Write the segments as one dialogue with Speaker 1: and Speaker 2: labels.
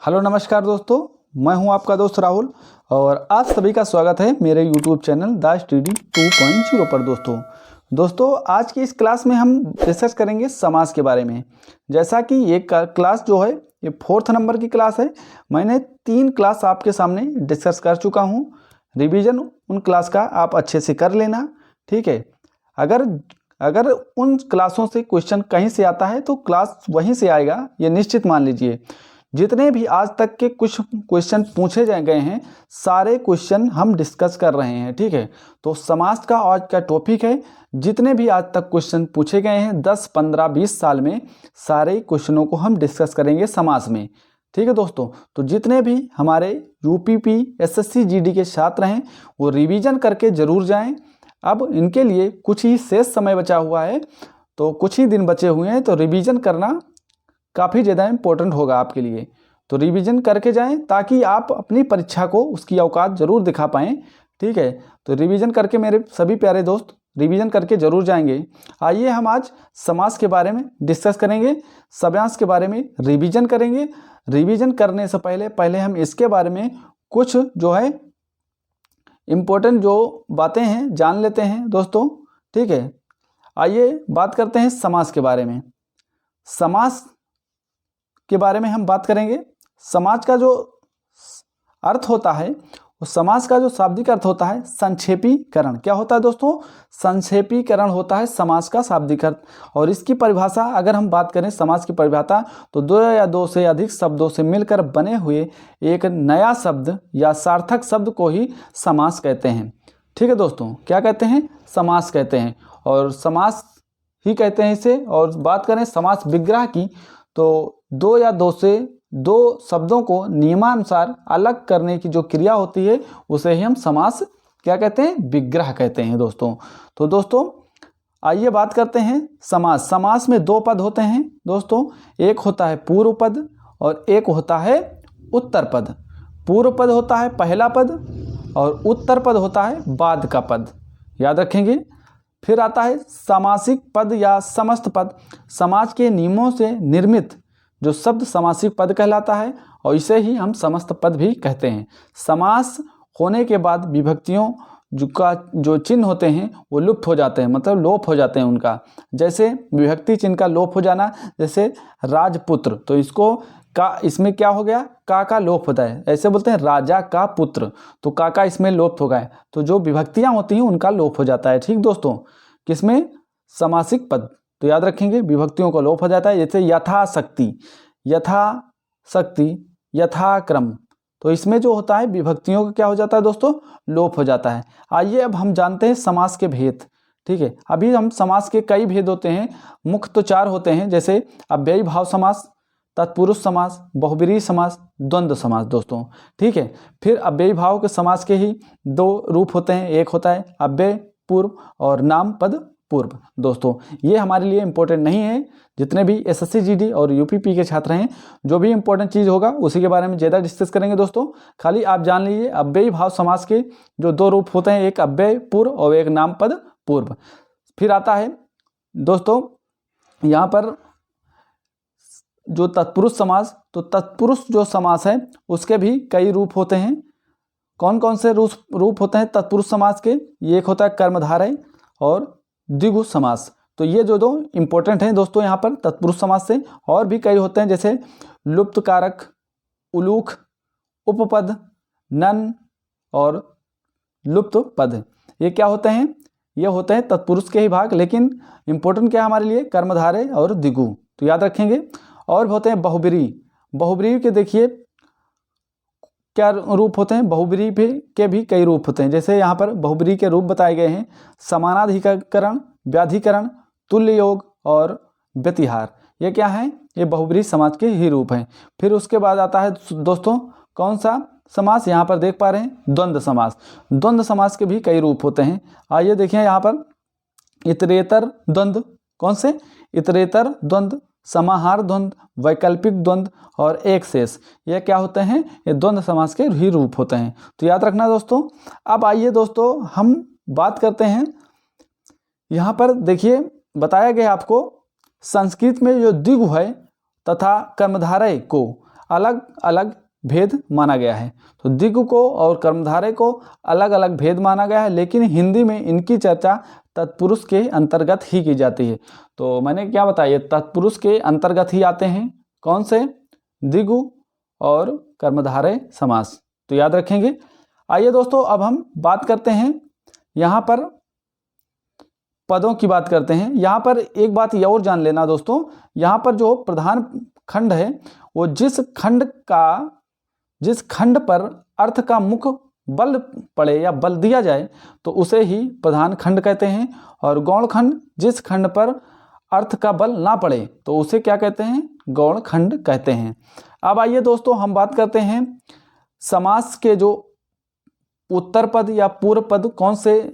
Speaker 1: Hello नमस्कार दोस्तों, मैं हूं आपका दोस्त राहुल और आज सभी का स्वागत है मेरे यूट्यूब चैनल द स्टडी 2.0 पर। दोस्तों आज की इस क्लास में हम डिस्कस करेंगे समास के बारे में। जैसा कि ये क्लास जो है ये 4th नंबर की क्लास है। मैंने 3 क्लास आपके सामने डिस्कस कर चुका हूं। रिवीजन उन क्लास का आप अच्छे से कर लेना, ठीक है। अगर उन क्लासों से क्वेश्चन कहीं से आता है तो क्लास वहीं से आएगा, ये निश्चित मान लीजिए। जितने भी आज तक के कुछ क्वेश्चन पूछे गए हैं सारे क्वेश्चन हम डिस्कस कर रहे हैं, ठीक है। तो समास का आज का टॉपिक है, जितने भी आज तक क्वेश्चन पूछे गए हैं 10, 15, 20 साल में सारे क्वेश्चनों को हम डिस्कस करेंगे समास में, ठीक है दोस्तों। तो जितने भी हमारे यूपीपी एसएससी जीडी के छात्र हैं वो रिवीजन करके जरूर जाएं। अब इनके लिए कुछ ही शेष समय बचा हुआ है, तो कुछ ही दिन बचे हुए हैं, तो रिवीजन करना काफ़ी ज़्यादा इम्पोर्टेंट होगा आपके लिए। तो रिवीजन करके जाएं ताकि आप अपनी परीक्षा को उसकी औकात ज़रूर दिखा पाएँ, ठीक है। तो रिवीजन करके मेरे सभी प्यारे दोस्त रिवीजन करके ज़रूर जाएंगे। आइए हम आज समास के बारे में डिस्कस करेंगे, समास के बारे में रिवीजन करेंगे। रिवीजन करने से पहले हम इसके बारे में कुछ जो है इम्पोर्टेंट जो बातें हैं जान लेते हैं दोस्तों, ठीक है। आइए बात करते हैं समास के बारे में। समास के बारे में हम बात करेंगे। समाज का जो अर्थ होता है, वो समास का जो शाब्दिक अर्थ होता है संक्षेपीकरण। क्या होता है दोस्तों? संक्षेपीकरण होता है समास का शाब्दिक अर्थ। और इसकी परिभाषा अगर हम बात करें समास की परिभाषा, तो 2 या 2 से अधिक शब्दों से मिलकर बने हुए एक नया शब्द या सार्थक शब्द को ही समास कहते हैं, ठीक है दोस्तों। क्या कहते हैं? समास कहते हैं, और समास ही कहते हैं इसे। और बात करें समास विग्रह की, तो 2 या 2 से 2 शब्दों को नियमानुसार अलग करने की जो क्रिया होती है उसे ही हम समास क्या कहते हैं? विग्रह कहते हैं दोस्तों। तो दोस्तों आइए बात करते हैं समास। समास में 2 पद होते हैं दोस्तों, एक होता है पूर्व पद और एक होता है उत्तर पद। पूर्व पद होता है पहला पद और उत्तर पद होता है बाद का पद, याद रखेंगे। फिर आता है समासिक पद या समस्त पद। समाज के नियमों से निर्मित जो शब्द समासिक पद कहलाता है, और इसे ही हम समस्त पद भी कहते हैं। समास होने के बाद विभक्तियों जो चिन्ह होते हैं वो लुप्त हो जाते हैं, मतलब लोप हो जाते हैं उनका। जैसे विभक्ति चिन्ह का लोप हो जाना, जैसे राजपुत्र, तो इसमें क्या हो गया? का लोप होता है, ऐसे बोलते हैं राजा का पुत्र, तो का इसमें लोप हो गया। तो जो विभक्तियां होती हैं उनका लोप हो जाता है, ठीक दोस्तों। किसमें? समासिक पद। तो याद रखेंगे विभक्तियों का लोप हो जाता है। जैसे यथाशक्ति, यथाक्रम, तो इसमें जो होता है विभक्तियों का क्या हो जाता है दोस्तों? लोप हो जाता है। आइए अब हम जानते हैं समास के भेद, ठीक है। अभी हम समास के कई भेद होते हैं, मुख्य तो 4 होते हैं, जैसे अव्ययी भाव समास, तत्पुरुष समास, बहुब्रीहि समास, द्वंद्व समास दोस्तों, ठीक है। फिर अव्ययी भाव के समास के ही 2 रूप होते हैं, एक होता है अव्यय पूर्व और नाम पद पूर्व दोस्तों। ये हमारे लिए इम्पोर्टेंट नहीं है। जितने भी एसएससी जीडी और यूपीपी के छात्र हैं, जो भी इम्पोर्टेंट चीज़ होगा उसी के बारे में ज़्यादा डिस्कस करेंगे दोस्तों। खाली आप जान लीजिए अव्ययी भाव समास के जो 2 रूप होते हैं, एक अव्यय पूर्व और एक नाम पद पूर्व। फिर आता है दोस्तों यहाँ पर जो तत्पुरुष समास, तो तत्पुरुष जो समास है उसके भी कई रूप होते हैं। कौन कौन से रूप होते हैं तत्पुरुष समास के? ये एक होता है कर्मधारय और द्विगु समास। तो ये जो 2 इंपॉर्टेंट हैं दोस्तों यहाँ पर तत्पुरुष समास से। और भी कई होते हैं, जैसे लुप्त कारक, उलूख, उपपद, नन और लुप्त पद। ये क्या होते हैं? ये होते हैं तत्पुरुष के ही भाग, लेकिन इंपॉर्टेंट क्या है हमारे लिए? कर्मधारय और द्विगु, तो याद रखेंगे। और होते हैं बहुब्रीहि। बहुब्रीहि के देखिए क्या रूप होते हैं? बहुब्रीहि के भी कई रूप होते हैं। जैसे यहाँ पर बहुब्रीहि के रूप बताए गए हैं, समानाधिकरण, व्याधिकरण, तुल्य योग और व्यतिहार। ये क्या है? ये बहुब्रीहि समास के ही रूप हैं। फिर उसके बाद आता है दोस्तों कौन सा समास? यहाँ पर देख पा रहे हैं द्वंद्व समास। द्वंद्व समास के भी कई रूप होते हैं। आइए देखिए यहाँ पर इतरेतर द्वंद्व। कौन से? इतरेतर द्वंद्व, समाहार द्वंद्व, वैकल्पिक द्वंद्व और एक शेष। ये क्या होते हैं? ये द्वंद्व समास के ही रूप होते हैं, तो याद रखना दोस्तों। अब आइए दोस्तों हम बात करते हैं, यहाँ पर देखिए बताया गया आपको संस्कृत में जो द्विगु है तथा कर्मधारय को अलग अलग भेद माना गया है। तो दिगु को और कर्मधारय को अलग अलग भेद माना गया है, लेकिन हिंदी में इनकी चर्चा तत्पुरुष के अंतर्गत ही की जाती है। तो मैंने क्या बताया, तत्पुरुष के अंतर्गत ही आते हैं कौन से, दिगु और कर्मधारय समास। तो याद रखेंगे। आइए दोस्तों, अब हम बात करते हैं यहाँ पर पदों की बात करते हैं। यहाँ पर एक बात ये और जान लेना दोस्तों, यहाँ पर जो प्रधान खंड है वो जिस खंड पर अर्थ का मुख बल पड़े या बल दिया जाए तो उसे ही प्रधान खंड कहते हैं, और गौण खंड जिस खंड पर अर्थ का बल ना पड़े तो उसे क्या कहते हैं, गौण खंड कहते हैं। अब आइए दोस्तों, हम बात करते हैं समास के जो उत्तर पद या पूर्व पद कौन से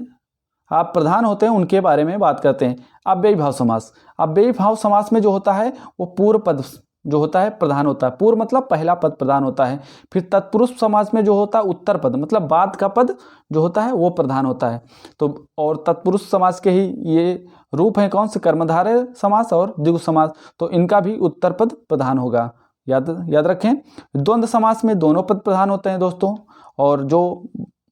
Speaker 1: आप प्रधान होते हैं उनके बारे में बात करते हैं। अव्ययी भाव समास। अव्ययी भाव समास में जो होता है वो पूर्व पद जो होता है प्रधान होता है। पूर्व मतलब पहला पद प्रधान होता है। फिर तत्पुरुष समास में जो होता है उत्तर पद मतलब बाद का पद जो होता है वो प्रधान होता है। तो और तत्पुरुष समास के ही ये रूप हैं कौन से, कर्मधारय समास और द्विगु समास। तो इनका भी उत्तर पद प्रधान होगा, याद रखें। द्वंद्व समास में दोनों पद प्रधान होते हैं दोस्तों, और जो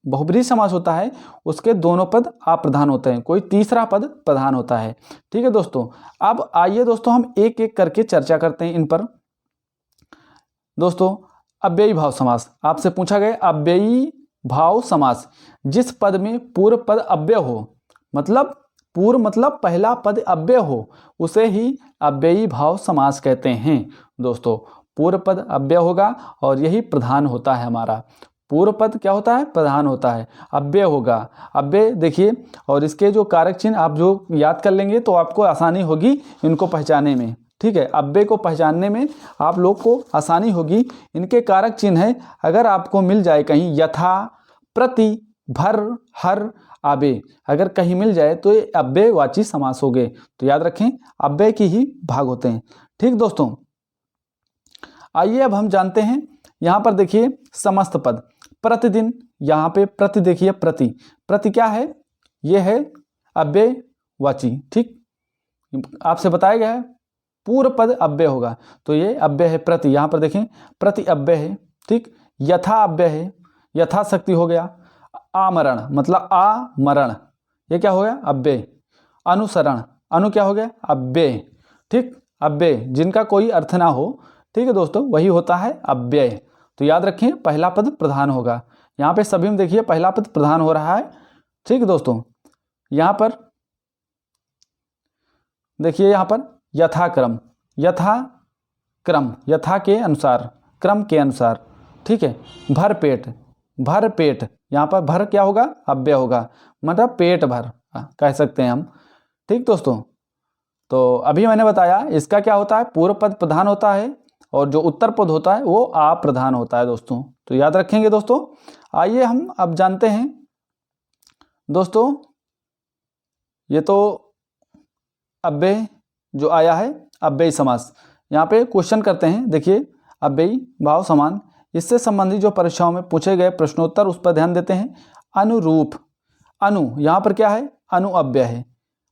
Speaker 1: बहुब्रीहि समास होता है उसके दोनों पद अप्रधान होते हैं, कोई तीसरा पद प्रधान होता है। ठीक है दोस्तों। अब आइए दोस्तों, हम एक एक करके चर्चा करते हैं इन पर। दोस्तों, अव्ययी भाव समास आपसे पूछा गया। अव्ययी भाव समास जिस पद में पूर्व पद अव्यय हो, मतलब पूर्व मतलब पहला पद अव्यय हो, उसे ही अव्ययी भाव समास कहते हैं। दोस्तों, पूर्व पद अव्यय होगा और यही प्रधान होता है हमारा। पूर्व पद क्या होता है, प्रधान होता है। अव्यय होगा, अव्यय देखिए, और इसके जो कारक चिन्ह आप जो याद कर लेंगे तो आपको आसानी होगी इनको पहचानने में। ठीक है, अव्यय को पहचानने में आप लोग को आसानी होगी। इनके कारक चिन्ह है, अगर आपको मिल जाए कहीं यथा, प्रति, भर, हर, आबे, अगर कहीं मिल जाए तो ये अव्ययवाची समास हो गए। तो याद रखें, अव्यय की ही भाग होते हैं। ठीक दोस्तों, आइए अब हम जानते हैं। यहाँ पर देखिए समस्त पद, प्रतिदिन, यहाँ पे प्रति देखिए, प्रति क्या है, ये है अव्ययवाची। ठीक, आपसे बताया गया है पूर्व पद अव्यय होगा तो ये अव्यय है प्रति। यहाँ पर देखें प्रति अव्यय है। ठीक, यथा अव्यय है, यथाशक्ति हो गया। आमरण मतलब आमरण, ये क्या हो गया, अव्यय। अनुसरण, अनु क्या हो गया, अव्यय। ठीक, अव्यय जिनका कोई अर्थ ना हो, ठीक है दोस्तों, वही होता है अव्यय। तो याद रखें, पहला पद प्रधान होगा। यहाँ पे सभी में देखिए पहला पद प्रधान हो रहा है। ठीक है दोस्तों, यहाँ पर देखिए, यहाँ पर यथाक्रम, यथा के अनुसार, क्रम के अनुसार। ठीक है, भर पेट, यहाँ पर भर क्या होगा, अव्यय होगा, मतलब पेट भर कह सकते हैं हम। ठीक दोस्तों, तो अभी मैंने बताया इसका क्या होता है, पूर्व पद प्रधान होता है और जो उत्तर पद होता है वो अप्रधान होता है दोस्तों। तो याद रखेंगे दोस्तों। आइए हम अब जानते हैं दोस्तों, ये तो अव्यय जो आया है, अव्ययी समास। यहाँ पे क्वेश्चन करते हैं, देखिए अव्ययी भाव समान, इससे संबंधित जो परीक्षाओं में पूछे गए प्रश्नोत्तर उस पर ध्यान देते हैं। अनुरूप, अनु यहाँ पर क्या है, अनु अव्यय है,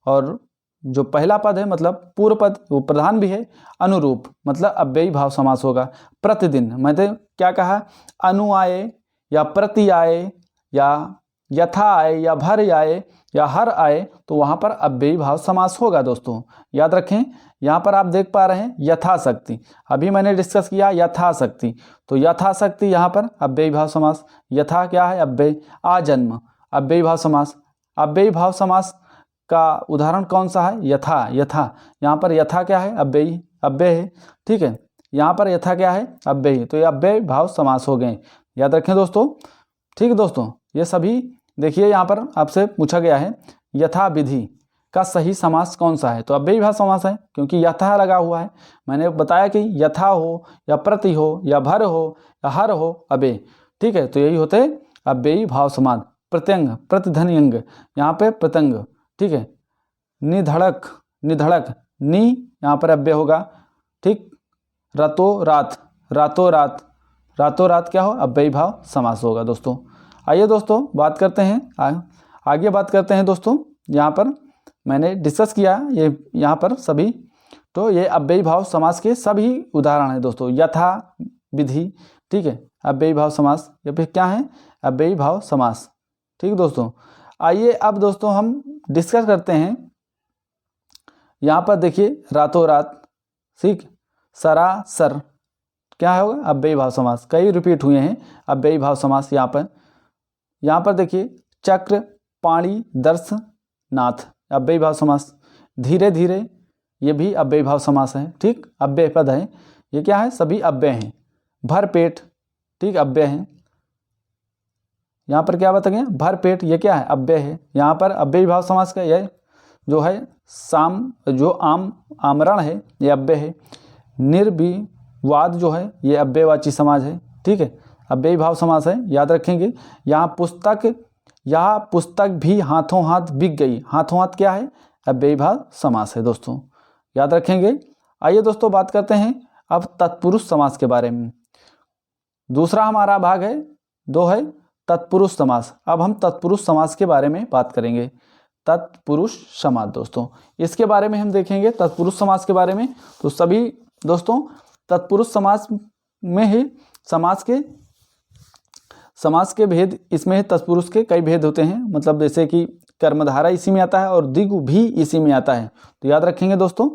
Speaker 1: और जो पहला पद है मतलब पूर्व पद वो प्रधान भी है। अनुरूप मतलब अव्ययी भाव समास होगा। प्रतिदिन, मैंने क्या कहा, अनु आए या प्रति आए या यथा आए या भर आए या हर आए तो वहाँ पर अव्ययी भाव समास होगा दोस्तों। याद रखें, यहाँ पर आप देख पा रहे हैं यथाशक्ति, अभी मैंने डिस्कस किया यथाशक्ति, तो यथाशक्ति यहाँ पर अव्ययी भाव समास। यथा क्या है, अव्यय। आजन्म अव्ययी भाव समास। अव्ययी भाव समास का उदाहरण कौन सा है, यथा। यहाँ पर यथा क्या है, अव्यय है। ठीक है, यहाँ पर यथा क्या है, अव्यय, तो ये अव्यय भाव समास हो गए। याद रखें दोस्तों। ठीक है दोस्तों, ये सभी देखिए, यहाँ पर आपसे पूछा गया है यथा विधि का सही समास कौन सा है, तो अव्ययी भाव समास है क्योंकि यथा लगा हुआ है। मैंने बताया कि यथा हो या प्रति हो या भर हो या हर हो, अव्यय। ठीक है, तो यही होते अव्ययी भाव समास। प्रत्यंग, प्रतिधन्यंग, यहाँ पे प्रत्यंग। ठीक है, निधड़क, नी यहाँ पर अव्यय होगा। ठीक, रातों रात क्या हो, अव्ययी भाव समास होगा दोस्तों। आइए दोस्तों बात करते हैं, आगे बात करते हैं दोस्तों। यहाँ पर मैंने डिस्कस किया ये यहाँ पर सभी, तो ये अव्ययी भाव समास के सभी उदाहरण हैं दोस्तों। यथा विधि, ठीक है, अव्ययी भाव समास, या फिर क्या है, अव्ययी भाव समास। ठीक दोस्तों, आइए अब दोस्तों हम डिस्कस करते हैं। यहाँ पर देखिए रातों रात, ठीक, सरासर, क्या होगा, अव्ययी भाव समास, कई रिपीट हुए हैं अव्ययी भाव समास यहाँ पर देखिए चक्र, पाणी, दर्श, नाथ, अव्ययी भाव समास। धीरे धीरे, ये भी अव्ययी भाव समास है, ठीक, अव्यय पद है, ये क्या है, सभी अव्यय हैं। भर पेट, ठीक, अव्यय है। यहाँ पर क्या बताएंगे, भर पेट, ये क्या है, अव्यय है। यहाँ पर अव्ययी भाव समास का यह जो है जो आमरण है, ये अव्यय है। निर्विवाद जो है, ये अव्ययवाची समास है, ठीक है, अव्ययी भाव समास है, याद रखेंगे। यहाँ पुस्तक भी हाथों हाथ बिक गई, हाथों हाथ क्या है, अव्ययी भाव समास है दोस्तों, याद रखेंगे। आइए दोस्तों बात करते हैं अब तत्पुरुष समास के बारे में। दूसरा हमारा भाग है, दो है तत्पुरुष समास। अब हम तत्पुरुष समास के बारे में बात करेंगे। तत्पुरुष समास दोस्तों, इसके बारे में हम देखेंगे तत्पुरुष समास के बारे में। तो सभी दोस्तों तत्पुरुष समास में ही समास के भेद, इसमें तत्पुरुष के कई भेद होते हैं, मतलब जैसे कि कर्मधारा इसी में आता है और द्विगु भी इसी में आता है, तो याद रखेंगे दोस्तों।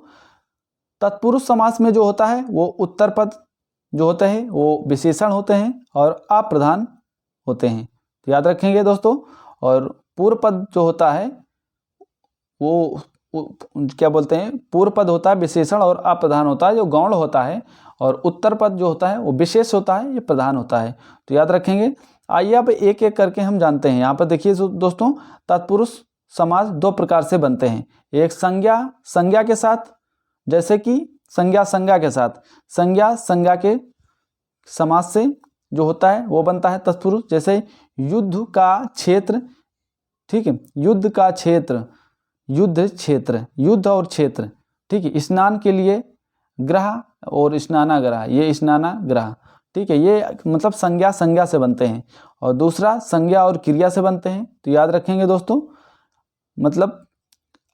Speaker 1: तत्पुरुष समास में जो होता है वो उत्तर पद जो होते हैं वो विशेषण होते हैं और अप्रधान होते हैं, तो याद रखेंगे दोस्तों। और पूर्व पद जो होता है वो क्या बोलते हैं, पूर्व पद होता है विशेषण और अप्रधान होता है, जो गौण होता है, और उत्तर पद जो होता है वो विशेष होता है, ये प्रधान होता है, तो याद रखेंगे। आइए अब एक एक करके हम जानते हैं। यहाँ पर देखिए दोस्तों, तत्पुरुष समास दो प्रकार से बनते हैं। एक संज्ञा के साथ, जैसे कि संज्ञा के साथ, संज्ञा के समास से जो होता है वो बनता है तत्पुरुष। जैसे युद्ध का क्षेत्र, ठीक है, युद्ध का क्षेत्र, युद्ध और क्षेत्र, ठीक है। स्नान के लिए ग्रह और स्नानाग्रह, ये स्नानाग्रह, ठीक है, ये मतलब संज्ञा से बनते हैं। और दूसरा संज्ञा और क्रिया से बनते हैं, तो याद रखेंगे दोस्तों। मतलब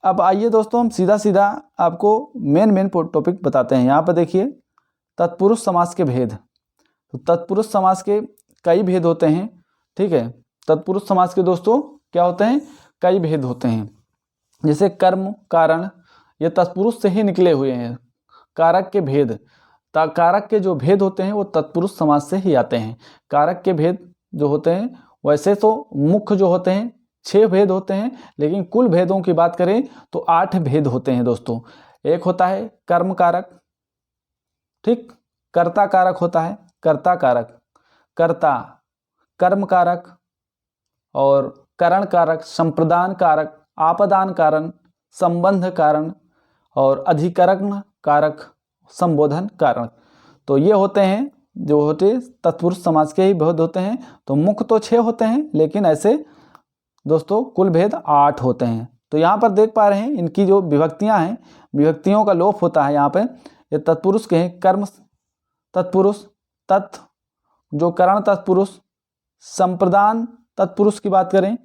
Speaker 1: अब आइए दोस्तों हम सीधा आपको मेन टॉपिक बताते हैं। यहाँ पर देखिए तत्पुरुष समास के भेद। तो तत्पुरुष समास के कई भेद होते हैं, ठीक है। तत्पुरुष समास के दोस्तों क्या होते हैं, कई भेद होते हैं। जैसे कर्म, कारण, ये तत्पुरुष से ही निकले हुए हैं। कारक के भेद, कारक के जो भेद होते हैं वो तत्पुरुष समास से ही आते हैं। कारक के भेद जो होते हैं, वैसे तो मुख्य जो होते हैं 6 भेद होते हैं, लेकिन कुल भेदों की बात करें तो 8 भेद होते हैं दोस्तों। एक होता है कर्म कारक, ठीक, कर्ता कारक होता है, कर्ता कारक, कर्ता, कर्म कारक और करण कारक, संप्रदान कारक, आपदान कारण, संबंध कारण और अधिकरण कारक, संबोधन कारण। तो ये होते हैं जो होते तत्पुरुष समास के ही भेद होते हैं। तो मुख्य तो 6 होते हैं, लेकिन ऐसे दोस्तों कुल भेद 8 होते हैं। तो यहाँ पर देख पा रहे हैं इनकी जो विभक्तियाँ हैं, विभक्तियों का लोप होता है। यहाँ पे ये तत्पुरुष के हैं, कर्म तत्पुरुष, तत् जो करण तत्पुरुष, संप्रदान तत्पुरुष की बात करें,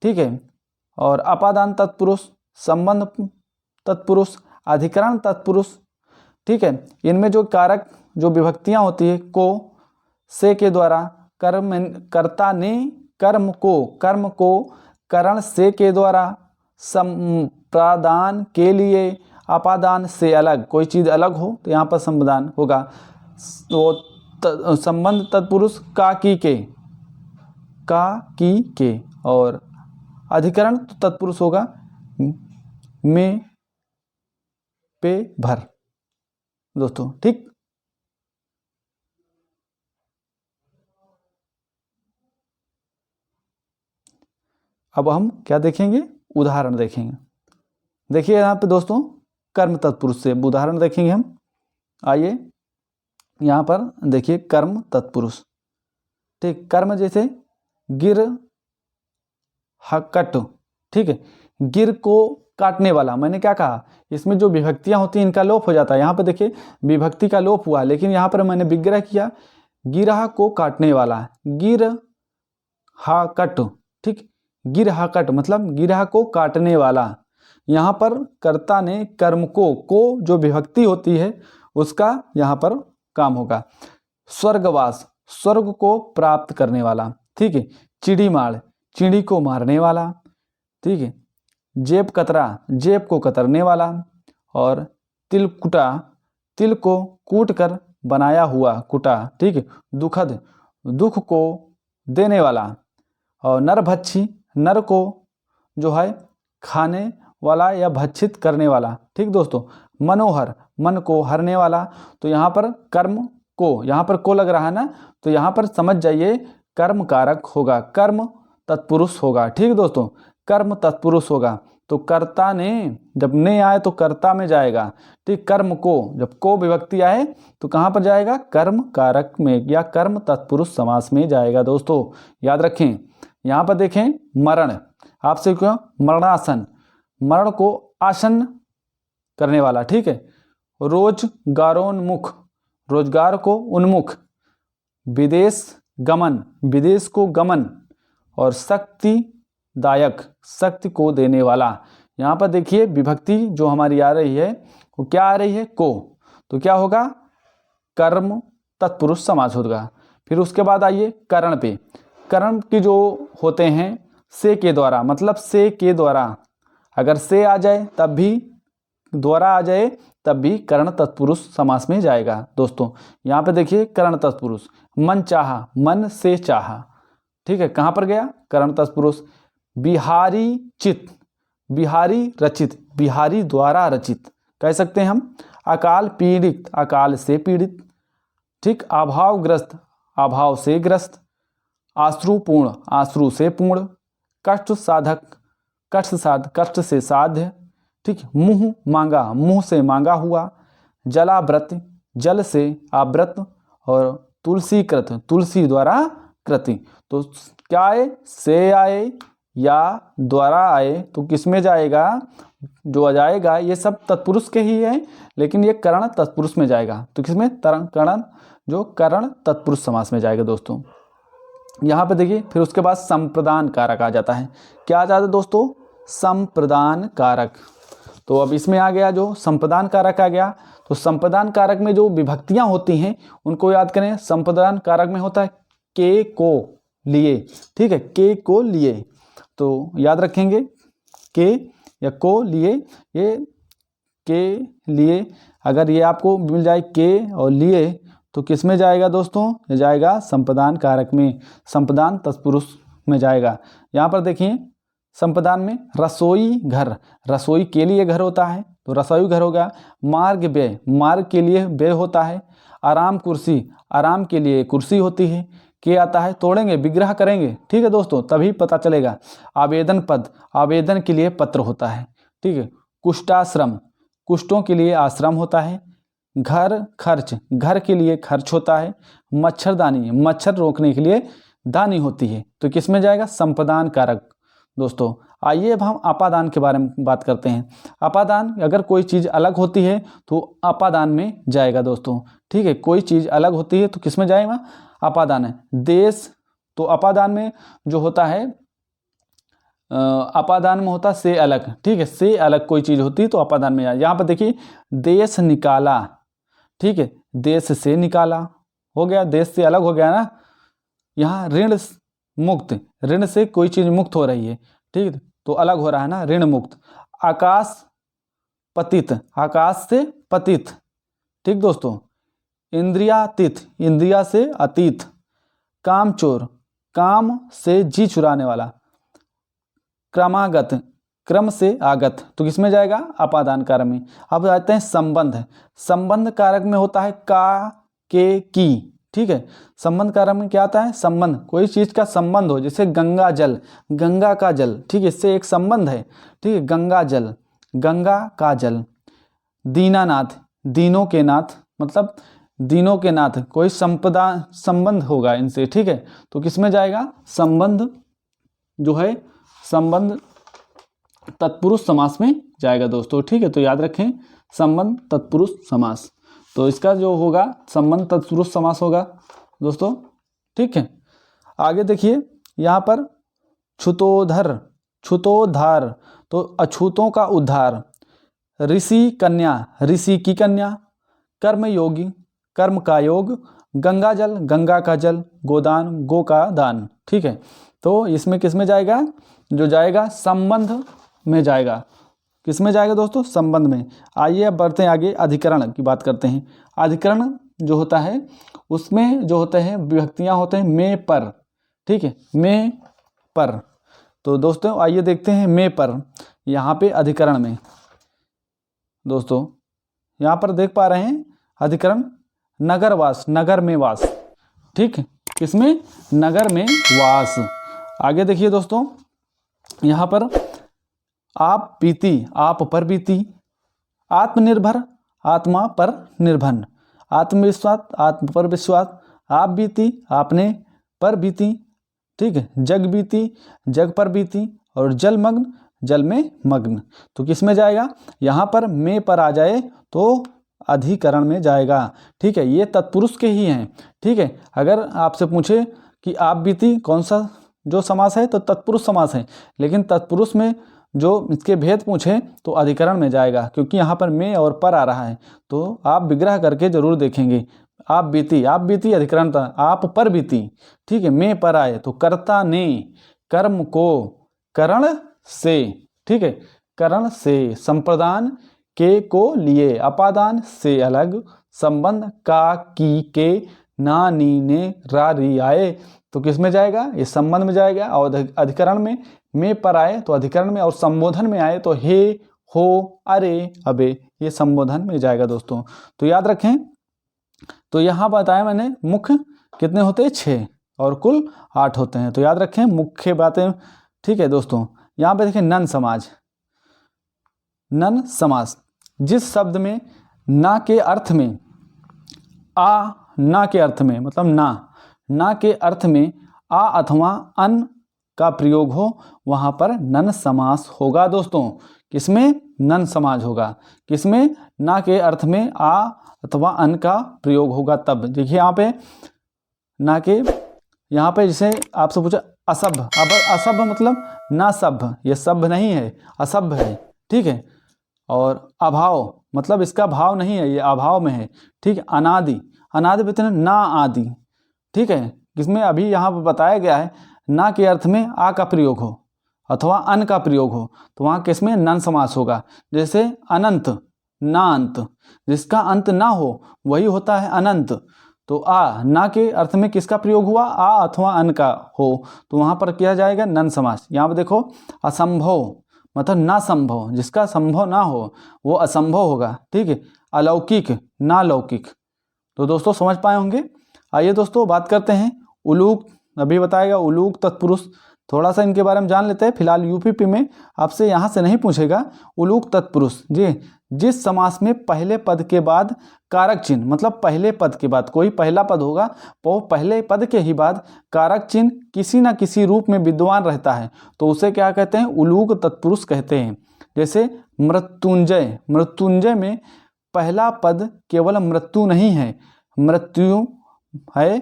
Speaker 1: ठीक है, और अपादान तत्पुरुष, संबंध तत्पुरुष, अधिकरण तत्पुरुष, ठीक है। इनमें जो कारक जो विभक्तियां होती है को, से के द्वारा, कर्ता ने कर्म को करण से के द्वारा, संप्रदान के लिए, अपादान से अलग, कोई चीज़ अलग हो तो यहाँ पर संप्रदान होगा। तो संबंध तत्पुरुष का की के, और अधिकरण तत्पुरुष होगा में, पे, भर दोस्तों, ठीक। अब हम क्या देखेंगे, उदाहरण देखेंगे। देखिए यहाँ पे दोस्तों कर्म तत्पुरुष से उदाहरण देखेंगे हम। आइए यहाँ पर देखिए कर्म तत्पुरुष, ठीक, कर्म जैसे गिर हकट, ठीक है, गिर को काटने वाला। मैंने क्या कहा, इसमें जो विभक्तियां होती हैं इनका लोप हो जाता है। यहाँ पर देखिए विभक्ति का लोप हुआ, लेकिन यहाँ पर मैंने विग्रह किया, गिरह को काटने वाला, गिर हाकट, ठीक, गिर हाकट मतलब गिरह को काटने वाला। यहाँ पर कर्ता ने कर्म को जो विभक्ति होती है उसका यहाँ पर काम होगा। स्वर्गवास, स्वर्ग को प्राप्त करने वाला, ठीक है। चिड़ीमाड़, चिड़ी को मारने वाला, ठीक है। जेब कतरा, जेब को कतरने वाला। और तिलकुटा, तिल को कूट कर बनाया हुआ कुटा, ठीक है। दुखद, दुख को देने वाला। और नरभक्षी, नर को जो है खाने वाला या भक्षित करने वाला, ठीक दोस्तों। मनोहर, मन को हरने वाला। तो यहाँ पर कर्म को, यहाँ पर को लग रहा है ना, तो यहाँ पर समझ जाइए कर्म कारक होगा, कर्म तत्पुरुष होगा, ठीक दोस्तों। कर्म तत्पुरुष होगा तो कर्ता ने, जब ने आए तो कर्ता में जाएगा, ठीक। कर्म को, जब को विभक्ति आए तो कहाँ पर जाएगा, कर्म कारक में या कर्म तत्पुरुष समास में जाएगा दोस्तों, याद रखें। यहाँ पर देखें मरण, आपसे क्यों, मरणासन, मरण को आसन करने वाला, ठीक है। रोजगारोन्मुख, रोजगार को उन्मुख। विदेश गमन, विदेश को गमन। और शक्तिदायक, शक्ति को देने वाला। यहाँ पर देखिए विभक्ति जो हमारी आ रही है वो क्या आ रही है, को, तो क्या होगा, कर्म तत्पुरुष समास होगा। फिर उसके बाद आइए करण पे। करण की जो होते हैं से के द्वारा, मतलब से के द्वारा, अगर से आ जाए तब भी, द्वारा आ जाए तब भी करण तत्पुरुष समास में जाएगा दोस्तों। यहाँ पे देखिए करण तत्पुरुष, मन चाहा, मन से चाहा, ठीक है। कहाँ पर गया, करण तत्पुरुष। बिहारी चित, बिहारी रचित, बिहारी द्वारा रचित कह सकते हैं हम। अकाल पीड़ित, अकाल से पीड़ित, ठीक। अभावग्रस्त, अभाव से ग्रस्त। आश्रुपूर्ण, आश्रु से पूर्ण। कष्ट साधक, कष्ट साध, कष्ट से साध्य, ठीक। मुंह मांगा, मुंह से मांगा हुआ। जलाव्रत, जल से आवृत। और तुलसीकृत, तुलसी द्वारा कृति। तो क्या आए, से आए या द्वारा आए तो किस में जाएगा, जो आ जाएगा ये सब तत्पुरुष के ही है, लेकिन ये करण तत्पुरुष में जाएगा। तो किसमें, करण, जो करण तत्पुरुष समास में जाएगा दोस्तों। यहाँ पे देखिए फिर उसके बाद संप्रदान कारक आ जाता है। क्या आ जाता है दोस्तों, संप्रदान कारक। तो अब इसमें आ गया जो संप्रदान कारक आ गया। तो संप्रदान कारक में जो विभक्तियां होती हैं उनको याद करें। संप्रदान कारक में होता है के को लिए, ठीक है, के को लिए। तो याद रखेंगे के या को लिए, ये के लिए अगर ये आपको मिल जाए के और लिए तो किस में जाएगा दोस्तों, ये जाएगा संप्रदान कारक में, संप्रदान तत्पुरुष में जाएगा। यहाँ पर देखिए संप्रदान में रसोई घर, रसोई के लिए घर होता है तो रसोई घर होगा। मार्ग व्यय, मार्ग के लिए व्यय होता है। आराम कुर्सी, आराम के लिए कुर्सी होती है। के आता है तोड़ेंगे, विग्रह करेंगे, ठीक है दोस्तों, तभी पता चलेगा। आवेदन पद, आवेदन के लिए पत्र होता है, ठीक है। कुष्ठाश्रम, कुष्ठों के लिए आश्रम होता है। घर खर्च, घर के लिए खर्च होता है। मच्छरदानी, मच्छर रोकने के लिए दानी होती है। तो किस में जाएगा, संप्रदान कारक दोस्तों। आइए अब हम अपादान के बारे में बात करते हैं। अपादान, अगर कोई चीज़ अलग होती है तो अपादान में जाएगा दोस्तों, ठीक है। कोई चीज़ अलग होती है तो किस में जाएगा, अपादान है। देश, तो अपादान में जो होता है, अपादान में होता से अलग, ठीक है, से अलग कोई चीज़ होती है तो अपादान में जाए। यहाँ पर देखिए देश निकाला, ठीक है, देश से निकाला हो गया, देश से अलग हो गया ना। यहाँ ऋण मुक्त, ऋण से कोई चीज़ मुक्त हो रही है, ठीक है, तो अलग हो रहा है ना, ऋण मुक्त। आकाश पतित, आकाश से पतित, ठीक दोस्तों। इंद्रियातीत, इंद्रिया से अतीत। कामचोर, काम से जी चुराने वाला। क्रमागत, क्रम से आगत, तो किसमें जाएगा, अपादान कारक में। अब आते हैं संबंध, संबंध कारक में होता है का, के, की, ठीक है। संबंध कारक में क्या आता है, संबंध, कोई चीज़ का संबंध हो, जैसे गंगा जल, गंगा का जल, ठीक है, इससे एक संबंध है, ठीक है, गंगा जल, गंगा का जल। दीनानाथ, दीनों के नाथ, मतलब दीनों के नाथ, कोई संपदा संबंध होगा इनसे, ठीक है, तो किस में जाएगा, संबंध जो है, संबंध तत्पुरुष समास में जाएगा दोस्तों, ठीक है। तो याद रखें संबंध तत्पुरुष समास, तो इसका जो होगा संबंध तत्पुरुष समास होगा दोस्तों, ठीक है। आगे देखिए यहाँ पर छुतोधर, छुतोद्धार, तो अछूतों का उद्धार। ऋषि कन्या, ऋषि की कन्या। कर्मयोगी, कर्म का योग, गंगा जल, गंगा का जल, गोदान, गो का दान। ठीक है, तो इसमें किस में जाएगा, जो जाएगा संबंध में जाएगा। किस में जाएगा दोस्तों, संबंध में। आइए अब बढ़ते हैं आगे, अधिकरण की बात करते हैं। अधिकरण जो होता है उसमें जो होते हैं विभक्तियां होते हैं में पर। ठीक है, में पर। तो दोस्तों आइए देखते हैं में पर। यहाँ पे अधिकरण में दोस्तों यहाँ पर देख पा रहे हैं अधिकरण नगरवास, नगर में वास। ठीक है, किसमें, नगर में वास। आगे देखिए दोस्तों, यहाँ पर आप बीती, आप पर बीती, आत्मनिर्भर, आत्मा पर निर्भर, आत्मविश्वास, आत्म पर विश्वास, आप बीती, आपने पर बीती। ठीक है, जग बीती, जग पर बीती, और जलमग्न, जल में मग्न। तो किस में जाएगा, यहाँ पर में पर आ जाए तो अधिकरण में जाएगा। ठीक है, ये तत्पुरुष के ही हैं। ठीक है, अगर आपसे पूछे कि आप बीती कौन सा जो समास है तो तत्पुरुष समास है, लेकिन तत्पुरुष में जो इसके भेद पूछे तो अधिकरण में जाएगा, क्योंकि यहाँ पर में और पर आ रहा है। तो आप विग्रह करके जरूर देखेंगे। आप बीती अधिकरण था, आप पर बीती। ठीक है, में पर आए तो कर्ता ने कर्म को करण से। ठीक है, करण से, संप्रदान के को लिए, अपादान से अलग, संबंध का की के, ना नी ने रा री आए। तो किस में जाएगा, ये संबंध में जाएगा। और अधिकरण में पर आए तो अधिकरण में, और संबोधन में आए तो हे, हो, अरे, अबे, ये संबोधन में जाएगा दोस्तों। तो याद रखें, तो यहाँ बताया मैंने मुख्य कितने होते हैं, 6, और कुल 8 होते हैं। तो याद रखें मुख्य बातें। ठीक है दोस्तों, यहाँ पे देखें नन समाज, नन समास, जिस शब्द में ना के अर्थ में आ, ना के अर्थ में मतलब ना के अर्थ में आ अथवा अन का प्रयोग हो, वहां पर नन समास होगा दोस्तों। किसमें, नन समाज होगा। किसमें, ना के अर्थ में आ अथवा अन का प्रयोग होगा तब। देखिए यहाँ पे ना के, यहाँ पे जैसे आपसे पूछा असभ्य, अब असभ्य मतलब ना सभ्य, ये सभ्य नहीं है, असभ्य है। ठीक है, और अभाव मतलब इसका भाव नहीं है, ये अभाव में है। ठीक है, अनादि, अनादि वितरण ना आदि। ठीक है, किसमें, अभी यहाँ पर बताया गया है ना के अर्थ में आ का प्रयोग हो अथवा अन का प्रयोग हो, तो वहाँ किसमें, नन समास होगा। जैसे अनंत, ना अंत, जिसका अंत ना हो वही होता है अनंत। तो आ, ना के अर्थ में किसका प्रयोग हुआ, आ अथवा अन का हो, तो वहाँ पर किया जाएगा नन समास। यहाँ पर देखो असंभव मतलब ना संभव, जिसका संभव ना हो वो असंभव होगा। ठीक है, अलौकिक, ना लौकिक। तो दोस्तों समझ पाए होंगे। आइए दोस्तों बात करते हैं उलूक, अभी बताएगा उलूक तत्पुरुष। थोड़ा सा इनके बारे में जान लेते हैं। फिलहाल यूपीपी में आपसे यहाँ से नहीं पूछेगा। उलूक तत्पुरुष जी, जिस समास में पहले पद के बाद कारक चिन्ह, मतलब पहले पद के बाद कोई पहला पद होगा तो पहले पद के ही बाद कारक चिन्ह किसी न किसी रूप में विद्यमान रहता है, तो उसे क्या कहते हैं, उलूक तत्पुरुष कहते हैं। जैसे मृत्युंजय, मृत्युंजय में पहला पद केवल मृत्यु नहीं है, मृत्यु है।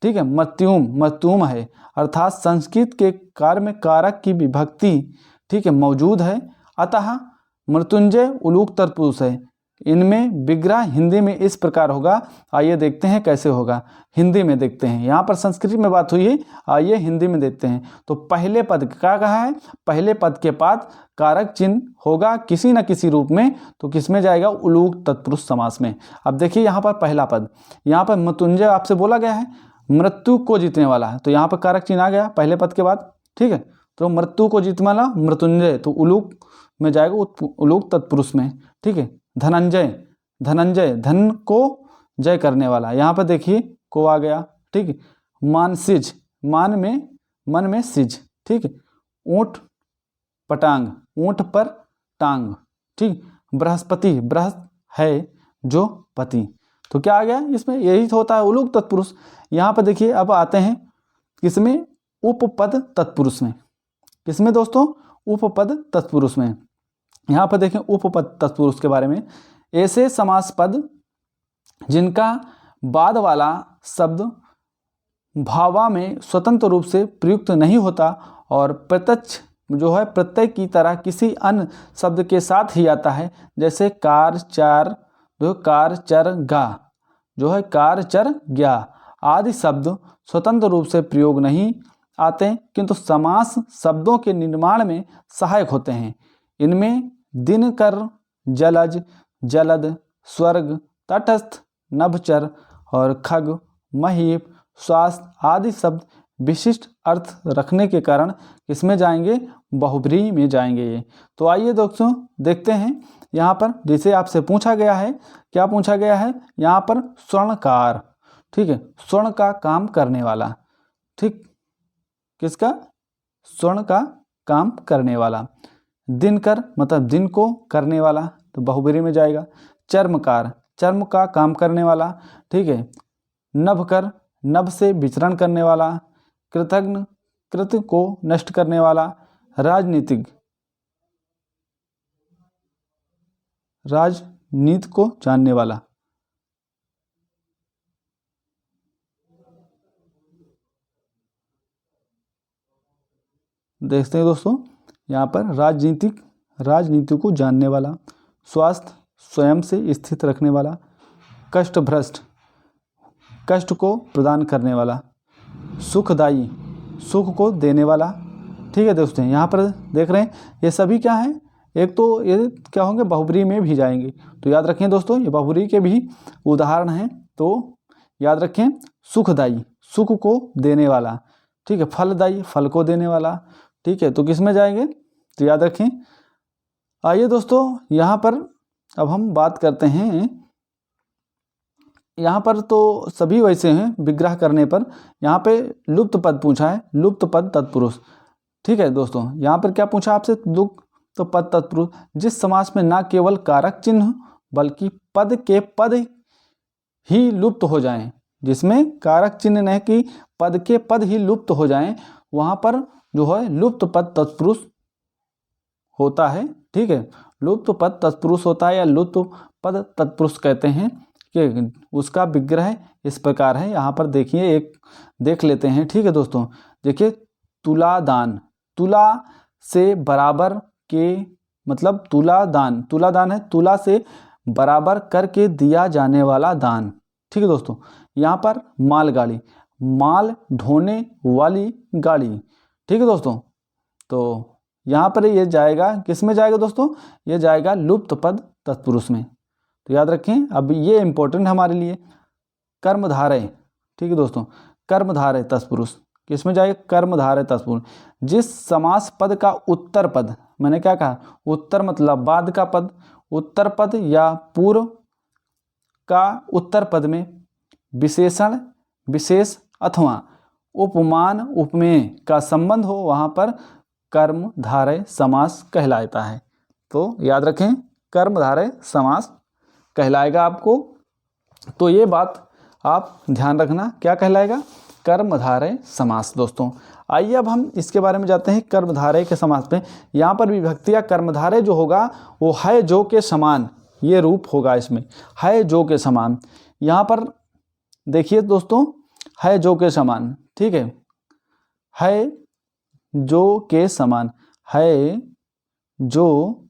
Speaker 1: ठीक है, मृत्युम है, अर्थात संस्कृत के कार्य में कारक की विभक्ति ठीक है मौजूद है, अतः मृत्युंजय उलूक तत्पुरुष है। इनमें विग्रह हिंदी में इस प्रकार होगा। आइए देखते हैं कैसे होगा, हिंदी में देखते हैं। यहाँ पर संस्कृत में बात हुई है, आइए हिंदी में देखते हैं। तो पहले पद क्या कहा है, पहले पद के बाद कारक चिन्ह होगा किसी न किसी रूप में, तो किस में जाएगा, उलूक तत्पुरुष समास में। अब देखिए यहाँ पर पहला पद, यहाँ पर मृत्युंजय आपसे बोला गया है, मृत्यु को जीतने वाला है, तो यहाँ पर कारक चिन्ह आ गया पहले पद के बाद। ठीक है, तो मृत्यु को जीतने वाला मृत्युंजय, तो उलूक में जाएगा, उलूक तत्पुरुष में। ठीक है, धनंजय, धनंजय धन को जय करने वाला, यहाँ पर देखिए को आ गया। ठीक है, मानसिज, मान में मन में सिज। ठीक है, ऊंट पटांग, ऊंट पर टांग। ठीक, बृहस्पति, बृहस्प है जो पति, तो क्या आ गया इसमें, यही तो होता है उलूक तत्पुरुष। यहाँ पर देखिए अब आते हैं किसमें, उपपद तत्पुरुष में। किसमें दोस्तों, उपपद तत्पुरुष में। यहाँ पर देखें उपपद तत्पुरुष के बारे में, ऐसे समास पद जिनका बाद वाला शब्द भावा में स्वतंत्र रूप से प्रयुक्त नहीं होता और प्रत्यक्ष जो है प्रत्यय की तरह किसी अन्य शब्द के साथ ही आता है, जैसे कार, चार, कार, चर, गा। जो है कार, चर, ज्ञा आदि शब्द स्वतंत्र रूप से प्रयोग नहीं आते, किंतु समास शब्दों के निर्माण में सहायक होते हैं। इनमें दिनकर, जलज, जलद, स्वर्ग, तटस्थ, नभचर और खग, महीप, स्वास्थ्य आदि शब्द विशिष्ट अर्थ रखने के कारण किसमें जाएंगे? बहुब्रीहि में जाएंगे ये। तो आइए दोस्तों देखते हैं यहाँ पर, जिसे आपसे पूछा गया है, क्या पूछा गया है यहाँ पर? स्वर्णकार, ठीक है, स्वर्ण का काम करने वाला, ठीक, किसका? स्वर्ण का काम करने वाला। दिनकर मतलब दिन को करने वाला, तो बहुब्रीहि में जाएगा। चर्मकार, चर्म का काम करने वाला, ठीक है। नभकर, नभ से विचरण करने वाला। कृतघ्न, कृत को नष्ट करने वाला। राजनीतिक, राजनीति को जानने वाला। देखते हैं दोस्तों यहाँ पर राजनीतिक, राजनीति को जानने वाला। स्वास्थ्य, स्वयं से स्थित रखने वाला। कष्टभ्रष्ट, कष्ट को प्रदान करने वाला। सुखदायी, सुख को देने वाला। ठीक है दोस्तों, यहाँ पर देख रहे हैं ये सभी क्या हैं? एक तो ये क्या होंगे? बहुब्रीहि में भी जाएंगे। तो याद रखें दोस्तों, ये बहुब्रीहि के भी उदाहरण हैं, तो याद रखें। सुखदायी, सुख को देने वाला, ठीक है। फलदायी, फल को देने वाला, ठीक है। तो किस में जाएंगे? तो याद रखें। आइए दोस्तों यहाँ पर अब हम बात करते हैं, यहाँ पर तो सभी वैसे हैं विग्रह करने पर। यहाँ पे लुप्त पद पूछा है, लुप्त पद तत्पुरुष, ठीक है दोस्तों। यहाँ पर क्या पूछा आपसे? लुप्त पद तत्पुरुष, जिस समास में ना केवल कारक चिन्ह बल्कि पद के पद ही लुप्त हो जाएं, जिसमें कारक चिन्ह नहीं कि पद के पद ही लुप्त हो जाएं, वहाँ पर जो है लुप्त पद तत्पुरुष होता है, ठीक है। लुप्त पद तत्पुरुष होता है या लुप्त पद तत्पुरुष कहते हैं कि उसका विग्रह इस प्रकार है। यहाँ पर देखिए, एक देख लेते हैं, ठीक है दोस्तों। देखिए, तुलादान, तुला से बराबर के मतलब तुलादान, तुलादान है तुला से बराबर करके दिया जाने वाला दान, ठीक है दोस्तों। यहाँ पर मालगाड़ी, माल ढोने वाली गाड़ी, ठीक है दोस्तों। तो यहाँ पर ये जाएगा, किस में जाएगा दोस्तों? ये जाएगा लुप्त पद तत्पुरुष में। तो याद रखें, अब ये इंपॉर्टेंट हमारे लिए। कर्मधारय, ठीक है दोस्तों, कर्मधारय तत्पुरुष किस में जाएगा? कर्मधारय तत्पुरुष, जिस समास पद का उत्तर पद, मैंने क्या कहा? उत्तर मतलब बाद का पद, उत्तर पद या पूर्व का उत्तर पद में विशेषण, विशेष अथवा उपमान, उपमेय का संबंध हो, वहाँ पर कर्मधारय समास कहलाता है। तो याद रखें, कर्मधारय समास कहलाएगा आपको। तो ये बात आप ध्यान रखना, क्या कहलाएगा? कर्मधारय समास दोस्तों। आइए अब हम इसके बारे में जाते हैं कर्मधारय के समास पे। यहाँ पर विभक्ति या कर्मधारय जो होगा वो है जो के समान, ये रूप होगा इसमें, है जो के समान। यहाँ पर देखिए दोस्तों, है जो के समान, ठीक है जो के समान, है जो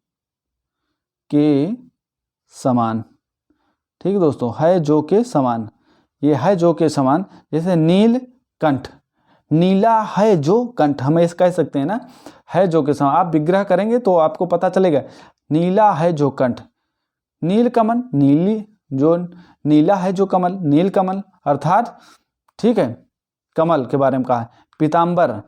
Speaker 1: के समान, ठीक है दोस्तों, है जो के समान। ये है जो के समान, जैसे नील कंठ, नीला है जो कंठ, हम इस कह सकते हैं ना, है जो के समान। आप विग्रह करेंगे तो आपको पता चलेगा, नीला है जो कंठ। नील कमल, नीली जो नीला है जो कमल, नील कमल अर्थात, ठीक है, कमल के बारे में कहा है। पीताम्बर,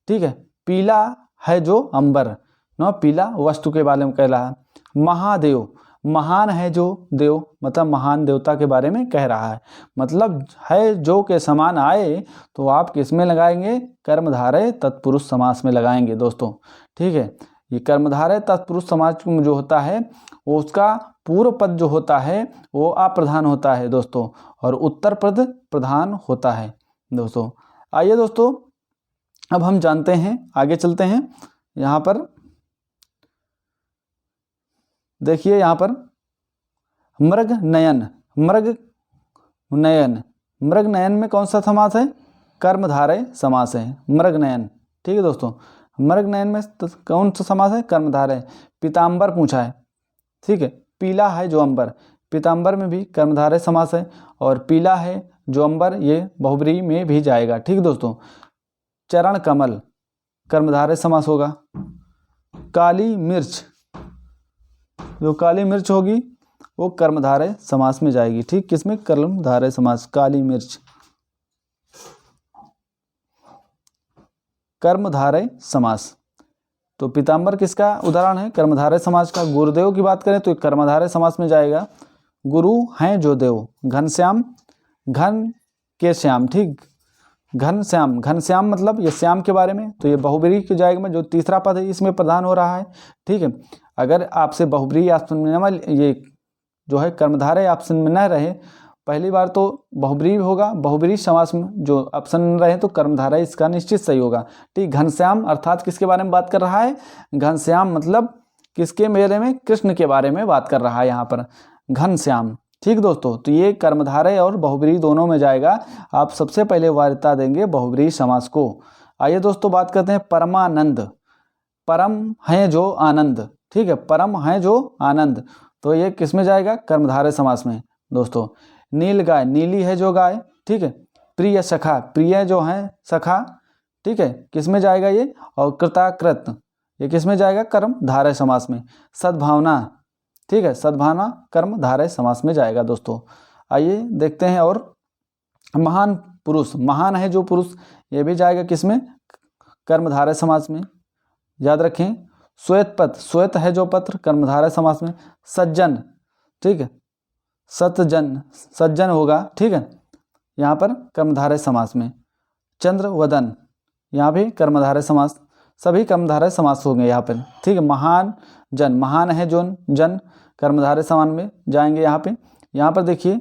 Speaker 1: ठीक है, पीला है जो अंबर, नो पीला वस्तु के बारे में कह रहा है। महादेव, महान है जो देव, मतलब महान देवता के बारे में कह रहा है। मतलब है जो के समान आए तो आप किस में लगाएंगे? कर्मधारय तत्पुरुष समास में लगाएंगे दोस्तों, ठीक है। ये कर्मधारय तत्पुरुष समास जो होता है वो उसका पूर्व पद जो होता है वो अप्रधान होता है दोस्तों, और उत्तर पद प्रधान होता है दोस्तों। आइए दोस्तों अब हम जानते हैं, आगे चलते हैं। यहाँ पर देखिए, यहाँ पर मृग नयन, मृग नयन, मृग नयन में कौन सा समास है? कर्मधारय समास है, मृग नयन, ठीक है दोस्तों। मृग नयन में कौन सा समास है? कर्मधारय। पीताम्बर पूछा है, ठीक है, पीला है जो अंबर, पीताम्बर में भी कर्मधारय समास है, और पीला है जो अंबर, ये बहुब्रीहि में भी जाएगा। ठीक दोस्तों। चरण कमल कर्मधारय समास होगा। काली मिर्च, जो काली मिर्च होगी वो कर्मधारय समास में जाएगी। ठीक, किसमें? कर्मधारय समास। काली मिर्च कर्मधारय समास। तो पीताम्बर किसका उदाहरण है? कर्मधारय समास का। गुरुदेव की बात करें तो कर्मधारय समास में जाएगा। गुरु हैं जो देव। घनश्याम, घन के श्याम। ठीक, घनश्याम, घनश्याम मतलब ये श्याम के बारे में, तो ये बहुब्रीहि की जाएगा में, जो तीसरा पद है इसमें प्रधान हो रहा है। ठीक है, अगर आपसे बहुब्रीहि ऑप्शन में ये जो है कर्मधारय ऑप्शन में न रहे, पहली बार तो बहुब्रीहि होगा, बहुब्रीहि समास में जो ऑप्शन रहे तो कर्मधारय इसका निश्चित सही होगा। ठीक, घनश्याम अर्थात किसके बारे में बात कर रहा है? घनश्याम मतलब किसके बारे में? कृष्ण के बारे में बात कर रहा है यहाँ पर, घनश्याम। ठीक दोस्तों, तो ये कर्मधारय और बहुब्रीहि दोनों में जाएगा। आप सबसे पहले वार्ता देंगे बहुब्रीहि समास को। आइए दोस्तों बात करते हैं परमानंद। परम है जो आनंद। ठीक है, परम है जो आनंद, तो ये किस में जाएगा? कर्मधारय समास में दोस्तों। नील गाय, नीली है जो गाय। ठीक है। प्रिय सखा, प्रिय जो है सखा। ठीक है, किस में जाएगा ये? और कृताकृत, ये किस में जाएगा? कर्मधारय समास में। सद्भावना, ठीक है, सद्भावना कर्मधारय समास में जाएगा दोस्तों। आइए देखते हैं। और महान पुरुष, महान है जो पुरुष, ये भी जाएगा किस में? कर्मधारय समास में। याद रखें। श्वेत पत्र, श्वेत है जो पत्र, कर्मधारय समास में। सज्जन, ठीक है, सतजन, सज्जन होगा। ठीक है, यहाँ पर कर्मधारय समास में। चंद्र वदन, यहाँ भी कर्मधारय समास। सभी कर्मधारय समास होंगे यहाँ पर। ठीक है। महान जन, महान है जो जन, कर्मधारय समास में जाएंगे यहाँ पे। यहाँ पर देखिए,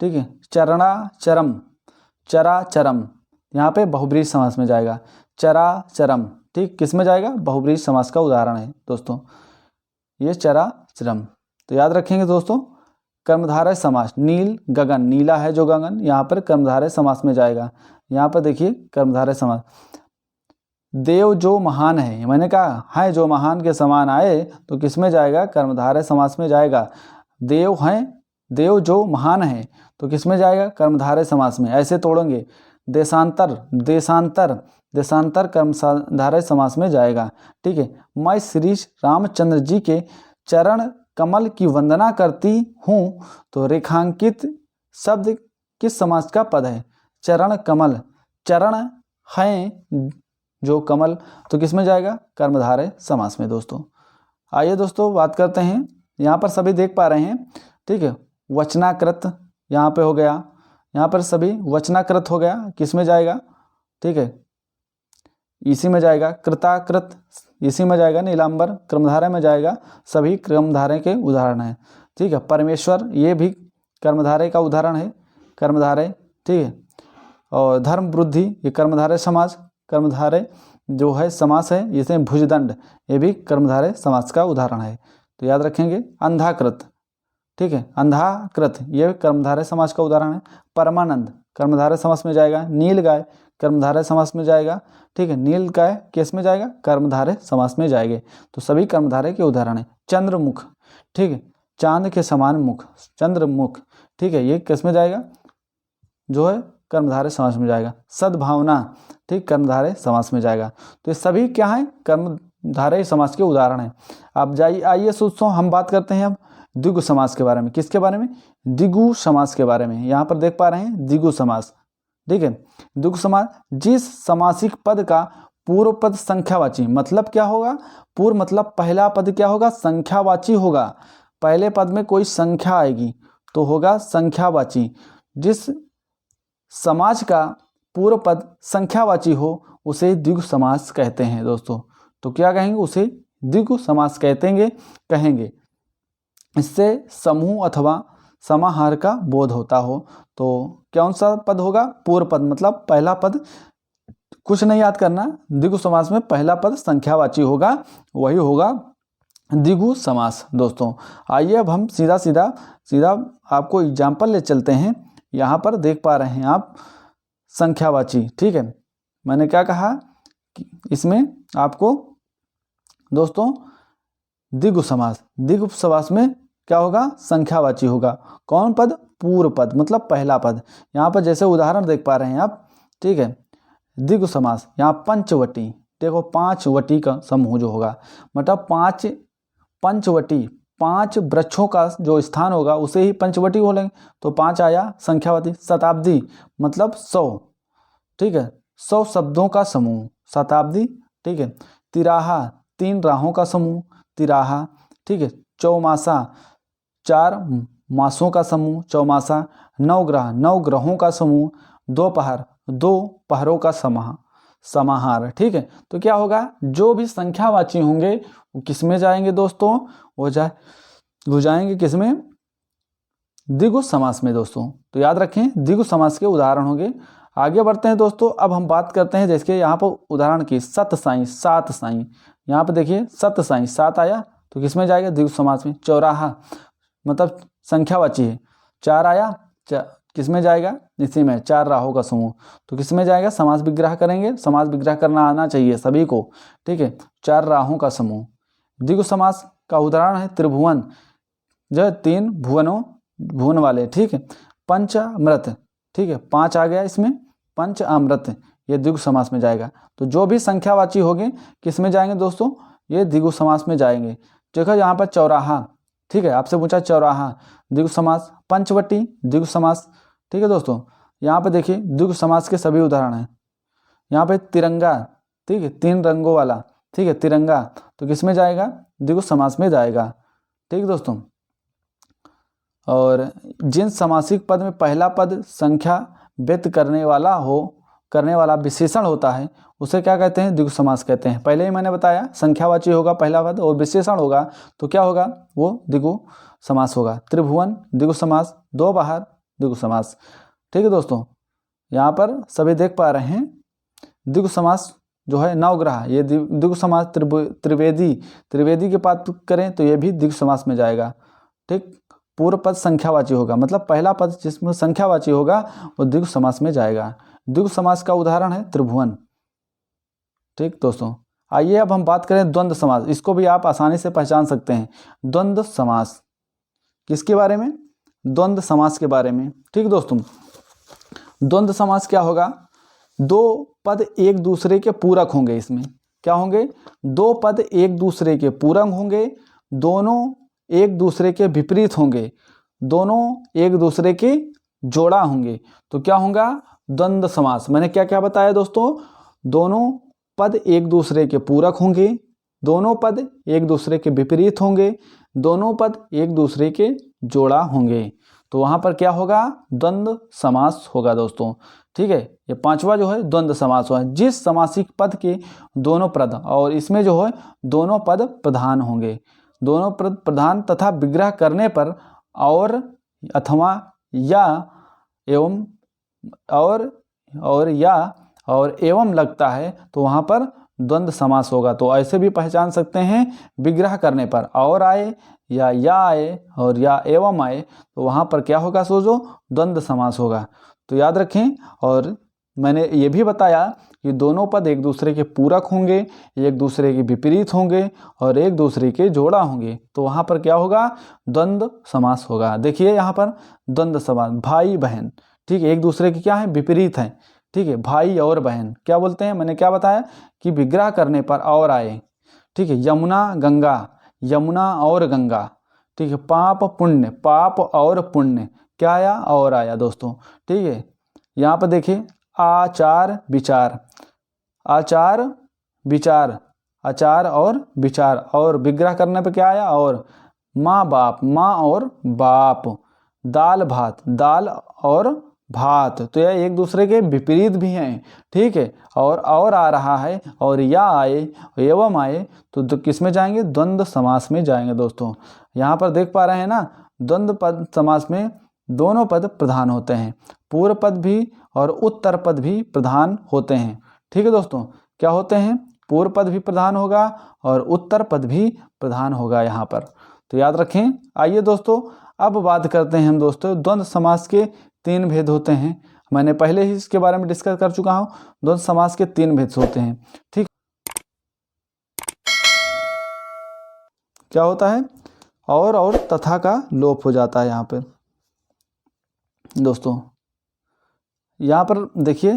Speaker 1: ठीक है, चरणा चरम, चरा चरम, यहाँ पे बहुब्रीहि समास में जाएगा। चरा चरम, ठीक, किस में जाएगा? बहुब्रीहि समास का उदाहरण है दोस्तों ये चरा चरम। तो याद रखेंगे दोस्तों, कर्मधारय समास। नील गगन, नीला है जो गगन, यहाँ पर कर्मधारय समास में जाएगा। यहाँ पर देखिए कर्मधारय समास। देव जो महान है, मैंने कहा है जो महान के समान आए, तो किस में जाएगा? कर्मधारय समास में जाएगा। देव हैं, देव जो महान है, तो किस में जाएगा? कर्मधारय समास में। ऐसे तोड़ेंगे। देशांतर, देशांतर, देशांतर कर्मधारय समास में जाएगा। ठीक है। मैं श्री रामचंद्र जी के चरण कमल की वंदना करती हूँ, तो रेखांकित शब्द किस समास का पद है? चरण कमल, चरण हैं जो कमल, तो किस में जाएगा? कर्मधारय समास में दोस्तों। आइए दोस्तों बात करते हैं। यहाँ पर सभी देख पा रहे हैं, ठीक है, वचनाकृत यहाँ पे हो गया, यहाँ पर सभी वचनाकृत हो गया, किस में जाएगा? ठीक है, इसी में जाएगा। कृताकृत इसी में जाएगा। नीलांबर कर्मधारय में जाएगा। सभी कर्मधारय के उदाहरण हैं। ठीक है। परमेश्वर, ये भी कर्मधारय का उदाहरण है, कर्मधारय। ठीक है। और धर्म वृद्धि, ये कर्मधारय समास, कर्मधारय जो है समास है। इसे भुजदंड, ये भी कर्मधारय समास का उदाहरण है, तो याद रखेंगे। अंधाकृत, ठीक है, अंधाकृत ये कर्मधारय समास का उदाहरण है। परमानंद कर्मधारय समास में जाएगा। नील गाय कर्मधारय समास में जाएगा। ठीक है, नील गाय किस में जाएगा? कर्मधारय समास में जाएंगे। तो सभी कर्मधारय के उदाहरण है। चंद्रमुख, ठीक है, चांद के समान मुख, चंद्रमुख, ठीक है, ये किस में जाएगा? जो है कर्मधारय समास में जाएगा। सद्भावना, ठीक, कर्मधारय समास में जाएगा। तो ये सभी क्या है? कर्मधारय समास के उदाहरण हैं। अब जाइए, आइए दोस्तों हम बात करते हैं अब द्विगु समास के बारे में। किसके बारे में? द्विगु समास के बारे में। यहाँ पर देख पा रहे हैं द्विगु समास। ठीक है, द्विगु समास, जिस समासिक पद का पूर्व पद संख्यावाची, मतलब क्या होगा? पूर्व मतलब पहला पद क्या होगा? संख्यावाची होगा। पहले पद में कोई संख्या आएगी तो होगा संख्यावाची। जिस समाज का पूर्व पद संख्यावाची हो उसे द्विगु समास कहते हैं दोस्तों। तो क्या कहेंगे? उसे द्विगु समास कहेंगे। इससे समूह अथवा समाहार का बोध होता हो। तो कौन सा पद होगा? पूर्व पद, मतलब पहला पद। कुछ नहीं याद करना, द्विगु समास में पहला पद संख्यावाची होगा, वही होगा द्विगु समास दोस्तों। आइए अब हम सीधा आपको एग्जाम्पल ले चलते हैं। यहाँ पर देख पा रहे हैं आप संख्यावाची। ठीक है, मैंने क्या कहा कि इसमें आपको दोस्तों द्विगु समास में क्या होगा, संख्यावाची होगा। कौन पद, पूर्व पद मतलब पहला पद। यहाँ पर जैसे उदाहरण देख पा रहे हैं आप, ठीक है। द्विगु समास, यहाँ पंचवटी, देखो 5 वटी का समूह जो होगा, मतलब 5 पंचवटी, 5 वृक्षों का जो स्थान होगा उसे ही पंचवटी बोलेंगे, तो 5 आया संख्यावाची। शताब्दी मतलब 100, ठीक है, 100 शब्दों का समूह शताब्दी, ठीक है। तिराहा, 3 राहों का समूह तिराहा, ठीक है। चौमासा, 4 मासों का समूह चौमासा। नवग्रह, 9 ग्रहों का समूह। दोपहर, 2 पहरों का समाहार, ठीक है। तो क्या होगा, जो भी संख्यावाची होंगे वो किस में जाएंगे दोस्तों, वो जाएंगे किस में, द्विगु समास में दोस्तों। तो याद रखें द्विगु समास के उदाहरण होंगे। आगे बढ़ते हैं दोस्तों, अब हम बात करते हैं जैसे यहाँ पर उदाहरण की सतसाई, 7 साई। यहाँ पर देखिए सतसाई 7 आया तो किस में जाएगा, द्विगु समास में। चौराहा मतलब संख्यावाची है, 4 आया, किस में जाएगा, इसी में 4 राहों का समूह, तो किस में जाएगा, समास विग्रह करेंगे। समास विग्रह करना आना चाहिए सभी को, ठीक है। 4 राहों का समूह। द्विगु समास का उदाहरण है त्रिभुवन, जो 3 भुवन वाले, ठीक है। पंचामृत, ठीक है, 5 आ गया इसमें, पंचामृत, ये द्विगु समास में जाएगा। तो जो भी संख्यावाची होंगे किस में जाएंगे दोस्तों, ये द्विगु समास में जाएंगे। देखो यहाँ पर चौराहा, ठीक है, आपसे पूछा चौराहा द्विगु समास। पंचवटी द्विगु समास, ठीक है दोस्तों। यहाँ पे देखिए द्विगु समास के सभी उदाहरण हैं। यहाँ पे तिरंगा, ठीक है, 3 रंगों वाला, ठीक है, तिरंगा, तो किस में जाएगा, द्विगु समास में जाएगा, ठीक दोस्तों। और जिन समासिक पद में पहला पद संख्या व्यक्त करने वाला विशेषण होता है उसे क्या कहते हैं, द्विगु समास कहते हैं। पहले ही मैंने बताया संख्यावाची होगा पहला पद और विशेषण होगा तो क्या होगा, वो द्विगु समास होगा। त्रिभुवन द्विगु समास, दोपहर द्विगु समास, ठीक है दोस्तों। यहाँ पर सभी देख पा रहे हैं द्विगु समास जो है नवग्रह, ये द्विगु समास। त्रिवेदी की बात करें तो ये भी द्विगु समास में जाएगा, ठीक। पूर्व पद संख्यावाची होगा, मतलब पहला पद जिसमें संख्यावाची होगा वो द्विगु समास में जाएगा। द्विगु समास का उदाहरण है त्रिभुवन, ठीक दोस्तों। आइए अब हम बात करें द्वंद्व समास, इसको भी आप आसानी से पहचान सकते हैं। द्वंद्व समास किसके बारे में, द्वंद्व समास के बारे में, ठीक दोस्तों। द्वंद्व समास क्या होगा, 2 पद एक दूसरे के पूरक होंगे। इसमें क्या होंगे, 2 पद एक दूसरे के पूरक होंगे, दोनों एक दूसरे के विपरीत होंगे, दोनों एक दूसरे के जोड़ा होंगे, तो क्या होगा, द्वंद्व समास। मैंने क्या क्या बताया दोस्तों, दोनों पद एक दूसरे के पूरक होंगे, दोनों पद एक दूसरे के विपरीत होंगे, दोनों पद एक दूसरे के जोड़ा होंगे, तो वहां पर क्या होगा, द्वंद्व समास होगा दोस्तों, ठीक है। ये 5वां जो है द्वंद्व समास हुआ, जिस समासिक पद के दोनों पद, और इसमें जो है दोनों पद प्रधान होंगे, दोनों पद प्रधान तथा विग्रह करने पर और अथवा या एवं और या और एवं लगता है तो वहाँ पर द्वंद्व समास होगा। तो ऐसे भी पहचान सकते हैं, विग्रह करने पर और आए या आए और या एवं आए तो वहाँ पर क्या होगा, सोचो द्वंद्व समास होगा। तो याद रखें। और मैंने ये भी बताया कि दोनों पद एक दूसरे के पूरक होंगे, एक दूसरे के विपरीत होंगे और एक दूसरे के जोड़ा होंगे, तो वहाँ पर क्या होगा, द्वंद्व समास होगा। देखिए यहाँ पर द्वंद्व समास, भाई बहन, ठीक है, एक दूसरे के क्या है, विपरीत हैं, ठीक है। भाई और बहन क्या बोलते हैं, मैंने क्या बताया कि विग्रह करने पर और आए, ठीक है। यमुना गंगा, यमुना और गंगा, ठीक है। पाप पुण्य, पाप और पुण्य, क्या आया, और आया दोस्तों, ठीक है। यहाँ पर देखिए आचार विचार, आचार विचार, आचार और विचार, और विग्रह करने पे क्या आया, और माँ बाप, माँ और बाप, दाल भात, दाल और भात, तो यह एक दूसरे के विपरीत भी हैं, ठीक है। और आ रहा है, और या आए एवं आए तो किस में जाएंगे, द्वंद्व समास में जाएंगे दोस्तों। यहाँ पर देख पा रहे हैं ना, द्वंद्व पद समास में दोनों पद प्रधान होते हैं, पूर्व पद भी और उत्तर पद भी प्रधान होते हैं, ठीक है दोस्तों। क्या होते हैं, पूर्व पद भी प्रधान होगा और उत्तर पद भी प्रधान होगा यहाँ पर, तो याद रखें। आइए दोस्तों अब बात करते हैं हम दोस्तों, द्वंद्व समास के 3 भेद होते हैं। मैंने पहले ही इसके बारे में डिस्कस कर चुका हूँ, द्वंद्व समास के 3 भेद होते हैं, ठीक। क्या होता है, और तथा का लोप हो जाता है यहाँ पर दोस्तों। यहाँ पर देखिए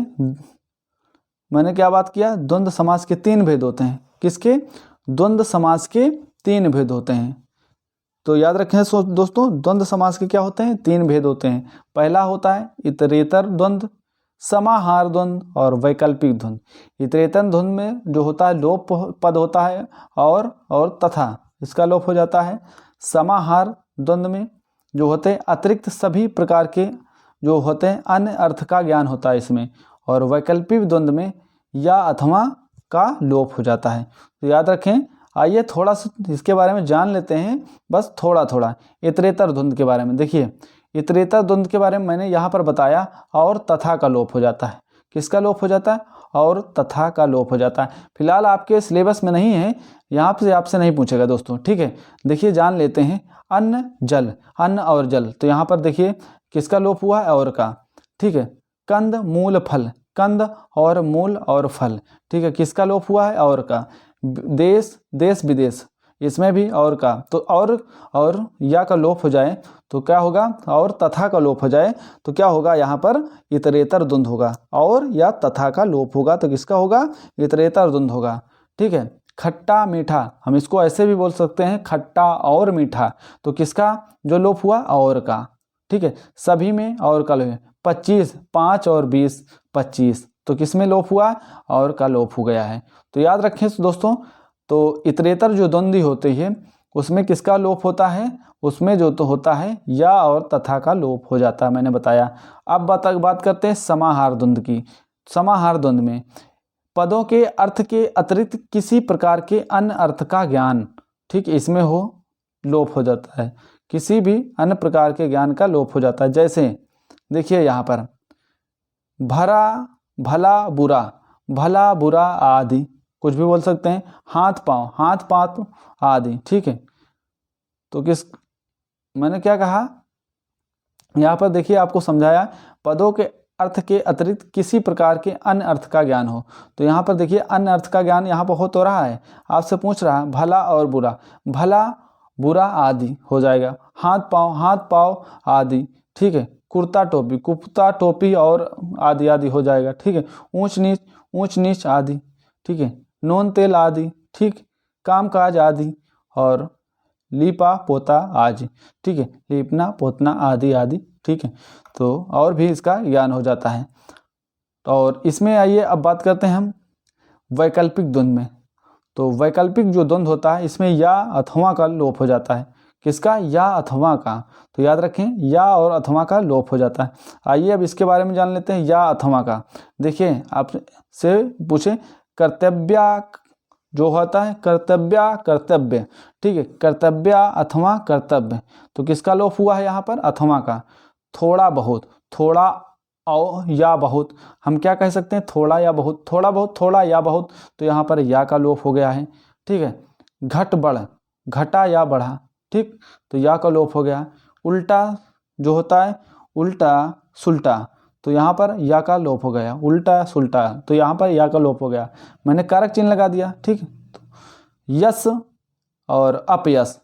Speaker 1: मैंने क्या बात किया, द्वंद्व समास के 3 भेद होते हैं। किसके? द्वंद्व समास के 3 भेद होते हैं। तो याद रखें दोस्तों, द्वंद्व समास के क्या होते हैं? 3 भेद होते हैं। पहला होता है इतरेतर द्वंद्व, समाहार द्वंद्व और वैकल्पिक द्वंद्व। इतरेतर द्वंद्व में जो होता है लोप पद होता है और तथा, इसका लोप हो जाता है। समाहार द्वंद्व में जो होते हैं अतिरिक्त सभी प्रकार के जो होते हैं अन्य अर्थ का ज्ञान होता है इसमें। और वैकल्पिक द्वंद्व में या अथवा का लोप हो जाता है। तो याद रखें। आइए थोड़ा सा इसके बारे में जान लेते हैं, बस थोड़ा थोड़ा इतरेतर द्वंद्व के बारे में। देखिए इतरेतर द्वंद्व के बारे में मैंने यहाँ पर बताया, और तथा का लोप हो जाता है। किसका लोप हो जाता है? और तथा का लोप हो जाता है। फिलहाल आपके सिलेबस में नहीं है, यहाँ से आपसे नहीं पूछेगा दोस्तों, ठीक है। देखिए जान लेते हैं अन्न जल, अन्न और जल। तो यहाँ पर देखिए किसका लोप हुआ है? और का, ठीक है। कंद मूल फल, कंद और मूल और फल, ठीक है, किसका लोप हुआ है? और का। देश देश विदेश, इसमें भी और का। तो और या का लोप हो जाए तो क्या होगा? और तथा का लोप हो जाए तो क्या होगा? यहाँ पर इतरेतर द्वंद्व होगा। और या तथा का लोप होगा तो किसका होगा? इतरेतर द्वंद्व होगा, ठीक है। खट्टा मीठा, हम इसको ऐसे भी बोल सकते हैं खट्टा और मीठा। तो किसका जो लोप हुआ? और का, ठीक है। सभी में और का लोप। 25, 5 और 20, 25, तो किस में लोप हुआ? और का लोप हो गया है। तो याद रखें दोस्तों, तो इतरेतर जो द्वंद्वी होते हैं उसमें किसका लोप होता है? उसमें जो तो होता है या और तथा का लोप हो जाता है, मैंने बताया। अब बात करते हैं समाहार द्वंद्व की। समाहार द्वंद्व में पदों के अर्थ के अतिरिक्त किसी प्रकार के अन्य अर्थ का ज्ञान, ठीक, इसमें लोप हो जाता है। किसी भी अन्य प्रकार के ज्ञान का लोप हो जाता है। जैसे देखिए यहाँ पर भरा, भला, बुरा, भला बुरा आदि, कुछ भी बोल सकते हैं। हाथ पाँव आदि, ठीक है। तो मैंने क्या कहा यहाँ पर? देखिए आपको समझाया पदों के अर्थ के अतिरिक्त किसी प्रकार के अन्य अर्थ का ज्ञान हो। तो यहाँ पर देखिए अन्य अर्थ का ज्ञान यहाँ पर हो तो रहा है। आपसे पूछ रहा है भला और बुरा, भला बुरा आदि हो जाएगा। हाथ पाँव आदि, ठीक है। कुर्ता टोपी और आदि आदि हो जाएगा, ठीक है। ऊंच नीच आदि, ठीक है। नून तेल आदि, ठीक। कामकाज आदि और लीपा पोता आदि, ठीक है। लीपना पोतना आदि आदि, ठीक है। तो और भी इसका ज्ञान हो जाता है। और इसमें आइए अब बात करते हैं हम वैकल्पिक द्वंद्व में। तो वैकल्पिक जो द्वंद्व होता है इसमें या अथवा का लोप हो जाता है। किसका? या अथवा का। तो याद रखें या और अथवा का लोप हो जाता है। आइए अब इसके बारे में जान लेते हैं या अथवा का। देखिए आपसे पूछे कर्तव्य जो होता है कर्तव्य, ठीक है। कर्तव्य अथवा कर्तव्य, तो किसका लोप हुआ है यहाँ पर? अथवा का। थोड़ा बहुत, थोड़ा और या बहुत, हम क्या कह सकते हैं? थोड़ा या बहुत, थोड़ा या बहुत, तो यहाँ पर या का लोप हो गया है, ठीक है। घट बढ़, घटा या बढ़ा, ठीक, तो या का लोप हो गया। उल्टा जो होता है उल्टा सुल्टा, तो यहाँ पर या का लोप हो गया। उल्टा सुल्टा, तो यहाँ पर या का लोप हो गया। मैंने कारक चिन्ह लगा दिया, ठीक। यश और अपयश,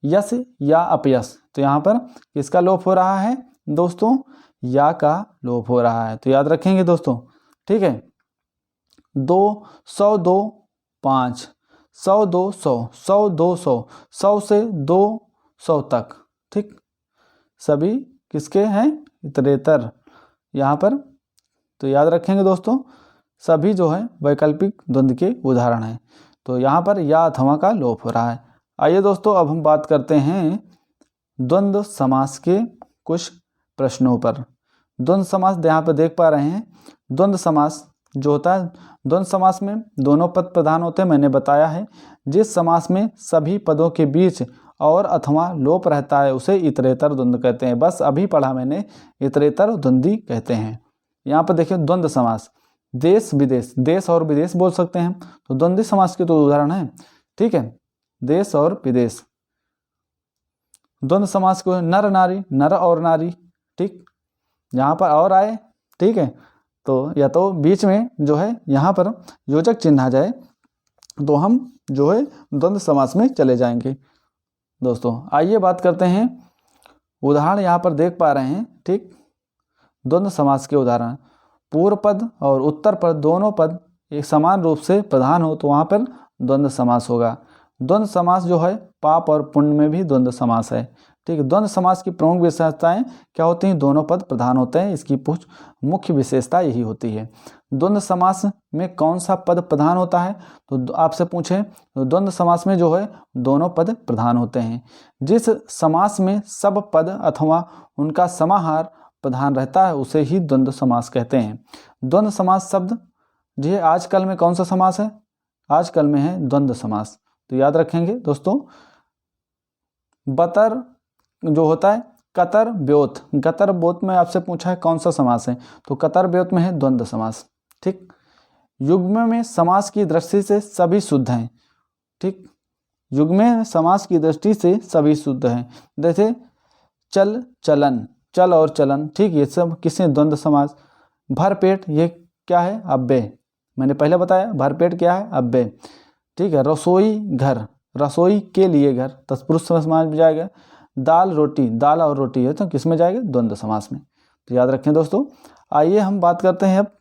Speaker 1: यश या अपयश, तो यहाँ पर किसका लोप हो रहा है दोस्तों? या का लोप हो रहा है। तो याद रखेंगे दोस्तों, ठीक है। 2, 100, 2, 5, 100, 2, 100, 100, 200, 100 से 200 तक, ठीक। सभी किसके हैं? इतरेतर यहाँ पर। तो याद रखेंगे दोस्तों, सभी जो है वैकल्पिक द्वंद्व के उदाहरण हैं। तो यहाँ पर या अथवा का लोप हो रहा है। आइए दोस्तों अब हम बात करते हैं द्वंद्व समास के कुछ प्रश्नों पर। द्वंद्व समास यहाँ पर देख पा रहे हैं। द्वंद्व समास जो होता है, द्वंद्व समास में दोनों पद प्रधान होते हैं, मैंने बताया है। जिस समास में सभी पदों के बीच और अथवा लोप रहता है उसे इतरेतर द्वंद्व कहते हैं। बस अभी पढ़ा मैंने, इतरेतर द्वंद्वी कहते हैं। यहाँ पर देखिए द्वंद्व समास, देश विदेश, देश और विदेश बोल सकते हैं। तो द्वंद्वी समास के तो उदाहरण है, ठीक है। देश और विदेश। द्वंद्व समास को नर नारी, नर और नारी, ठीक। यहाँ पर और आए, ठीक है, तो या तो बीच में जो है यहाँ पर योजक चिन्ह आ जाए तो हम जो है द्वंद्व समास में चले जाएंगे। दोस्तों आइए बात करते हैं उदाहरण यहाँ पर देख पा रहे हैं, ठीक। द्वंद्व समास के उदाहरण, पूर्व पद और उत्तर पद दोनों पद एक समान रूप से प्रधान हो तो वहाँ पर द्वंद्व समास होगा। द्वंद्व समास जो है पाप और पुण्य में भी द्वंद्व समास है, ठीक है। द्वंद्व समास की प्रमुख विशेषताएं क्या होती हैं? दोनों पद प्रधान होते हैं, इसकी मुख्य विशेषता यही होती है। द्वंद्व समास में कौन सा पद प्रधान होता है? तो आपसे पूछें तो द्वंद्व समास में जो है दोनों पद प्रधान होते हैं। जिस समास में सब पद अथवा उनका समाहार प्रधान रहता है उसे ही द्वंद्व समास कहते हैं। द्वंद्व समास शब्द जी आजकल में कौन सा समास है? आजकल में है द्वंद्व समास। तो याद रखेंगे दोस्तों, बतर जो होता है कतर ब्योत, कतर ब्योत में आपसे पूछा है कौन सा समास है, तो कतर ब्योत में है द्वंद्व समास, ठीक। युग्म में समास की दृष्टि से सभी शुद्ध हैं, ठीक। युग्म में समास की दृष्टि से सभी शुद्ध हैं, जैसे चल चलन, चल और चलन, ठीक। ये सब किससे? द्वंद्व समास। भरपेट ये क्या है? अव्यय, मैंने पहले बताया भरपेट क्या है? अव्यय, ठीक है। रसोई घर, रसोई के लिए घर, तत्पुरुष समास में जाएगा। दाल रोटी, दाल और रोटी है तो किस में जाएगा? द्वंद्व समास में। तो याद रखें दोस्तों। आइए हम बात करते हैं अब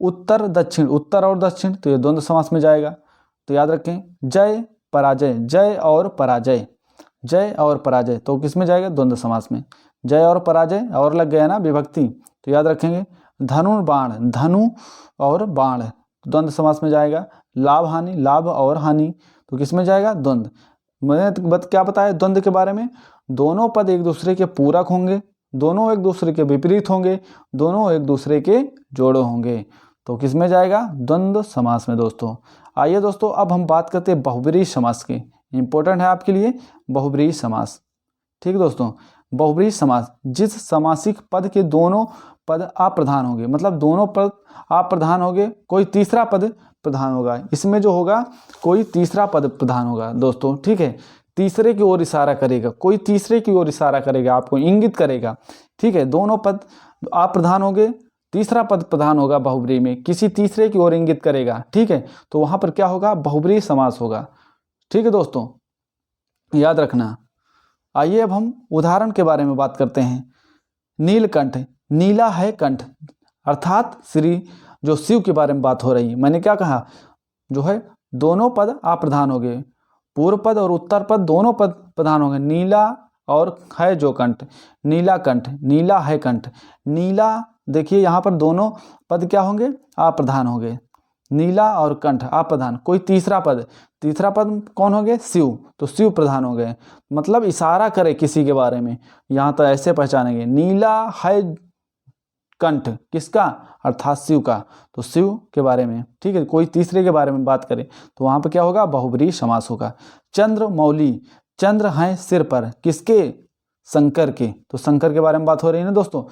Speaker 1: उत्तर दक्षिण, उत्तर और दक्षिण, तो ये द्वंद्व समास में जाएगा। तो याद रखें जय पराजय, जय और पराजय, जय और पराजय तो किस में जाएगा? द्वंद्व समास में। जय और पराजय और लग गया ना विभक्ति, तो याद रखेंगे धनु बाण, धनु और बाण द्वंद्व समास में जाएगा। लाभ हानि, लाभ और हानि तो किस में जाएगा? द्वंद्व। मैंने क्या बताया द्वंद्व के बारे में? दोनों पद एक दूसरे के पूरक होंगे, दोनों एक दूसरे के विपरीत होंगे, दोनों एक दूसरे के जोड़े होंगे, तो किस में जाएगा? द्वंद्व समास में दोस्तों। आइए दोस्तों अब हम बात करते हैं बहुब्रीहि समास की। इंपॉर्टेंट है आपके लिए बहुब्रीहि समास, ठीक दोस्तों। बहुब्रीहि समास, जिस समासिक पद के दोनों पद अप्रधान होंगे, मतलब दोनों पद अप्रधान होंगे, कोई तीसरा पद प्रधान होगा। इसमें जो होगा कोई तीसरा पद प्रधान होगा दोस्तों, ठीक है। तीसरे की ओर इशारा करेगा, कोई तीसरे की ओर इशारा करेगा, आपको इंगित करेगा, ठीक है। दोनों पद अप्रधान होंगे, तीसरा पद प्रधान होगा बहुब्रीहि में, किसी तीसरे की ओर इंगित करेगा, ठीक है। तो वहां पर क्या होगा? बहुब्रीहि समास होगा, ठीक है दोस्तों, याद रखना। आइए अब हम उदाहरण के बारे में बात करते हैं। नीलकंठ, नीला है कंठ, अर्थात श्री जो शिव के बारे में बात हो रही है। मैंने क्या कहा? जो है दोनों पद अप्रधान हो गए, पूर्व पद और उत्तर पद दोनों पद प्रधान हो गए। नीला और है जो कंठ, नीला कंठ, नीला है कंठ, नीला देखिए यहाँ पर दोनों पद क्या होंगे? अप्रधान होंगे, नीला और कंठ अप्रधान। कोई तीसरा पद, तीसरा पद कौन हो गए? शिव, तो शिव प्रधान हो गए, मतलब इशारा करे किसी के बारे में, यहाँ तो ऐसे पहचानेंगे नीला है कंठ, किसका? अर्थात शिव का, तो शिव के बारे में, ठीक है। कोई तीसरे के बारे में बात करें तो वहां पर क्या होगा? बहुब्रीहि समास होगा। चंद्र मौली, चंद्र हैं सिर पर, किसके? शंकर के, तो शंकर के बारे में बात हो रही है ना दोस्तों।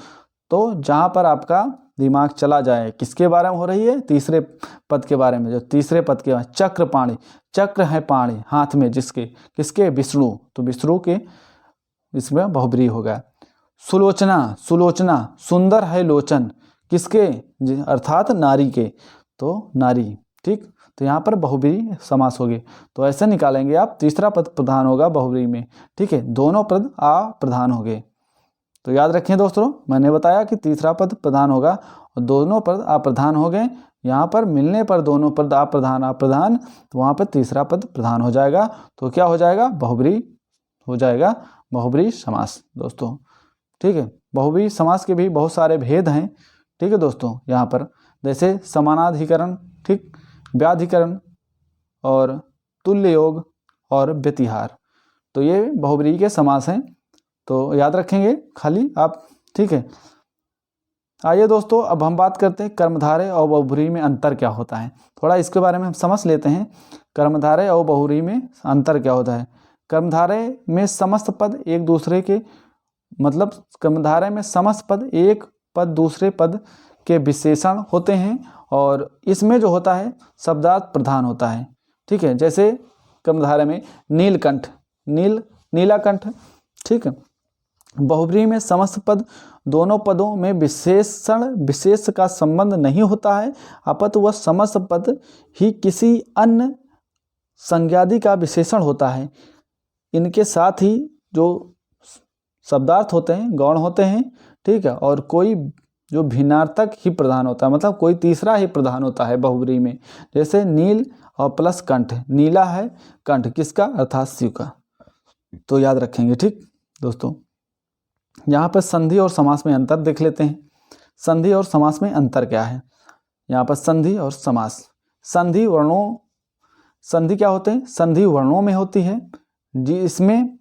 Speaker 1: तो जहां पर आपका दिमाग चला जाए, किसके बारे में हो रही है? तीसरे पद के बारे में, जो तीसरे पद के चक्र पाणी, चक्र है पाणी हाथ में जिसके, किसके? विष्णु, तो विष्णु के इसमें बहुब्रीहि होगा। सुलोचना, सुलोचना सुंदर है लोचन, किसके? अर्थात नारी के, तो नारी, ठीक। तो यहाँ पर बहुब्रीहि समास होगी, तो ऐसे निकालेंगे आप, तीसरा पद प्रधान होगा बहुब्रीहि में, ठीक है। दोनों पद अप्रधान हो गए, तो याद रखें दोस्तों, मैंने बताया कि तीसरा पद प्रधान होगा और दोनों पद अप्रधान हो गए। यहाँ पर मिलने पर दोनों पद अप्रधान अप्रधान, तो वहाँ पर तीसरा पद प्रधान हो जाएगा, तो क्या हो जाएगा? बहुब्रीहि हो जाएगा, बहुब्रीहि समास दोस्तों, ठीक है। बहुब्रीहि समास के भी बहुत सारे भेद हैं, ठीक है दोस्तों। यहाँ पर जैसे समानाधिकरण, ठीक, व्याधिकरण और तुल्य योग और व्यतिहार, तो ये बहुब्रीहि के समास हैं, तो याद रखेंगे खाली आप, ठीक है। आइए दोस्तों अब हम बात करते हैं कर्मधारय और बहुब्रीहि में अंतर क्या होता है। थोड़ा इसके बारे में हम समझ लेते हैं, कर्मधारय और बहुब्रीहि में अंतर क्या होता है। कर्मधारय में समस्त पद एक दूसरे के, मतलब कर्मधारय में समस्त पद एक पद दूसरे पद के विशेषण होते हैं, और इसमें जो होता है शब्दार्थ प्रधान होता है, ठीक है। जैसे कर्मधारय में नीलकंठ, नीलाकंठ, ठीक है। बहुब्रीहि में समस्त पद दोनों पदों में विशेषण विशेष का संबंध नहीं होता है, अपितु वह समस्त पद ही किसी अन्य संज्ञादि का विशेषण होता है। इनके साथ ही जो शब्दार्थ होते हैं गौण होते हैं, ठीक है, और कोई जो भिन्नार्थक ही प्रधान होता है, मतलब कोई तीसरा ही प्रधान होता है बहुब्री में। जैसे नील और प्लस कंठ, नीला है, कंठ किसका, अर्थात शिव का। तो याद रखेंगे। ठीक दोस्तों, यहाँ पर संधि और समास में अंतर देख लेते हैं। संधि और समास में अंतर क्या है। यहाँ पर संधि और समास, संधि वर्णों, संधि क्या होते हैं, संधि वर्णों में होती है जिसमें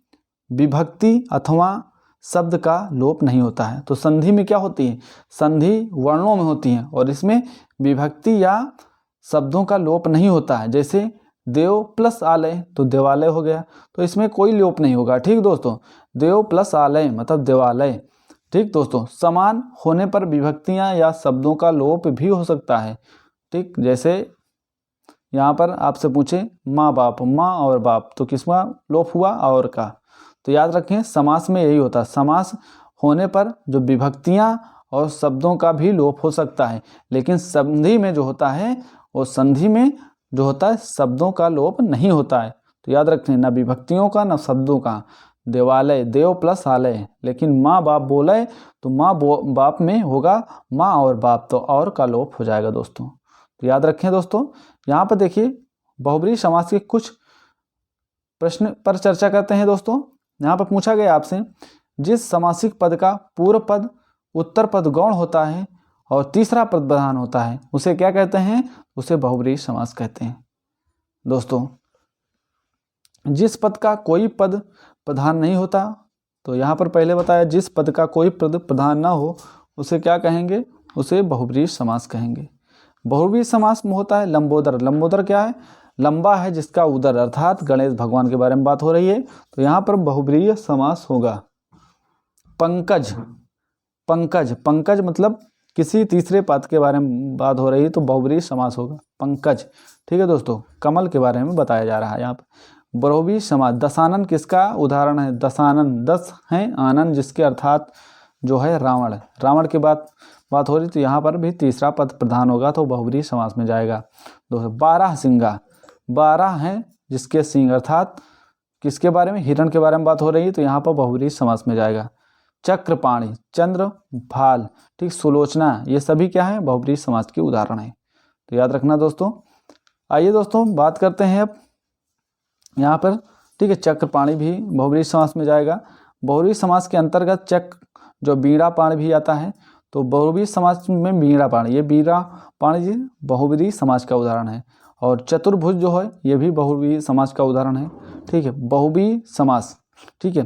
Speaker 1: विभक्ति अथवा शब्द का लोप नहीं होता है। तो संधि में क्या होती है, संधि वर्णों में होती है और इसमें विभक्ति या शब्दों का लोप नहीं होता है। जैसे देव प्लस आलय तो देवालय हो गया, तो इसमें कोई लोप नहीं होगा। ठीक दोस्तों, देव प्लस आलय मतलब देवालय। ठीक दोस्तों, समान होने पर विभक्तियां या शब्दों का लोप भी हो सकता है। ठीक, जैसे यहाँ पर आपसे पूछे माँ बाप, माँ और बाप, तो किसका लोप हुआ, और का। तो याद रखें समास में यही होता है, समास होने पर जो विभक्तियां और शब्दों का भी लोप हो सकता है, लेकिन संधि में जो होता है वो संधि में जो होता है शब्दों का लोप नहीं होता है। तो याद रखें, ना विभक्तियों का ना शब्दों का। देवालय देव प्लस आलय, लेकिन माँ बाप बोले तो माँ बाप में होगा माँ और बाप, तो और का लोप हो जाएगा दोस्तों। तो याद रखें दोस्तों। यहाँ पर देखिए बहुब्रीहि समास के कुछ प्रश्न पर चर्चा करते हैं दोस्तों। यहाँ पर पूछा गया आपसे, जिस समासिक पद का पूर्व पद उत्तर पद गौण होता है और तीसरा पद प्रधान होता है उसे क्या कहते हैं, उसे बहुब्रीहि समास कहते हैं। दोस्तों, जिस पद का कोई पद प्रधान नहीं होता, तो यहाँ पर पहले बताया जिस पद का कोई पद प्रधान ना हो उसे क्या कहेंगे, उसे बहुब्रीहि समास कहेंगे। बहुब्रीहि समास में होता है लंबोदर। लंबोदर क्या है, लंबा है जिसका उदर, अर्थात गणेश भगवान के बारे में बात हो रही है, तो यहाँ पर बहुब्रीहि समास होगा। पंकज, पंकज, पंकज मतलब किसी तीसरे पद के बारे में बात हो रही है तो बहुब्रीहि समास होगा पंकज। ठीक है दोस्तों, कमल के बारे में बताया जा रहा है यहाँ पर। बहुब्रीहि समास, दशानन किसका उदाहरण है, दशानन, दस है आनंद जिसके अर्थात जो है रावण, रावण के बात हो रही, तो यहाँ पर भी तीसरा पद प्रधान होगा तो बहुब्रीहि समास में जाएगा। दोस्तों, बारह सिंगा, बारह हैं जिसके सिंह, अर्थात किसके बारे में, हिरण के बारे में बात हो रही है, तो यहाँ पर बहुब्रीहि समास में जाएगा। चक्रपाणि, चंद्र भाल, ठीक, सुलोचना, ये सभी क्या है, बहुब्रीहि समास के उदाहरण है। तो याद रखना दोस्तों। आइए दोस्तों बात करते हैं अब यहाँ पर, ठीक है, चक्रपाणि भी बहुब्रीहि समास में जाएगा। बहुब्रीहि समास के अंतर्गत चक्र जो बीड़ा पाणी भी आता है, तो बहुब्रीहि समास में बीड़ा पाणी, ये बीड़ा पाणी जी बहुब्रीहि समास का उदाहरण है। और चतुर्भुज जो है ये भी बहुब्रीहि समास का उदाहरण है। ठीक है, बहुब्रीहि समास, ठीक है,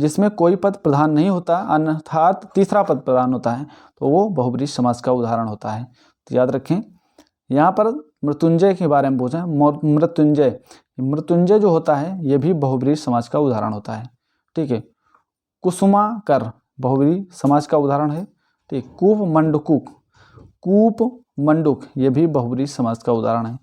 Speaker 1: जिसमें कोई पद प्रधान नहीं होता अर्थात तीसरा पद प्रधान होता है, तो वो बहुब्रीहि समास का उदाहरण होता है। तो याद रखें। यहाँ पर मृत्युंजय के बारे में पूछा है, मृत्युंजय, मृत्युंजय जो होता है ये भी बहुब्रीहि समास का उदाहरण होता है। ठीक है, कुसुमाकर बहुब्रीहि समास का उदाहरण है। ठीक, कूप मंडूक, कूप मंडूक ये भी बहुब्रीहि समास का उदाहरण है।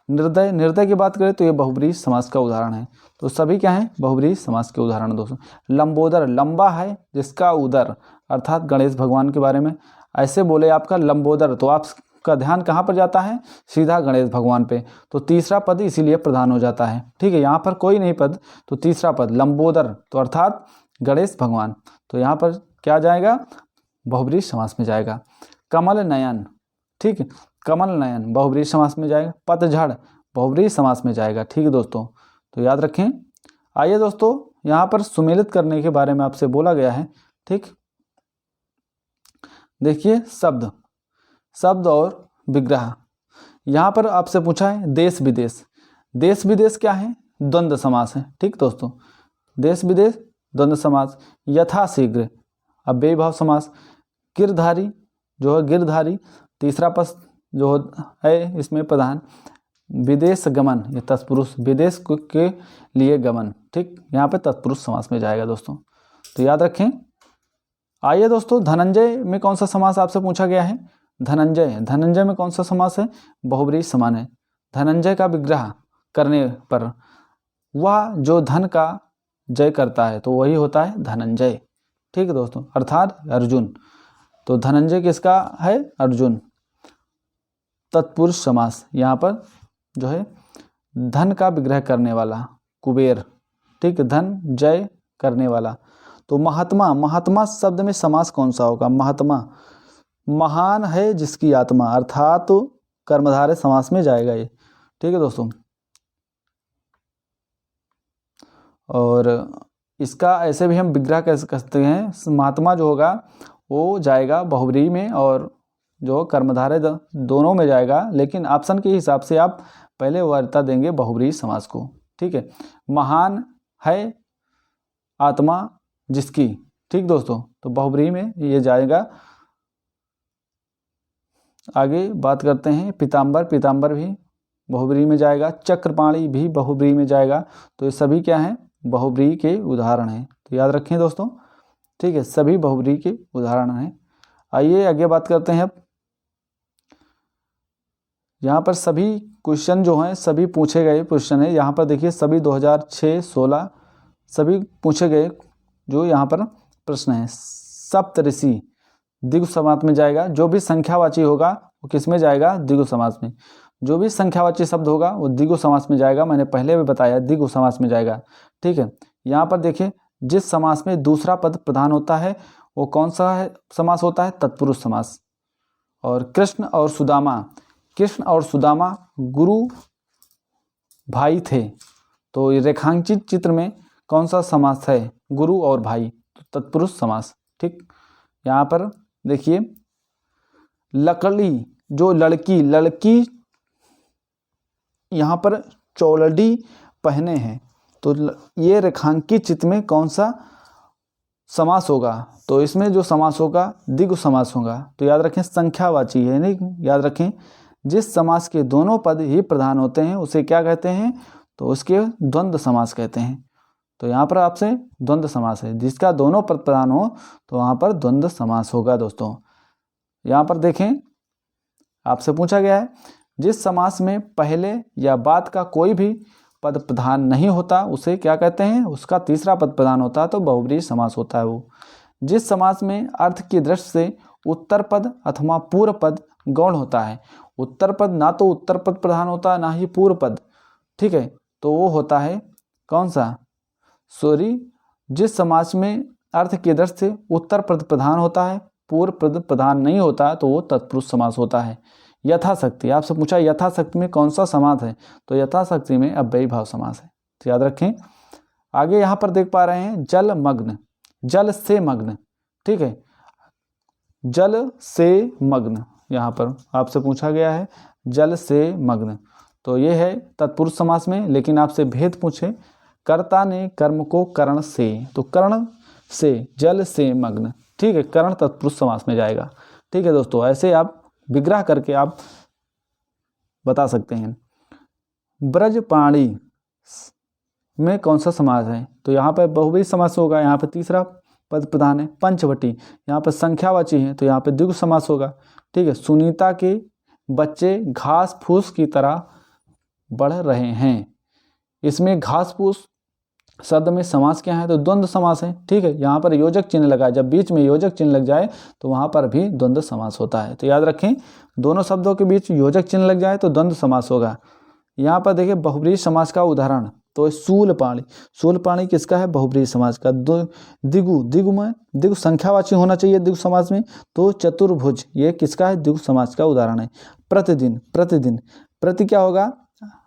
Speaker 1: निर्दय, निर्दय की बात करें तो ये बहुब्रीहि समास का उदाहरण है। तो सभी क्या है, बहुब्रीहि समास के उदाहरण दोस्तों। लंबोदर, लंबा है जिसका उदर, अर्थात गणेश भगवान के बारे में ऐसे बोले आपका लंबोदर, तो आपका ध्यान कहाँ पर जाता है, सीधा गणेश भगवान पे, तो तीसरा पद इसीलिए प्रधान हो जाता है। ठीक है, यहाँ पर कोई नहीं पद, तो तीसरा पद लंबोदर, तो अर्थात गणेश भगवान, तो यहाँ पर क्या जाएगा, बहुब्रीहि समास में जाएगा। कमल नयन, ठीक है, कमल नयन बहुब्रीहि समास में जाएगा। पतझड़ बहुब्रीहि समास में जाएगा। ठीक है दोस्तों, तो याद रखें। आइए दोस्तों, यहाँ पर सुमेलित करने के बारे में आपसे बोला गया है। ठीक, देखिए शब्द, शब्द और विग्रह। यहाँ पर आपसे पूछा है देश विदेश, देश विदेश क्या है, द्वंद्व समास है। ठीक दोस्तों, देश विदेश द्वंद्व समास। यथाशीघ्र अव्ययीभाव समास। गिरधारी जो है, गिरधारी तीसरा पद जो है इसमें प्रधान। विदेश गमन, ये तत्पुरुष, विदेश के लिए गमन, ठीक, यहाँ पे तत्पुरुष समास में जाएगा दोस्तों। तो याद रखें। आइए दोस्तों, धनंजय में कौन सा समास आपसे पूछा गया है, धनंजय, धनंजय में कौन सा समास है, बहुब्रीहि समान है। धनंजय का विग्रह करने पर वह जो धन का जय करता है तो वही होता है धनंजय। ठीक है दोस्तों, अर्थात अर्जुन, तो धनंजय किसका है, अर्जुन। तत्पुरुष समास, यहाँ पर जो है धन का विग्रह करने वाला कुबेर, ठीक है, धन जय करने वाला। तो महात्मा, महात्मा शब्द में समास कौन सा होगा? महात्मा, महान है जिसकी आत्मा, अर्थात तो कर्मधारय समास में जाएगा ये। ठीक है दोस्तों, और इसका ऐसे भी हम विग्रह कह सकते हैं। महात्मा जो होगा वो जाएगा बहुव्रीहि में और जो कर्मधारय दोनों में जाएगा, लेकिन ऑप्शन के हिसाब से आप पहले वरीयता देंगे बहुव्रीहि समास को। ठीक है, महान है आत्मा जिसकी, ठीक दोस्तों, तो बहुव्रीहि में ये जाएगा। आगे बात करते हैं पीताम्बर, पीताम्बर भी बहुव्रीहि में जाएगा। चक्रपाणी भी बहुव्रीहि में जाएगा। तो ये सभी क्या हैं? बहुव्रीहि के उदाहरण हैं, तो याद रखें दोस्तों। ठीक है, सभी बहुव्रीहि के उदाहरण हैं। आइए आगे बात करते हैं। अब यहाँ पर सभी क्वेश्चन जो हैं सभी पूछे गए क्वेश्चन है। यहाँ पर देखिए सभी 2006-16 सभी पूछे गए जो यहाँ पर प्रश्न है। सप्तऋषि द्विगु समास में जाएगा। जो भी संख्यावाची होगा वो किस में जाएगा? द्विगु समास में। जो भी संख्यावाची शब्द होगा वो द्विगु समास में जाएगा। मैंने पहले भी बताया द्विगु समास में जाएगा। ठीक है, यहाँ पर देखिए जिस समास में दूसरा पद प्रधान होता है वो कौन सा है समास होता है? तत्पुरुष समास। और कृष्ण और सुदामा, कृष्ण और सुदामा गुरु भाई थे, तो रेखांकित चित्र में कौन सा समास है? गुरु और भाई, तो तत्पुरुष समास। ठीक, यहाँ पर देखिए लकड़ी, जो लड़की, लड़की यहाँ पर चौलडी पहने हैं, तो ये रेखांकित चित्र में कौन सा समास होगा? तो इसमें जो समास होगा द्विगु समास होगा। तो याद रखें संख्यावाची है, नहीं, याद रखें जिस समास के दोनों पद ही प्रधान होते हैं उसे क्या कहते हैं? तो उसके द्वंद्व समास कहते हैं। तो यहाँ पर आपसे द्वंद्व समास है, जिसका दोनों पद प्रधान हो तो वहाँ पर द्वंद्व समास होगा दोस्तों। यहाँ पर देखें आपसे पूछा गया है जिस समास में पहले या बाद का कोई भी पद प्रधान नहीं होता उसे क्या कहते हैं? उसका तीसरा पद प्रधान होता है तो बहुव्रीहि समास होता है वो। जिस समास में अर्थ की दृष्टि से उत्तर पद अथवा पूर्व पद गौण होता है, उत्तर पद ना तो उत्तर पद प्रधान होता है ना ही पूर्व पद, ठीक है, तो वो होता है कौन सा? जिस समास में अर्थ की दृष्टि से उत्तर पद प्रधान होता है पूर्व पद प्रधान नहीं होता तो वो तत्पुरुष समास होता है। यथाशक्ति, आपसे पूछा यथाशक्ति में कौन सा समास है? तो यथाशक्ति में अव्ययी भाव समास है, तो याद रखें। आगे यहाँ पर देख पा रहे हैं जल मग्न, जल से मग्न। ठीक है, जल से मग्न यहाँ पर आपसे पूछा गया है जल से मग्न, तो ये है तत्पुरुष समास में। लेकिन आपसे भेद पूछे कर्ता ने कर्म को कर्ण से, तो कर्ण से जल से मग्न, ठीक है, कर्ण तत्पुरुष समास में जाएगा। ठीक है दोस्तों, ऐसे आप विग्रह करके आप बता सकते हैं। ब्रजपाणी में कौन सा समास है? तो यहाँ पर बहुव्रीहि समास होगा, यहाँ पर तीसरा पद प्रधान है। पंचवटी यहाँ पर संख्यावाची है तो यहाँ पर द्विगु समास होगा। ठीक है, सुनीता के बच्चे घास फूस की तरह बढ़ रहे हैं, इसमें घास फूस शब्द में समास क्या है? तो द्वंद्व समास है। ठीक है, यहाँ पर योजक चिन्ह लगा है, जब बीच में योजक चिन्ह लग जाए तो वहाँ पर भी द्वंद्व समास होता है। तो याद रखें दोनों शब्दों के बीच योजक चिन्ह लग जाए तो द्वंद्व समास होगा। यहाँ पर देखिए बहुव्रीहि समास का उदाहरण, तो शूलपाणी, शूलपाणी किसका है? बहुव्रीहि समास का। दिगु, दिगु में दिगु संख्यावाची होना चाहिए दिगु समास में, तो चतुर्भुज ये किसका है? दिगु समास का उदाहरण है। प्रतिदिन, प्रतिदिन, प्रति क्या होगा?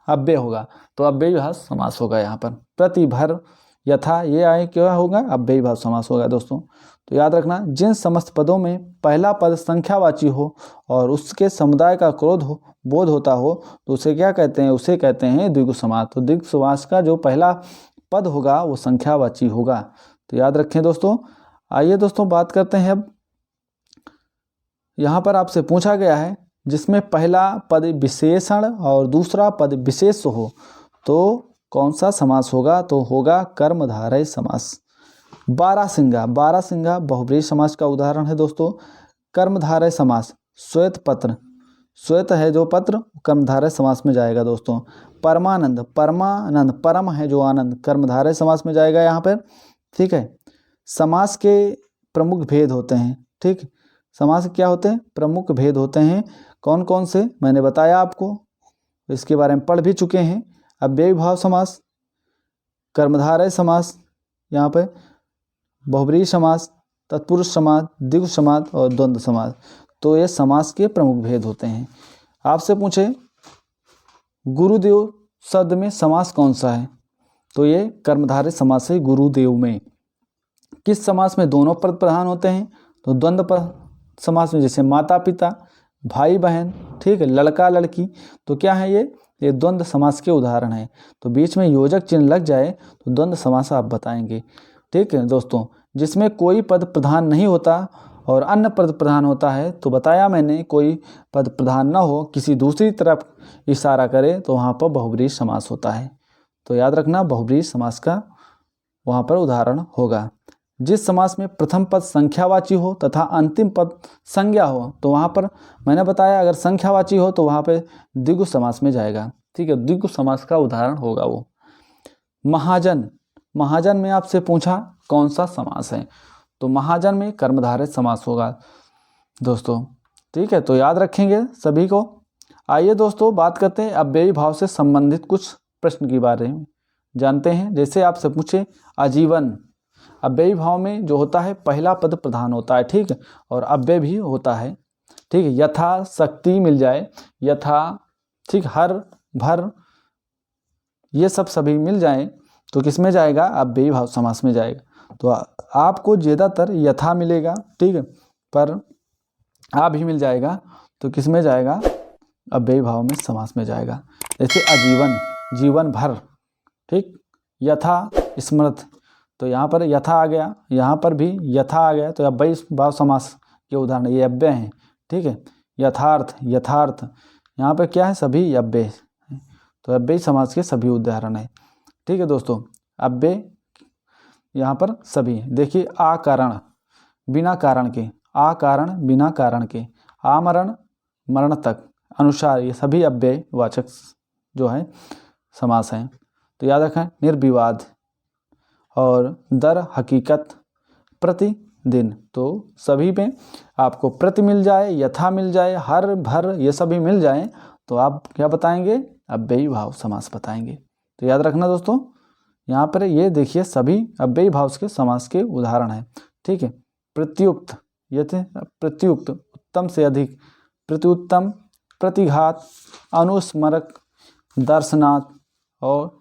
Speaker 1: अव्यय होगा, तो अव्ययी भाव समास होगा यहाँ पर। प्रतिभर यथा ये आए क्या होगा? अव्ययी भाव समास होगा दोस्तों। तो याद रखना जिन समस्त पदों में पहला पद संख्यावाची हो और उसके समुदाय का क्रोध हो बोध होता हो तो उसे क्या कहते हैं? उसे कहते हैं द्विगु समास। तो द्विगु समास का जो पहला पद होगा वो संख्यावाची होगा, तो याद रखें दोस्तों। आइए दोस्तों बात करते हैं अब, यहाँ पर आपसे पूछा गया है जिसमें पहला पद विशेषण और दूसरा पद विशेष हो तो कौन सा समास होगा? तो होगा कर्मधारय समास। बारहसिंगा, बारहसिंगा बहुव्रीहि समास का उदाहरण है दोस्तों। कर्मधारय समास, श्वेत पत्र, श्वेत है जो पत्र कर्मधारय समास में जाएगा दोस्तों। परमानंद, परमानंद परम है जो आनंद कर्मधारय समास में जाएगा यहाँ पर। ठीक है, समास के प्रमुख भेद होते हैं। ठीक, समास क्या होते हैं? प्रमुख भेद होते हैं। कौन कौन से? मैंने बताया आपको, इसके बारे में पढ़ भी चुके हैं। अव्ययी भाव समास, कर्मधारय समास, यहाँ पे बहुब्रीहि समास, तत्पुरुष समास, द्विगु समास और द्वंद्व समास। तो ये समास के प्रमुख भेद होते हैं। आपसे पूछे गुरुदेव शब्द में समास कौन सा है, तो ये कर्मधारय समास है। गुरुदेव में किस समास में दोनों पद प्रधान होते हैं, तो द्वंद्व पद समास में, जैसे माता पिता, भाई बहन, ठीक है, लड़का लड़की, तो क्या है ये द्वंद्व समास के उदाहरण हैं। तो बीच में योजक चिन्ह लग जाए तो द्वंद्व समास आप बताएंगे। ठीक है दोस्तों, जिसमें कोई पद प्रधान नहीं होता और अन्य पद प्रधान होता है, तो बताया मैंने कोई पद प्रधान न हो, किसी दूसरी तरफ इशारा करे, तो वहाँ पर बहुब्रीहि समास होता है। तो याद रखना, बहुब्रीहि समास का वहाँ पर उदाहरण होगा। जिस समास में प्रथम पद संख्यावाची हो तथा अंतिम पद संज्ञा हो, तो वहाँ पर मैंने बताया अगर संख्यावाची हो तो वहाँ पे द्विगु समास में जाएगा। ठीक है, द्विगु समास का उदाहरण होगा वो। महाजन, महाजन में आपसे पूछा कौन सा समास है, तो महाजन में कर्मधारय समास होगा दोस्तों। ठीक है, तो याद रखेंगे सभी को। आइए दोस्तों बात करते हैं अव्ययी भाव से संबंधित कुछ प्रश्न के बारे में जानते हैं। जैसे आपसे पूछे आजीवन, अव्ययी भाव में जो होता है पहला पद प्रधान होता है, ठीक है, और अव्यय भी होता है। ठीक है, यथा शक्ति मिल जाए, यथा, ठीक, हर, भर, ये सब सभी मिल जाए तो किस में जाएगा, अव्ययी भाव समास में जाएगा। तो आपको ज़्यादातर यथा मिलेगा, ठीक है, पर आ भी मिल जाएगा तो किस में जाएगा, अव्ययी भाव में समास में जाएगा। जैसे आजीवन, जीवन भर, ठीक, यथा स्मृत, तो यहाँ पर यथा आ गया, यहाँ पर भी यथा आ गया, तो अव्ययी भाव समास के उदाहरण ये अव्यय हैं। ठीक है, यथार्थ, यथार्थ, यहाँ पर क्या है, सभी अव्यय हैं, तो अव्ययी समास के सभी उदाहरण हैं। ठीक है दोस्तों, अव्यय यहाँ पर सभी। देखिए आकारण, बिना कारण के, आकारण बिना कारण के, आमरण, मरण तक, अनुसार, ये सभी अव्यय वाचक जो है समास हैं। तो याद रखें, निर्विवाद और दर हकीकत, प्रतिदिन, तो सभी में आपको प्रति मिल जाए, यथा मिल जाए, हर, भर, ये सभी मिल जाए तो आप क्या बताएंगे, अव्ययी भाव समास बताएंगे। तो याद रखना दोस्तों, यहाँ पर ये देखिए सभी अव्ययी भाव के समास के उदाहरण हैं। ठीक है, प्रत्युक्त, ये थे प्रत्युक्त, उत्तम से अधिक, प्रत्युत्तम, प्रतिघात, अनुस्मरक, दर्शनात् और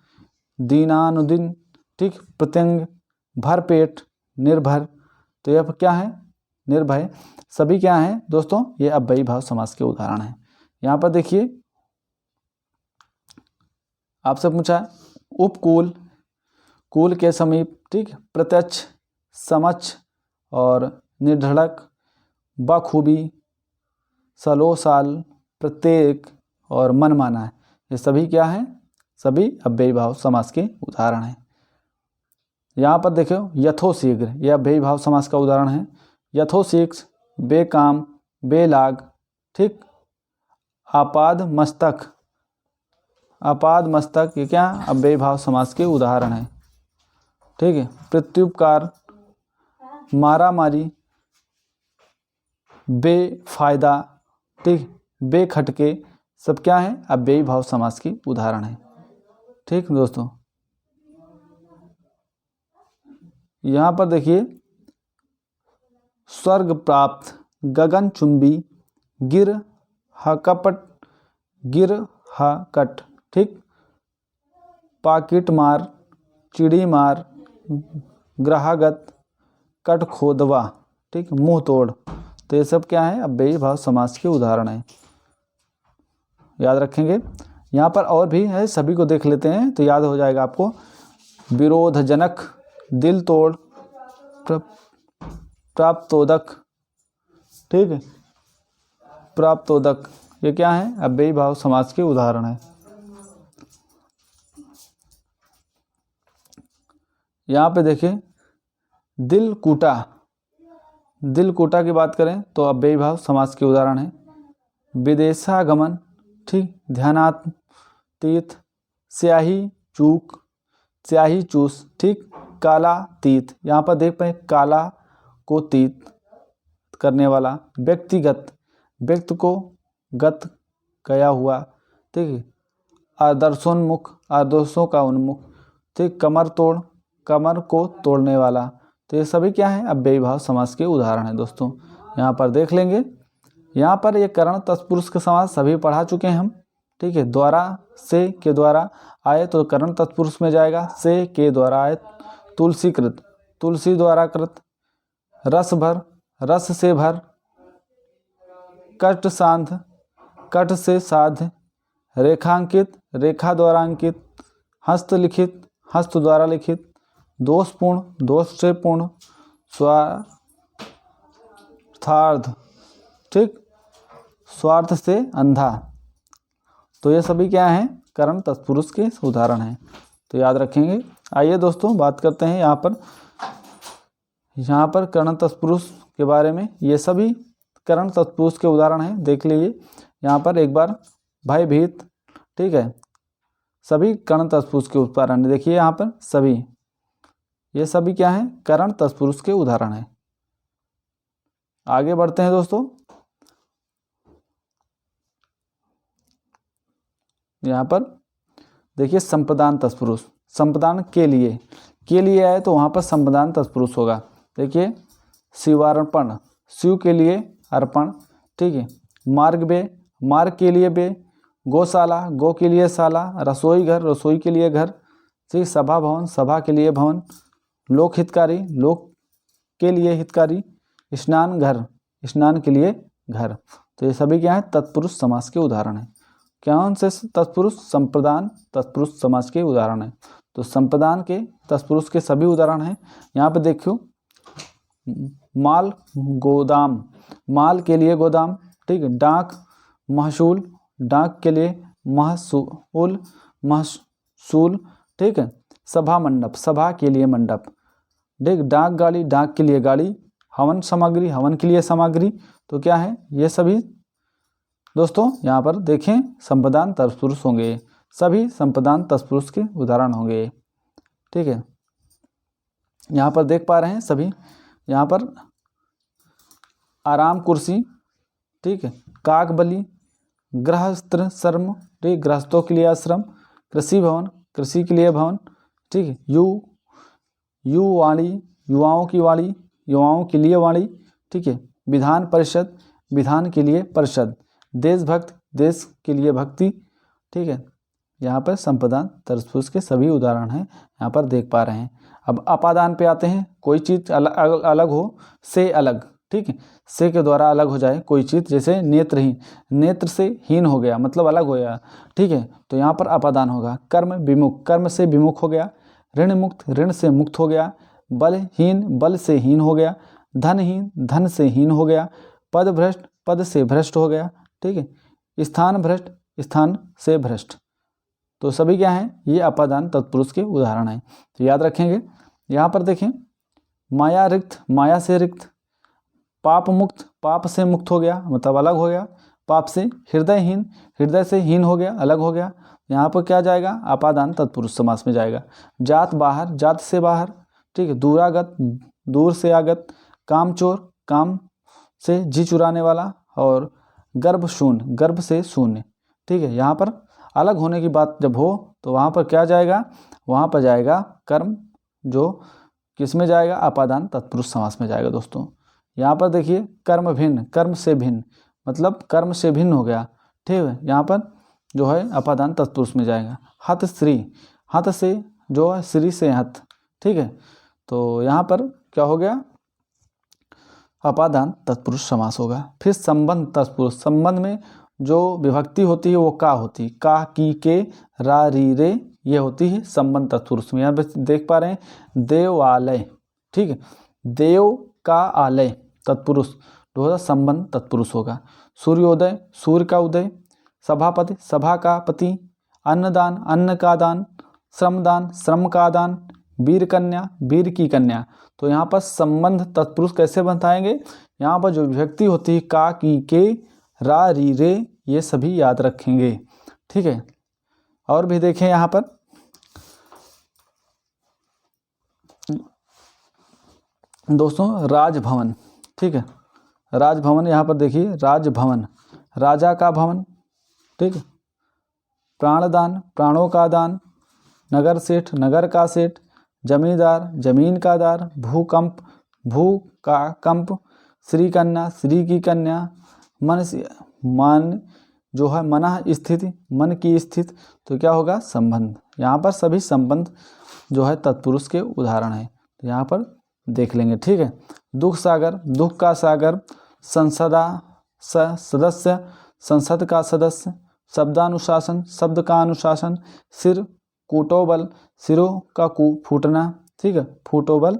Speaker 1: दीनानुदीन, ठीक, प्रत्यंग, भरपेट, निर्भर, तो यह क्या है, निर्भय, सभी क्या हैं दोस्तों, ये अव्ययी भाव समास के उदाहरण हैं। यहाँ पर देखिए आपसे पूछा है उपकूल, कूल के समीप, ठीक, प्रत्यक्ष, समक्ष और निर्धड़क, बखूबी, सलोसाल, प्रत्येक और मनमाना, ये सभी क्या हैं, सभी अव्ययी भाव समास के उदाहरण हैं। यहाँ पर देखो यथोशीघ्र, यह अव्ययी भाव समास का उदाहरण है। यथोशीघ्र, बेकाम, बेलाग, ठीक, आपाद मस्तक, आपाद मस्तक, ये क्या अव्ययी भाव समास के उदाहरण हैं। ठीक है, प्रत्युपकार, मारा मारी, बेफायदा, ठीक, बेखटके, सब क्या है, अव्ययी भाव समास के उदाहरण हैं। ठीक दोस्तों, यहाँ पर देखिए स्वर्ग प्राप्त, गगन चुंबी, गिर हकपट, गिर हकट, ठीक, पाकिट मार, चिड़ी मार, ग्रहागत, कट खोदवा, ठीक, मुंह तोड़, तो ये सब क्या है, अव्ययी भाव समास के उदाहरण हैं। याद रखेंगे। यहाँ पर और भी है, सभी को देख लेते हैं तो याद हो जाएगा आपको। विरोधजनक, दिल तोड़, प्राप्तोदक, ठीक है, प्राप्तोदक, ये क्या है, अव्ययी भाव समास के उदाहरण है। यहाँ पे देखिए दिल कूटा, दिल कूटा की बात करें तो अव्ययी भाव समास के उदाहरण है। विदेशागमन, ठीक, ध्यानातीत, स्याही चूक, स्याही चूस, ठीक, काला तीत, यहाँ पर देख पाए काला को तीत करने वाला, व्यक्तिगत, व्यक्ति को गत गया हुआ, ठीक है, आदर्शोन्मुख, आदर्शों का उन्मुख, ठीक, कमर तोड़, कमर को तोड़ने वाला। तो ये सभी क्या है, अव्ययी भाव समास के उदाहरण हैं दोस्तों। यहाँ पर देख लेंगे, यहाँ पर ये करण तत्पुरुष के समास सभी पढ़ा चुके हैं हम। ठीक है, द्वारा, से के द्वारा आए तो करण तत्पुरुष में जाएगा। से के द्वारा आए तुलसी कृत, तुलसी द्वारा कृत। रस भर, रस से भर। कट सांध, कट से साध। रेखांकित, रेखा द्वारा अंकित। हस्तलिखित, हस्त द्वारा लिखित। दोषपूर्ण, दोष से पूर्ण। स्वार्थार्थ, ठीक, स्वार्थ से अंधा। तो ये सभी क्या हैं, करण तत्पुरुष के उदाहरण हैं, तो याद रखेंगे। आइए दोस्तों बात करते हैं यहाँ पर करण तत्पुरुष के बारे में। ये सभी करण तत्पुरुष के उदाहरण हैं, देख लीजिए यहाँ पर एक बार। भयभीत, ठीक है, सभी करण तत्पुरुष के उदाहरण देखिए यहाँ पर सभी, ये सभी क्या हैं, करण तत्पुरुष के उदाहरण हैं। आगे बढ़ते हैं दोस्तों। यहाँ पर देखिए संप्रदान तत्पुरुष, संप्रदान के लिए आए तो वहाँ पर संप्रदान तत्पुरुष होगा। देखिए शिवार्पण, शिव के लिए अर्पण, ठीक है। मार्ग बे, मार्ग के लिए बे। गौशाला, गौ के लिए शाला। रसोई घर, रसोई के लिए घर, ठीक। सभा भवन, सभा के लिए भवन। लोक हितकारी, लोक के लिए हितकारी। स्नान घर, स्नान के लिए घर। तो ये सभी क्या है, तत्पुरुष समास के उदाहरण हैं। कौन से तत्पुरुष, संप्रदान तत्पुरुष समास के उदाहरण हैं। तो संप्रदान के तत्पुरुष के सभी उदाहरण हैं। यहाँ पे देखियो माल, गोदाम, माल के लिए गोदाम, ठीक है। डाक, महसूल, डाक के लिए महसूल, महसूल, ठीक है। सभा मंडप, सभा के लिए मंडप, ठीक। डाक गाड़ी, डाक के लिए गाड़ी। हवन सामग्री, हवन के लिए सामग्री। तो क्या है, ये सभी दोस्तों यहाँ पर देखें संप्रदान तत्पुरुष होंगे, सभी संप्रदान तत्पुरुष के उदाहरण होंगे, ठीक है। यहाँ पर देख पा रहे हैं सभी, यहाँ पर आराम कुर्सी, ठीक है। काक बलि, गृहस्थ श्रम, ठीक, गृहस्थों के लिए आश्रम। कृषि भवन, कृषि के लिए भवन, ठीक है। युवाणी, युवाओं की वाणी, युवाओं के लिए वाणी, ठीक है। विधान परिषद, विधान के लिए परिषद। देशभक्त, देश के लिए भक्ति, ठीक है। यहाँ पर संप्रदान तत्पुरुष के सभी उदाहरण हैं, यहाँ पर देख पा रहे हैं। अब अपादान पे आते हैं। कोई चीज़ अलग हो, से अलग, ठीक है। से के द्वारा अलग हो जाए कोई चीज़, जैसे नेत्रहीन, नेत्र से हीन हो गया मतलब अलग हो गया, ठीक है। तो यहाँ पर अपादान होगा। कर्म विमुख, कर्म से विमुख हो गया। ऋण मुक्त, ऋण से मुक्त हो गया। बलहीन, बल से हीन हो गया। धनहीन, धन से हीन हो गया। पद भ्रष्ट, पद से भ्रष्ट हो गया, ठीक है। स्थान भ्रष्ट, स्थान से भ्रष्ट। तो सभी क्या हैं, ये अपादान तत्पुरुष के उदाहरण हैं, तो याद रखेंगे। यहाँ पर देखें माया रिक्त, माया से रिक्त। पाप मुक्त, पाप से मुक्त हो गया मतलब अलग हो गया। पाप से। हृदयहीन, हृदय से हीन हो गया, अलग हो गया। यहाँ पर क्या जाएगा, अपादान तत्पुरुष समास में जाएगा। जात बाहर, जात से बाहर, ठीक है। दूरागत, दूर से आगत। कामचोर, काम से जी चुराने वाला। और गर्भ शून्य, गर्भ से शून्य, ठीक है। यहाँ पर अलग होने की बात जब हो तो वहाँ पर क्या जाएगा, वहाँ पर जाएगा कर्म, जो किस में जाएगा, अपादान तत्पुरुष समास में जाएगा दोस्तों। यहाँ पर देखिए कर्म भिन्न, कर्म से भिन्न मतलब कर्म से भिन्न हो गया, ठीक है। यहाँ पर जो है अपादान तत्पुरुष में जाएगा। हत श्री, हत से जो है श्री से हत, ठीक है। तो यहाँ पर क्या हो गया, अपादान तत्पुरुष समास होगा। फिर संबंध तत्पुरुष, संबंध में जो विभक्ति होती है वो का होती है। का, की, के, रा, री, रे, ये होती है संबंध तत्पुरुष में। यहाँ पे देख पा रहे हैं देवालय, ठीक है। देव का आलय तत्पुरुष तो संबंध तत्पुरुष होगा। सूर्योदय, सूर्य का उदय। सभापति, सभा का पति। अन्नदान, अन्न का दान। श्रमदान, श्रम का दान। वीर कन्या, वीर की कन्या। तो यहाँ पर संबंध तत्पुरुष कैसे बताएंगे, यहाँ पर जो विभक्ति होती है का, की, के, रा, री, रे, ये सभी याद रखेंगे, ठीक है। और भी देखें यहाँ पर दोस्तों राजभवन, ठीक है। राजभवन, यहाँ पर देखिए राजभवन, राजा का भवन, ठीक है। प्राणदान, प्राणों का दान। नगर सेठ, नगर का सेठ, जमींदार, जमीन का दार, भूकंप, भू का कंप, श्री कन्या, श्री की कन्या, मन जो है मना स्थिति, मन की स्थिति। तो क्या होगा? संबंध। यहाँ पर सभी संबंध जो है तत्पुरुष के उदाहरण हैं, तो यहाँ पर देख लेंगे। ठीक है। दुख सागर, दुख का सागर, संसदा सदस्य, संसद का सदस्य, शब्दानुशासन, शब्द का अनुशासन, सिर, कूटोबल, सिरों का फूटना। ठीक है, फूटोबल।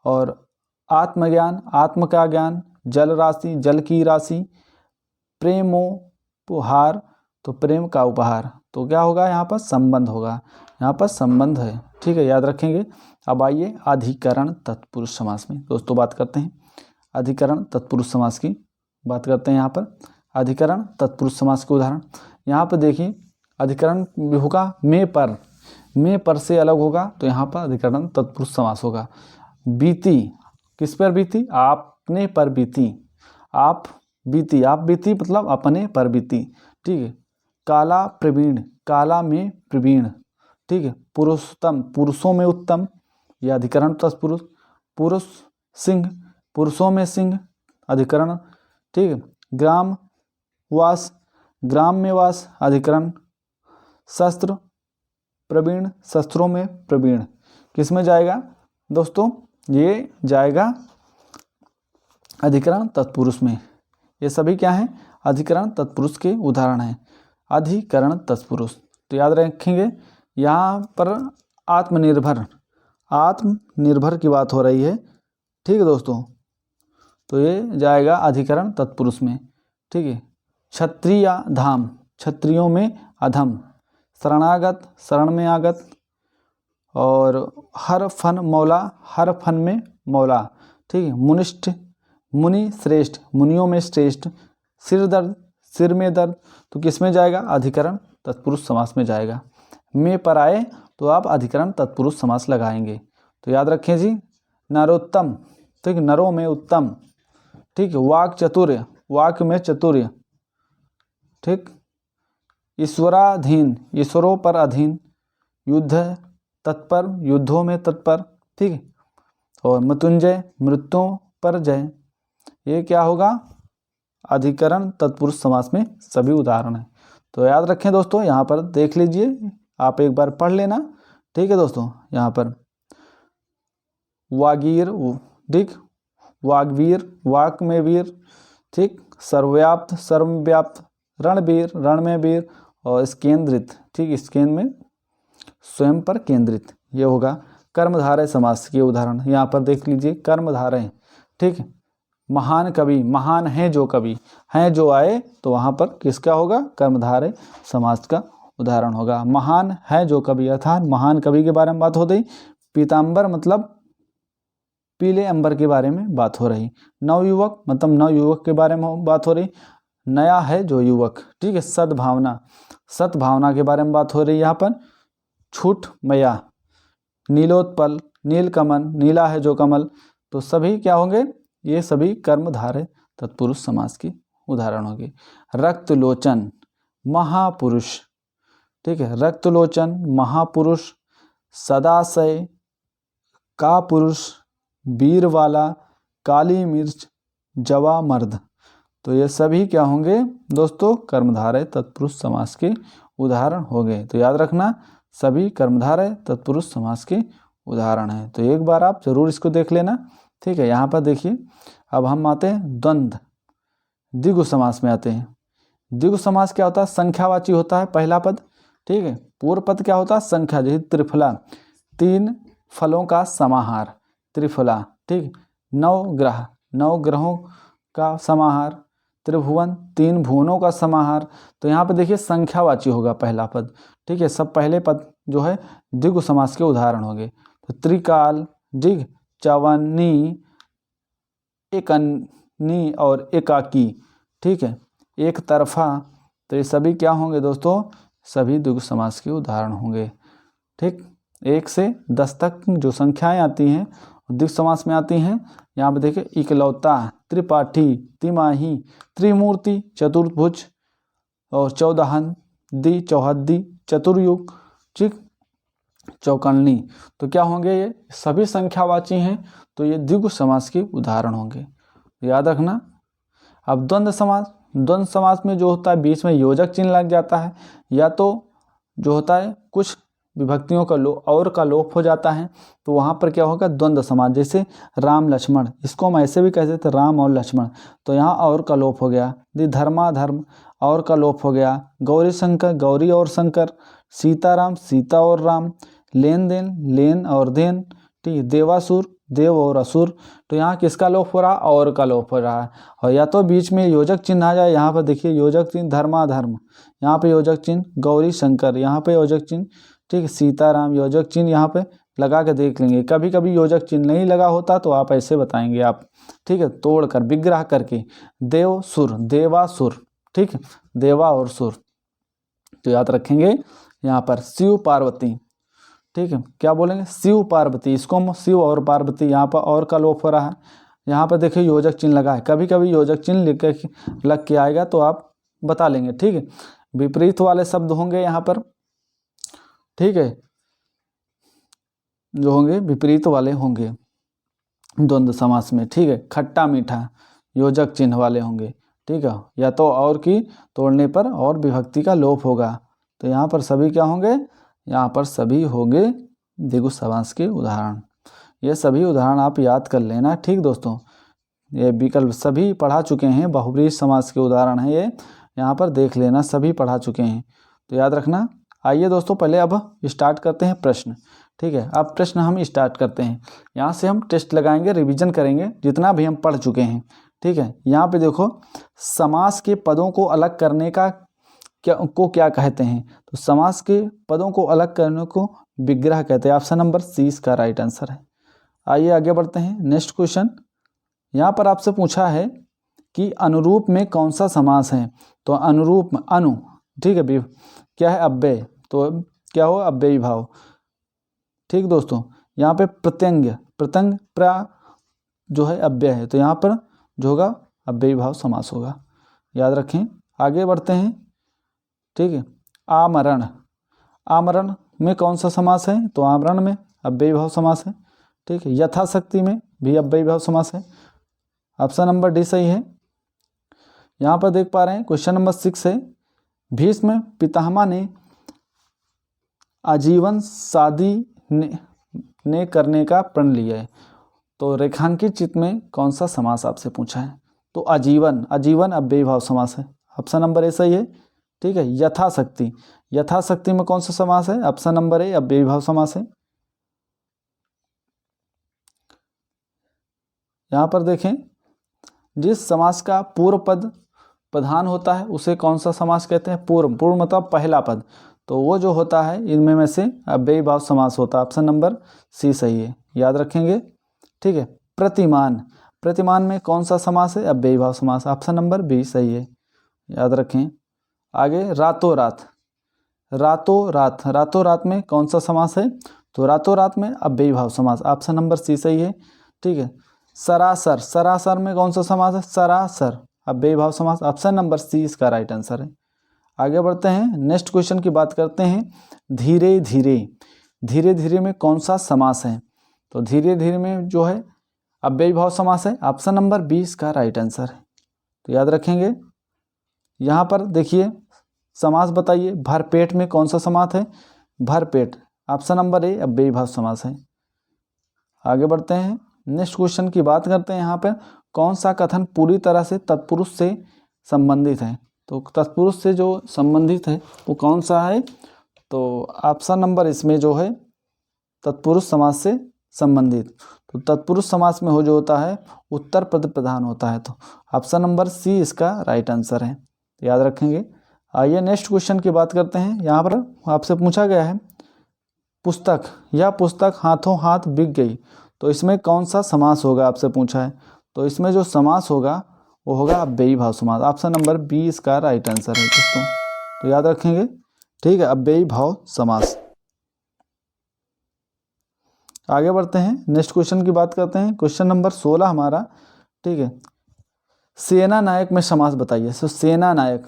Speaker 1: और आत्मज्ञान, आत्म का ज्ञान, जल राशि, जल की राशि, प्रेमोपहार, तो प्रेम का उपहार। तो क्या होगा? यहाँ पर संबंध होगा, यहाँ पर संबंध है। ठीक है, याद रखेंगे। अब आइए अधिकरण तत्पुरुष समास में दोस्तों बात करते हैं। अधिकरण तत्पुरुष समास की बात करते हैं। यहाँ पर अधिकरण तत्पुरुष समास के उदाहरण यहाँ पर देखिए। अधिकरण भी होगा में पर से अलग होगा, तो यहाँ पर अधिकरण तत्पुरुष समास होगा। बीती, किस पर बीती? आपने पर बीती। आप बीती मतलब अपने पर बीती। ठीक है। काला प्रवीण, काला में प्रवीण। ठीक है। पुरुषोत्तम, पुरुषों में उत्तम, यह अधिकरण तत्पुरुष। पुरुष सिंह, पुरुषों में सिंह, अधिकरण। ठीक है। ग्राम वास, ग्राम में वास, अधिकरण। शस्त्र प्रवीण, शस्त्रों में प्रवीण। किस में जाएगा दोस्तों? ये जाएगा अधिकरण तत्पुरुष में। ये सभी क्या हैं? अधिकरण तत्पुरुष के उदाहरण हैं। अधिकरण तत्पुरुष, तो याद रखेंगे। यहाँ पर आत्मनिर्भर की बात हो रही है। ठीक है दोस्तों, तो ये जाएगा अधिकरण तत्पुरुष में। ठीक है। क्षत्रिय धाम, क्षत्रियों में अधम। शरणागत, शरण में आगत। और हर फन मौला, हर फन में मौला। ठीक है। मुनिष्ठ, मुनि श्रेष्ठ, मुनियों में श्रेष्ठ। सिर दर्द, सिर में दर्द, तो किस में जाएगा? अधिकरण तत्पुरुष समास में जाएगा। में पर आए तो आप अधिकरण तत्पुरुष समास लगाएंगे। तो याद रखें जी। नरोत्तम, ठीक, नरों में उत्तम। ठीक है। वाक चतुर्य, वाक में चतुर्य। ठीक। ईश्वराधीन, ईश्वरों पर अधीन। युद्ध तत्पर, युद्धों में तत्पर। ठीक है। और मृत्युंजय, मृत्युओं पर जय। ये क्या होगा? अधिकरण तत्पुरुष समास में सभी उदाहरण हैं। तो याद रखें दोस्तों, यहाँ पर देख लीजिए, आप एक बार पढ़ लेना। ठीक है दोस्तों। यहाँ पर वागीर, ठीक, वागवीर, वाक में वीर। ठीक। सर्वव्याप्त, सर्वव्याप्त। रणवीर, रण में वीर। और स्केंद्रित, ठीक, स्केंद्र में स्वयं पर केंद्रित। ये होगा कर्मधारय समास के उदाहरण। यहाँ पर देख लीजिए कर्मधारय। ठीक। महान कवि, महान है जो कवि, हैं जो आए, तो वहाँ पर किसका होगा? कर्मधारय समास का उदाहरण होगा। महान है जो कवि, अर्थात महान कवि के बारे में बात हो रही। पीताम्बर मतलब पीले अंबर के बारे में बात हो रही। नवयुवक मतलब नवयुवक के बारे में बात हो रही। नया है जो युवक। ठीक है। सद्भावना, सद्भावना के बारे में बात हो रही यहाँ पर। छूट मया, नीलोत्पल, नीलकमल, नीला है जो कमल। तो सभी क्या होंगे? ये सभी कर्मधारय तत्पुरुष समास की उदाहरण होंगे। रक्तलोचन, महापुरुष। ठीक है। रक्तलोचन, महापुरुष। सदाशय, का पुरुष। वीर वाला, काली मिर्च, जवा मर्द। तो ये सभी क्या होंगे दोस्तों? कर्मधारय तत्पुरुष समास के उदाहरण हो गए। तो याद रखना, सभी कर्मधारय तत्पुरुष समास के उदाहरण हैं। तो एक बार आप जरूर इसको देख लेना। ठीक है। यहाँ पर देखिए, अब हम आते हैं द्वंद्व द्विगु समास में आते हैं। द्विगु समास क्या होता है? संख्यावाची होता है पहला पद। ठीक है। पूर्व पद क्या होता है? संख्या, जैसे त्रिफला, 3 फलों का समाहार, त्रिफला। ठीक। 9 ग्रह, 9 ग्रहों का समाहार। त्रिभुवन, 3 भुवनों का समाहार। तो यहाँ पे देखिए संख्यावाची होगा पहला पद। ठीक है। सब पहले पद जो है द्विगु समास के उदाहरण होंगे। तो त्रिकाल, ठीक, चवन्नी, एकन्नी और एकाकी। ठीक है। एक तरफा। तो ये सभी क्या होंगे दोस्तों? सभी द्विगु समास के उदाहरण होंगे। ठीक। 1 से 10 तक जो संख्याएं आती हैं द्विगु समास में आती हैं। यहाँ पे देखिए इकलौता, त्रिपाठी, तिमाही, त्रिमूर्ति, चतुर्भुज और चौदहन, चौहद्दी, चतुर्युग। ठीक। चौकन्नी, तो क्या होंगे, ये सभी संख्यावाची हैं, तो ये द्विगु समास के उदाहरण होंगे, याद रखना। अब द्वंद्व समास, द्वंद्व समास में जो होता है बीच में योजक चिन्ह लग जाता है, या तो जो होता है कुछ विभक्तियों का और का लोप हो जाता है, तो वहाँ पर क्या होगा, द्वंद्व समास। जैसे राम लक्ष्मण, इसको हम ऐसे भी कहते थे राम और लक्ष्मण, तो यहाँ और का लोप हो गया। धर्माधर्म, और का लोप हो गया। गौरी शंकर, गौरी और शंकर। सीताराम, सीता और राम। लेन देन, लेन और देन, ठीक है। देवासुर, देव और असुर, तो यहाँ किसका लोप हो रहा है, और का लोप हो रहा है। और या तो बीच में योजक चिन्ह आ जाए, यहाँ पर देखिए योजक चिन्ह धर्माधर्म, यहाँ पे योजक चिन्ह गौरी शंकर, यहाँ पे योजक चिन्ह, ठीक है, सीताराम, योजक चिन्ह यहाँ पे लगा के देख लेंगे। कभी कभी योजक चिन्ह नहीं लगा होता तो आप ऐसे बताएंगे आप, ठीक है, तोड़कर विग्रह करके। देव सुर, देवासुर, ठीक है, देवा और सुर, तो याद रखेंगे। यहाँ पर शिव पार्वती, ठीक है, क्या बोलेंगे, शिव पार्वती, इसको हम शिव और पार्वती, यहाँ पर और का लोप हो रहा है। यहाँ पर देखिए योजक चिन्ह लगा है, कभी कभी योजक चिन्ह लग के आएगा तो आप बता लेंगे, ठीक है। विपरीत वाले शब्द होंगे यहाँ पर, ठीक है, जो होंगे विपरीत वाले होंगे द्वंद्व समास में, ठीक है। खट्टा मीठा, योजक चिन्ह वाले होंगे, ठीक है, या तो और की तोड़ने पर और विभक्ति का लोप होगा, तो यहाँ पर सभी क्या होंगे, यहाँ पर सभी होंगे द्विगु समास के उदाहरण। ये सभी उदाहरण आप याद कर लेना, ठीक दोस्तों। ये विकल्प सभी पढ़ा चुके हैं, बहुब्रीहि समास के उदाहरण है ये, यहाँ पर देख लेना, सभी पढ़ा चुके हैं, तो याद रखना। आइए दोस्तों, पहले अब स्टार्ट करते हैं प्रश्न, ठीक है। अब प्रश्न हम स्टार्ट करते हैं, यहाँ से हम टेस्ट लगाएंगे, रिवीजन करेंगे जितना भी हम पढ़ चुके हैं, ठीक है। यहाँ पे देखो, समास के पदों को अलग करने का क्या कहते हैं, तो समास के पदों को अलग करने को विग्रह कहते हैं। ऑप्शन नंबर सी इसका राइट आंसर है। आइए आगे बढ़ते हैं, नेक्स्ट क्वेश्चन। यहाँ पर आपसे पूछा है कि अनुरूप में कौन सा समास है, तो अनुरूप में अनु, ठीक है, क्या है, अव्यय, तो क्या हो, अव्ययी भाव, ठीक दोस्तों। यहाँ पे प्रत्यंग, प्रत्यंग जो है अव्यय है, तो यहाँ पर जो होगा अव्ययी भाव समास होगा, याद रखें। आगे बढ़ते हैं, ठीक है। आमरण, आमरण में कौन सा समास है, तो आमरण में अव्ययी भाव समास है, ठीक है। यथाशक्ति में भी अव्ययी भाव समास है, ऑप्शन नंबर डी सही है। यहाँ पर देख पा रहे हैं क्वेश्चन नंबर 6 है, भीष्म पितामह ने आजीवन शादी ने करने का प्रण लिया है, तो रेखांकित चित्त में कौन सा समास आपसे पूछा है, तो आजीवन, आजीवन अव्ययी भाव समास है, ऑप्शन नंबर ए सही है, ठीक है। यथाशक्ति, यथाशक्ति में कौन सा समास है, ऑप्शन नंबर ए अव्ययी भाव समास है। यहाँ पर देखें, जिस समास का पूर्व पद प्रधान होता है उसे कौन सा समास कहते हैं, पूर्व, पूर्व मतलब पहला पद, तो वो जो होता है इनमें में से अव्ययी भाव समास होता है, ऑप्शन नंबर सी सही है, याद रखेंगे, ठीक है। प्रतिमान, प्रतिमान में कौन सा समास है, अव्ययी भाव समास, ऑप्शन नंबर बी सही है, याद रखें। आगे रातों रात, रातों रात, रातों रात में कौन सा समास है, तो रातों रात में अव्ययी भाव समास, ऑप्शन नंबर सी सही है, ठीक है। सरासर, सरासर में कौन सा समास है, सरासर अव्ययी भाव समास, ऑप्शन नंबर सी इसका राइट आंसर है। आगे बढ़ते हैं, नेक्स्ट क्वेश्चन की बात करते हैं। धीरे धीरे, धीरे धीरे में कौन सा समास है, तो धीरे धीरे में जो है अव्ययी भाव समास है, ऑप्शन नंबर 20 का राइट आंसर है, तो याद रखेंगे। यहाँ पर देखिए समास बताइए, भरपेट में कौन सा समास है, भरपेट, ऑप्शन नंबर ए अव्ययी भाव समास है। आगे बढ़ते हैं, नेक्स्ट क्वेश्चन की बात करते हैं। यहाँ पर कौन सा कथन पूरी तरह से तत्पुरुष से संबंधित है, तो तत्पुरुष से जो संबंधित है वो कौन सा है, तो ऑप्शन नंबर इसमें जो है तत्पुरुष समास से संबंधित, तो तत्पुरुष समास में हो जो होता है उत्तर पद प्रधान होता है, तो ऑप्शन नंबर सी इसका राइट आंसर है, तो याद रखेंगे। आइए नेक्स्ट क्वेश्चन की बात करते हैं। यहाँ पर आपसे पूछा गया है, पुस्तक, यह पुस्तक हाथों हाथ बिक गई, तो इसमें कौन सा समास होगा आपसे पूछा है, तो इसमें जो समास होगा वो होगा अव्ययी भाव समास, ऑप्शन नंबर बी इसका राइट आंसर है दोस्तों, तो याद रखेंगे, ठीक है, अव्ययी भाव समास। आगे बढ़ते हैं, नेक्स्ट क्वेश्चन की बात करते हैं, क्वेश्चन नंबर 16 हमारा, ठीक है। सेना नायक में समास बताइए, सो सेना नायक,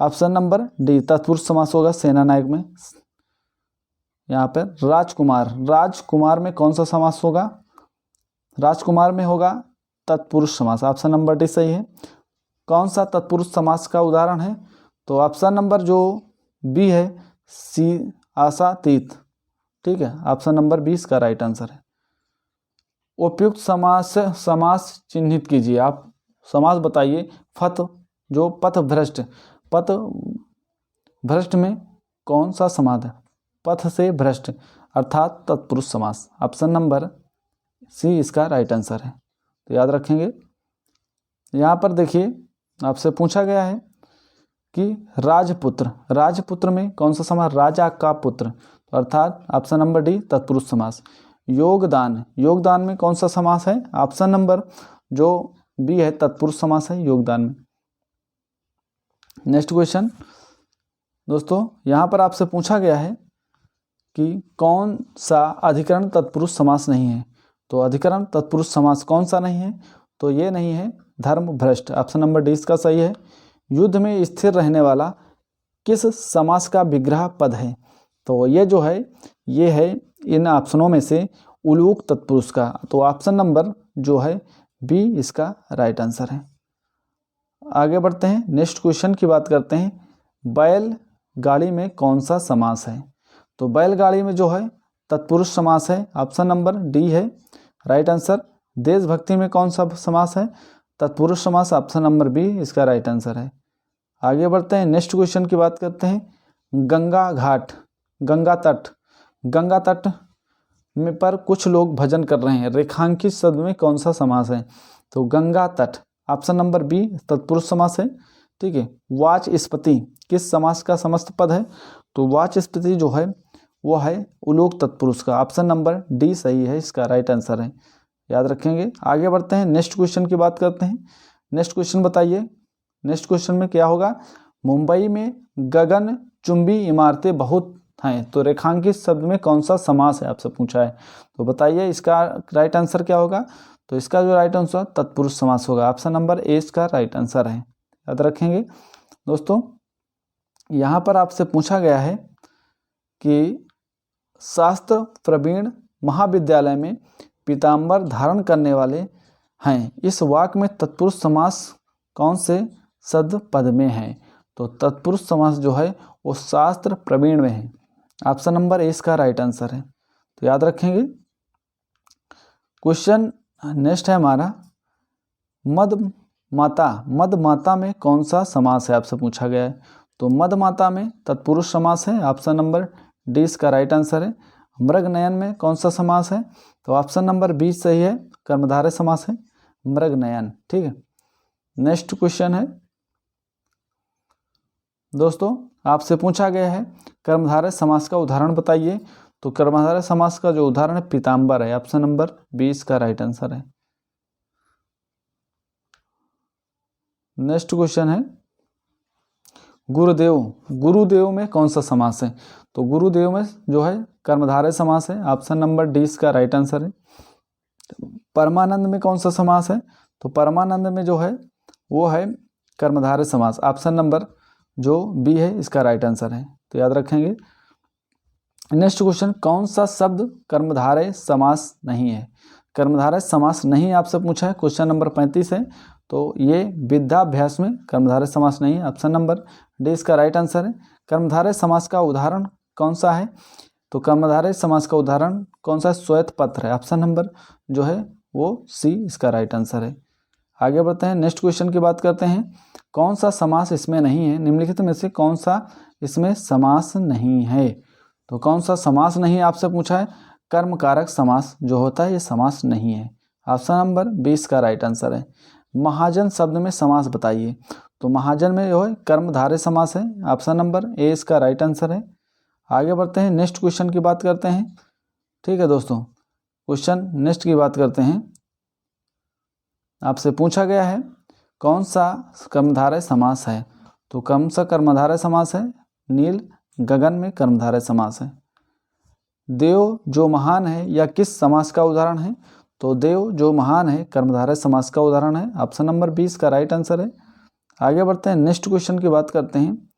Speaker 1: ऑप्शन नंबर डी तत्पुरुष समास होगा सेना नायक में, यहाँ पर राजकुमार, राजकुमार में कौन सा समास होगा? राजकुमार में होगा तत्पुरुष समास। ऑप्शन नंबर डी सही है। कौन सा तत्पुरुष समास का उदाहरण है? तो ऑप्शन नंबर जो बी है, सी आशातीत। ठीक है, ऑप्शन नंबर 20 का राइट आंसर है। उपयुक्त समास चिन्हित कीजिए। आप समास बताइए। जो पथभ्रष्ट, पथभ्रष्ट में कौन सा समास है? पथ से भ्रष्ट अर्थात तत्पुरुष समास। ऑप्शन नंबर सी इसका राइट आंसर है, तो याद रखेंगे। यहाँ पर देखिए आपसे पूछा गया है कि राजपुत्र, राजपुत्र में कौन सा समास? राजा का पुत्र, अर्थात ऑप्शन नंबर डी तत्पुरुष समास। योगदान, योगदान में कौन सा समास है? ऑप्शन नंबर जो बी है तत्पुरुष समास है योगदान में। नेक्स्ट क्वेश्चन दोस्तों, यहाँ पर आपसे पूछा गया है कि कौन सा अधिकरण तत्पुरुष समास नहीं है? तो अधिकरण तत्पुरुष समास कौन सा नहीं है? तो ये नहीं है धर्म भ्रष्ट। ऑप्शन नंबर डी इसका सही है। युद्ध में स्थिर रहने वाला किस समास का विग्रह पद है? तो ये जो है ये है इन ऑप्शनों में से उलूक तत्पुरुष का, तो ऑप्शन नंबर जो है बी इसका राइट आंसर है। आगे बढ़ते हैं, नेक्स्ट क्वेश्चन की बात करते हैं। बैलगाड़ी में कौन सा समास है? तो बैलगाड़ी में जो है तत्पुरुष समास है, ऑप्शन नंबर डी है राइट आंसर। देशभक्ति में कौन सा समास है? तत्पुरुष समास, ऑप्शन नंबर बी इसका राइट आंसर है। आगे बढ़ते हैं, नेक्स्ट क्वेश्चन की बात करते हैं। गंगा घाट, गंगा तट, गंगा तट में पर कुछ लोग भजन कर रहे हैं, रेखांकित शब्द में कौन सा समास है? तो गंगा तट, ऑप्शन नंबर बी तत्पुरुष समास है। ठीक है, वाचस्पति किस समास का समस्त पद है? तो वाचस्पति जो है वो है उलोक तत्पुरुष का, ऑप्शन नंबर डी सही है, इसका राइट आंसर है, याद रखेंगे। आगे बढ़ते हैं, नेक्स्ट क्वेश्चन की बात करते हैं। नेक्स्ट क्वेश्चन बताइए। नेक्स्ट क्वेश्चन में क्या होगा? मुंबई में गगन चुंबी इमारतें बहुत हैं, तो रेखांकित शब्द में कौन सा समास है आपसे पूछा है, तो बताइए इसका राइट आंसर क्या होगा? तो इसका जो राइट आंसर तत्पुरुष समास होगा, ऑप्शन नंबर ए इसका राइट आंसर है, याद रखेंगे। दोस्तों यहाँ पर आपसे पूछा गया है कि शास्त्र प्रवीण महाविद्यालय में पीताम्बर धारण करने वाले हैं, इस वाक्य में तत्पुरुष समास कौन से शब्द पद में है? तो तत्पुरुष समास जो है वो शास्त्र प्रवीण में है, ऑप्शन नंबर ए इसका राइट आंसर है, तो याद रखेंगे। क्वेश्चन नेक्स्ट है हमारा, मद माता में कौन सा समास है आपसे पूछा गया है? तो मद माता में तत्पुरुष समास है, ऑप्शन नंबर डी इसका राइट आंसर है। मृग नयन में कौन सा समास है? तो ऑप्शन नंबर बी सही है, कर्मधारय समास है मृग नयन। ठीक है, नेक्स्ट क्वेश्चन है दोस्तों, आपसे पूछा गया है कर्मधारय समास का उदाहरण बताइए। तो कर्मधारय समास का जो उदाहरण है पीताम्बर है, ऑप्शन नंबर 20 का राइट आंसर है। नेक्स्ट क्वेश्चन है गुरुदेव, गुरुदेव में कौन सा समास है? तो गुरुदेव में जो है कर्मधारय समास है, ऑप्शन नंबर डी इसका राइट आंसर है। परमानंद में कौन सा समास है? तो परमानंद में जो है वो है कर्मधारय समास, ऑप्शन नंबर जो बी है इसका राइट आंसर है, तो याद रखेंगे। नेक्स्ट क्वेश्चन, कौन सा शब्द कर्मधारय समास नहीं है? कर्मधारय समास नहीं आपसे पूछा है, क्वेश्चन नंबर 35 है, तो ये विद्याभ्यास में कर्मधारय समास नहीं है, ऑप्शन नंबर डी इसका राइट आंसर है। कर्मधारय समास का उदाहरण कौन सा है? तो कर्मधारय समास का उदाहरण कौन सा? श्वेत पत्र है, ऑप्शन नंबर जो है वो सी इसका राइट आंसर है। आगे बढ़ते हैं, नेक्स्ट क्वेश्चन की बात करते हैं। कौन सा समास इसमें नहीं है? निम्नलिखित में से कौन सा इसमें समास नहीं है? तो कौन सा समास नहीं है आपसे पूछा है? कर्मकारक समास जो होता है ये समास नहीं है, ऑप्शन नंबर 20 का राइट आंसर है। महाजन शब्द में समास बताइए। तो महाजन में जो है कर्मधारय समास है, ऑप्शन नंबर ए इसका राइट आंसर है। आगे बढ़ते हैं, नेक्स्ट क्वेश्चन की बात करते हैं। ठीक है दोस्तों, क्वेश्चन नेक्स्ट की बात करते हैं। आपसे पूछा गया है कौन सा कर्मधारय समास है? तो कौन सा कर्मधारय समास है? नील गगन में कर्मधारय समास है। देव जो महान है या किस समास का उदाहरण है? तो देव जो महान है कर्मधारय समास का उदाहरण है, ऑप्शन नंबर 20 का राइट आंसर है। आगे बढ़ते हैं, नेक्स्ट क्वेश्चन की बात करते हैं।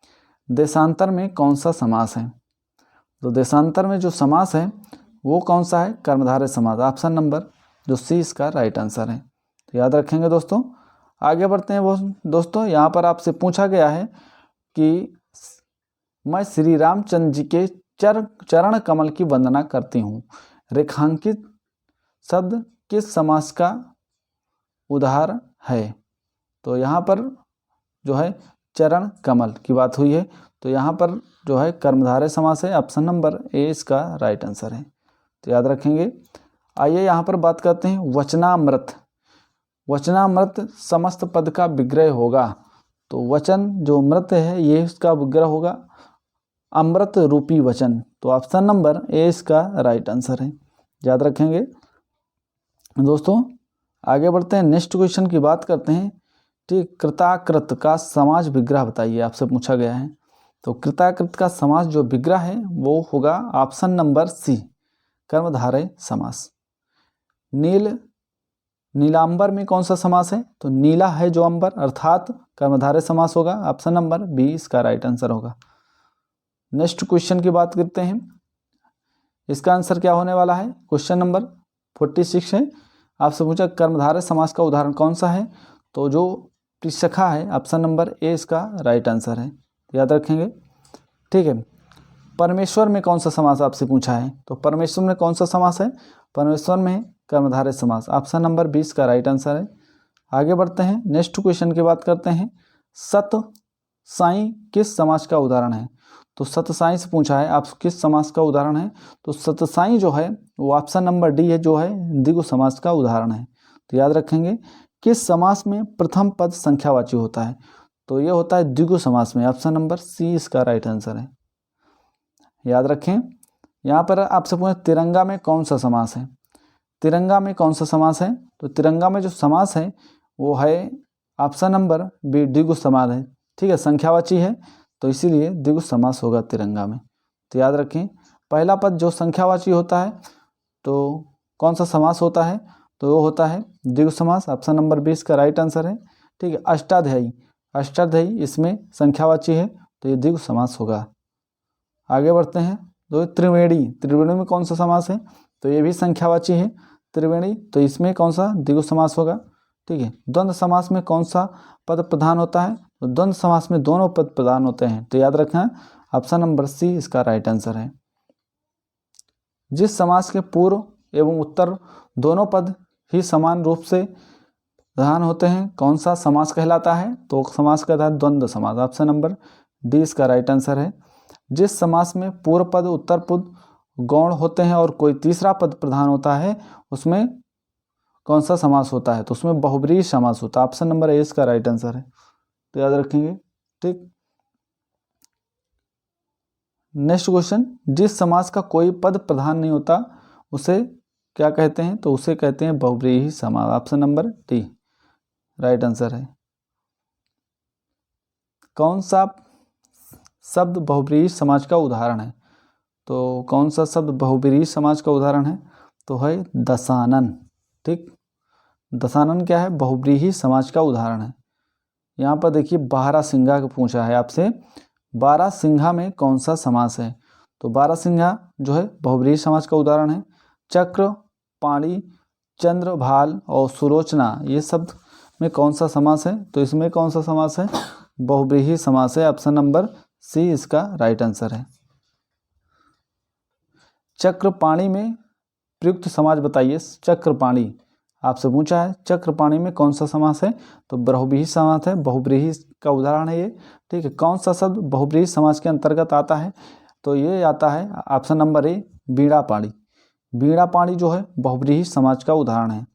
Speaker 1: देशांतर में कौन सा समास है? तो देशांतर में जो समास है वो कौन सा है? कर्मधारय समास। ऑप्शन नंबर जो सी इसका राइट आंसर है। तो याद रखेंगे दोस्तों। आगे बढ़ते हैं वो दोस्तों। यहाँ पर आपसे पूछा गया है कि मैं श्री रामचंद्र जी के चरण कमल की वंदना करती हूँ, रेखांकित शब्द किस समास का उदाहरण है? तो यहाँ पर जो है चरण कमल की बात हुई है, तो यहाँ पर जो है कर्मधारय समास है। ऑप्शन नंबर ए इसका राइट आंसर है। तो याद रखेंगे। आइए यहाँ पर बात करते हैं वचनामृत। वचनामृत समस्त पद का विग्रह होगा। तो वचन जो मृत है ये इसका विग्रह होगा अमृत रूपी वचन। तो ऑप्शन नंबर ए इसका राइट आंसर है। याद रखेंगे दोस्तों। आगे बढ़ते हैं, नेक्स्ट क्वेश्चन की बात करते हैं। ठीक, कृताकृत का समाज विग्रह बताइए, आपसे पूछा गया है। तो कृताकृत का समास जो विग्रह है वो होगा ऑप्शन नंबर सी, कर्मधारय समास। नीलांबर में कौन सा समास है? तो नीला है जो अंबर, अर्थात कर्मधारय समास होगा। ऑप्शन नंबर बी इसका राइट आंसर होगा। नेक्स्ट क्वेश्चन की बात करते हैं। इसका आंसर क्या होने वाला है? क्वेश्चन नंबर 46 है। आपसे पूछा कर्मधारय समास का उदाहरण कौन सा है? तो जो त्रिशखा है, ऑप्शन नंबर ए इसका राइट आंसर है। याद रखेंगे। ठीक है। परमेश्वर में कौन सा समास आपसे पूछा है? तो परमेश्वर में कौन सा समास है? परमेश्वर में कर्मधारय समास। ऑप्शन नंबर 20 का राइट आंसर है। आगे बढ़ते हैं, नेक्स्ट क्वेश्चन की बात करते हैं। सत साई किस समास का उदाहरण है? तो सतसाई से पूछा है आप किस समास का उदाहरण है? तो सतसाई जो है वो ऑप्शन नंबर डी है, जो है द्विगु समास का उदाहरण है। तो याद रखेंगे किस समास में प्रथम पद संख्यावाची होता है? तो ये होता है द्विगु समास में। ऑप्शन नंबर सी इसका राइट आंसर है। याद रखें। यहाँ पर आपसे पूछे तिरंगा में कौन सा समास है? तिरंगा में कौन सा समास है? तो तिरंगा में जो समास है वो है ऑप्शन नंबर बी, द्विगु समास है। ठीक है, संख्यावाची है तो इसीलिए द्विगु समास होगा तिरंगा में। तो याद रखें, पहला पद जो संख्यावाची होता है तो कौन सा समास होता है? तो वो होता है द्विगु समास। ऑप्शन नंबर 20 का राइट आंसर है। ठीक है। अष्टाध्यायी, अष्टाध्यायी इसमें संख्यावाची है तो ये द्विगु समास होगा। आगे बढ़ते हैं। तो त्रिवेणी, त्रिवेणी में कौन सा समास है? तो ये भी संख्यावाची है त्रिवेणी, तो इसमें कौन सा द्विगु समास होगा? ठीक है। द्वंद्व समास में कौन सा पद प्रधान होता है? तो द्वंद्व समास में दोनों पद प्रधान होते हैं। तो याद रखना ऑप्शन नंबर सी इसका राइट आंसर है। जिस समास के पूर्व एवं उत्तर दोनों पद ही समान रूप से प्रधान होते हैं कौन सा समास कहलाता है? तो समास कहता है द्वंद्व समास। ऑप्शन नंबर डी इसका राइट आंसर है। जिस समास में पूर्व पद उत्तर पद गौण होते हैं और कोई तीसरा पद प्रधान होता है उसमें कौन सा समास होता है? तो उसमें बहुब्रीहि समास होता है। ऑप्शन नंबर ए इसका राइट आंसर है। तो याद रखेंगे। ठीक। नेक्स्ट क्वेश्चन, जिस समास का कोई पद प्रधान नहीं होता उसे क्या कहते हैं? तो उसे कहते हैं बहुब्रीहि समास। Option number D right answer है। कौन सा शब्द बहुब्रीहि समास का उदाहरण है? तो कौन सा शब्द बहुब्रीहि समास का उदाहरण है? तो है दशानन। ठीक, दशानन क्या है? बहुब्रीहि समास का उदाहरण है। यहाँ पर देखिए बारहसिंगा का पूछा है आपसे, बारहसिंगा में कौन सा समास है? तो बारहसिंगा जो है बहुब्रीहि समास का उदाहरण है। चक्र, पाणी, चंद्र, भाल और सुलोचना ये शब्द में कौन सा समास है? तो इसमें कौन सा समास है? बहुब्रीहि समास है। ऑप्शन नंबर सी इसका राइट आंसर है। चक्रपाणी में प्रयुक्त समास बताइए। चक्रपाणी आपसे पूछा है, चक्रपाणी में कौन सा समास है? तो बहुब्रीहि समास है, बहुब्रीहि का उदाहरण है ये। ठीक है। कौन सा शब्द बहुब्रीहि समास के अंतर्गत आता है? तो ये आता है ऑप्शन नंबर ए, वीणापाणी। वीणापाणी जो है बहुब्रीहि समास का उदाहरण है।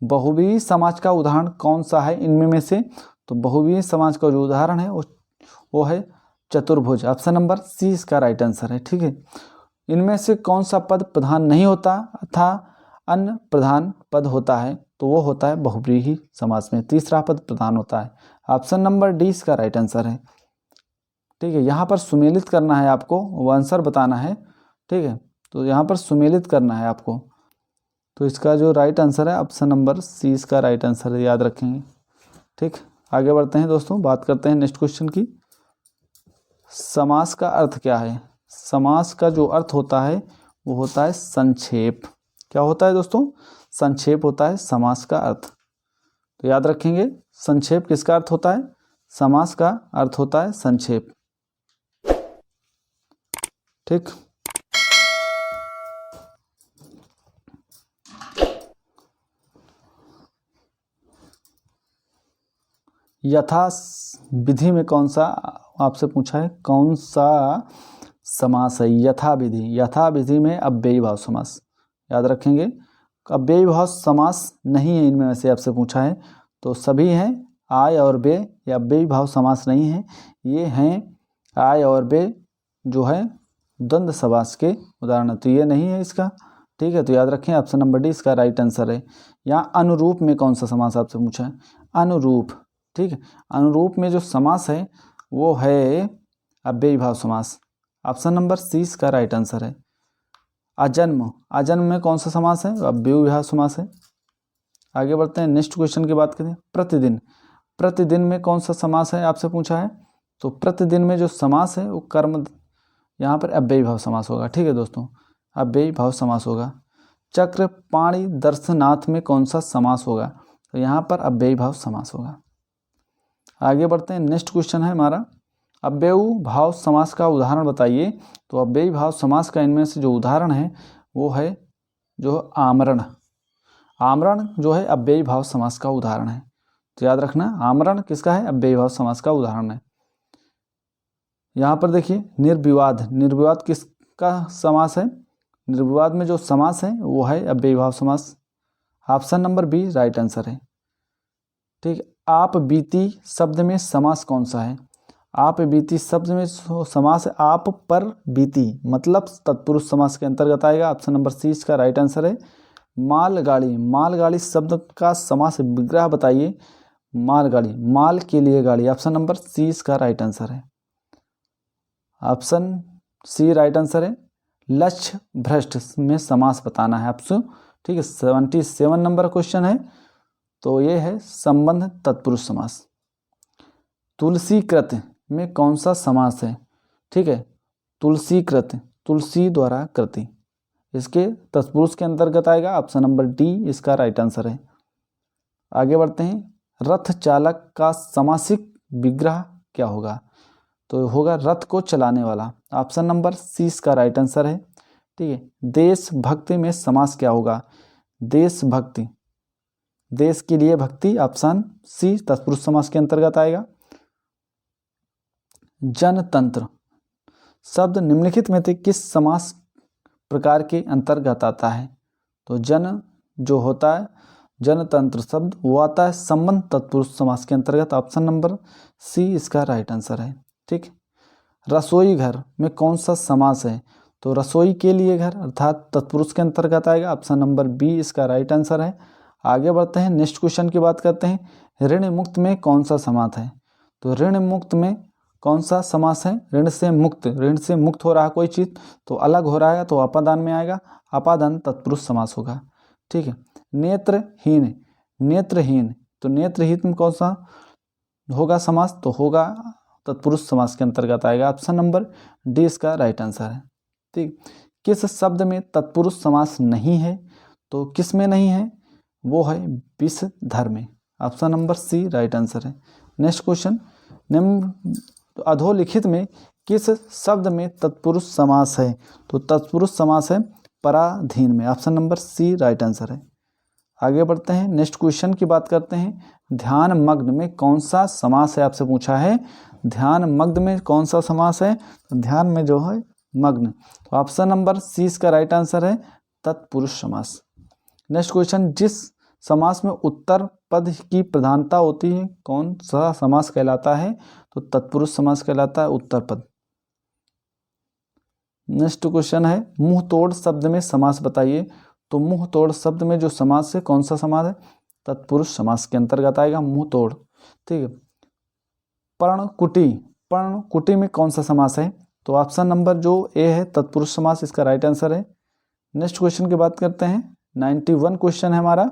Speaker 1: बहुब्रीहि समास का उदाहरण कौन सा है इनमें में से? तो बहुब्रीहि समास का जो उदाहरण है वो है चतुर्भुज। ऑप्शन नंबर सी इसका राइट आंसर है। ठीक है। इनमें से कौन सा पद प्रधान नहीं होता अथा अन्य प्रधान पद होता है? तो वो होता है बहुब्रीहि समास में तीसरा पद प्रधान होता है। ऑप्शन नंबर डी इसका राइट आंसर है। ठीक है। यहाँ पर सुमेलित करना है आपको, वो आंसर बताना है। ठीक है। तो यहाँ पर सुमेलित करना है आपको। तो इसका जो राइट आंसर है ऑप्शन नंबर सी इसका राइट आंसर है। याद रखेंगे। ठीक। आगे बढ़ते हैं दोस्तों, बात करते हैं नेक्स्ट क्वेश्चन की। समास का अर्थ क्या है? समास का जो अर्थ होता है वो होता है संक्षेप। क्या होता है दोस्तों? संक्षेप होता है समास का अर्थ। तो याद रखेंगे, संक्षेप किसका अर्थ होता है? समास का अर्थ होता है संक्षेप। ठीक। यथा विधि में कौन सा, आपसे पूछा है कौन सा समास है? यथा विधि। यथा विधि में अव्ययी भाव समास। याद रखेंगे, अव्ययी भाव समास नहीं है इनमें से, आपसे पूछा है। तो सभी हैं आय और बे, या अव्ययी भाव समास नहीं है। ये हैं आय और बे जो है द्वंद्व समास के उदाहरण। तो ये नहीं है इसका। ठीक है, तो याद रखें ऑप्शन नंबर डी इसका राइट आंसर है। यहाँ अनुरूप में कौन सा समास आपसे पूछा है? अनुरूप। ठीक है, अनुरूप में जो समास है वो है अव्ययी भाव समास। ऑप्शन नंबर सी इसका राइट आंसर है। अजन्म। अजन्म में कौन सा समास है? अव्ययी भाव समास है। आगे बढ़ते हैं, नेक्स्ट क्वेश्चन की बात करें। प्रतिदिन। प्रतिदिन में कौन सा समास है आपसे पूछा है? तो प्रतिदिन में जो समास है वो कर्म, यहाँ पर अव्ययी भाव समास होगा। ठीक है दोस्तों, अव्ययी भाव समास होगा। चक्र पाणि दर्शनाथ में कौन सा समास होगा? तो यहाँ पर अव्ययी भाव समास होगा। आगे बढ़ते हैं, नेक्स्ट क्वेश्चन है हमारा, अव्ययी भाव समास का उदाहरण बताइए। तो अव्ययी भाव समास का इनमें से जो उदाहरण है वो है जो आमरण। आमरण जो है अव्ययी भाव समास का उदाहरण है। तो याद रखना, आमरण किसका है? अव्ययी भाव समास का उदाहरण है। यहाँ पर देखिए निर्विवाद। निर्विवाद किसका समास है? निर्विवाद में जो समास है वो है अव्ययी भाव समास। Option number B right answer है। ठीक। आप बीती शब्द में समास कौन सा है? आप बीती शब्द में समास है आप पर बीती, मतलब तत्पुरुष समास के अंतर्गत आएगा। ऑप्शन नंबर सी इसका राइट आंसर है। मालगाड़ी। मालगाड़ी शब्द का समास विग्रह बताइए। मालगाड़ी, माल के लिए गाड़ी। ऑप्शन नंबर सी इसका राइट आंसर है। ऑप्शन सी राइट आंसर है। लक्ष्य भ्रष्ट में समास बताना है आपसे। ठीक है, 77 नंबर क्वेश्चन है। तो ये है संबंध तत्पुरुष समास। तुलसीकृत में कौन सा समास है? ठीक है, तुलसीकृत, तुलसी द्वारा कृति, इसके तत्पुरुष के अंतर्गत आएगा। ऑप्शन नंबर डी इसका राइट आंसर है। आगे बढ़ते हैं, रथ चालक का समासिक विग्रह क्या होगा? तो होगा रथ को चलाने वाला। ऑप्शन नंबर सी इसका राइट आंसर है। ठीक है, देशभक्ति में समास क्या होगा? देशभक्ति, देश के लिए भक्ति। ऑप्शन सी तत्पुरुष समास के अंतर्गत आएगा। जनतंत्र शब्द निम्नलिखित में से किस समास प्रकार के अंतर्गत आता है? तो जन जो होता है, जनतंत्र शब्द वो आता है संबंध तत्पुरुष समास के अंतर्गत। ऑप्शन नंबर सी इसका राइट आंसर है। ठीक। रसोई घर में कौन सा समास है? तो रसोई के लिए घर अर्थात तत्पुरुष के अंतर्गत आएगा। ऑप्शन नंबर बी इसका राइट आंसर है। आगे बढ़ते हैं, नेक्स्ट क्वेश्चन की बात करते हैं। ऋण मुक्त में कौन सा समास है? तो ऋण मुक्त में कौन सा समास है? ऋण से मुक्त, ऋण से मुक्त हो रहा कोई चीज़ तो अलग हो रहा है तो अपादान में आएगा। अपादान तत्पुरुष समास होगा। ठीक है, नेत्रहीन। नेत्रहीन, तो नेत्रहीन में कौन सा होगा समास? तो होगा तत्पुरुष समास के अंतर्गत आएगा। ऑप्शन नंबर डी इसका राइट आंसर है। ठीक। किस शब्द में तत्पुरुष समास नहीं है? तो किस में नहीं है? वो है विषधर में। Option number C right answer है। नेक्स्ट क्वेश्चन, निम्न अधोलिखित में किस शब्द में तत्पुरुष समास है? तो तत्पुरुष समास है पराधीन में। Option number C right answer है। आगे बढ़ते हैं, नेक्स्ट क्वेश्चन की बात करते हैं। ध्यान मग्न में कौन सा समास है आपसे पूछा है? ध्यान मग्न में कौन सा समास है? तो ध्यान में जो है मग्न। तो ऑप्शन नंबर सी इसका राइट आंसर है तत्पुरुष समास। नेक्स्ट क्वेश्चन, जिस समास में उत्तर पद की प्रधानता होती है कौन सा समास कहलाता है? तो तत्पुरुष समास कहलाता है उत्तर पद। नेक्स्ट क्वेश्चन है, मुंह तोड़ शब्द में समास बताइए। तो मुंह तोड़ शब्द में जो समास है कौन सा समास है? तत्पुरुष समास के अंतर्गत आएगा मुंह तोड़। ठीक है, पर्णकुटी। पर्णकुटी में कौन सा समास है? तो ऑप्शन नंबर जो ए है तत्पुरुष समास, इसका राइट आंसर है। नेक्स्ट क्वेश्चन की बात करते हैं, 91 क्वेश्चन है हमारा।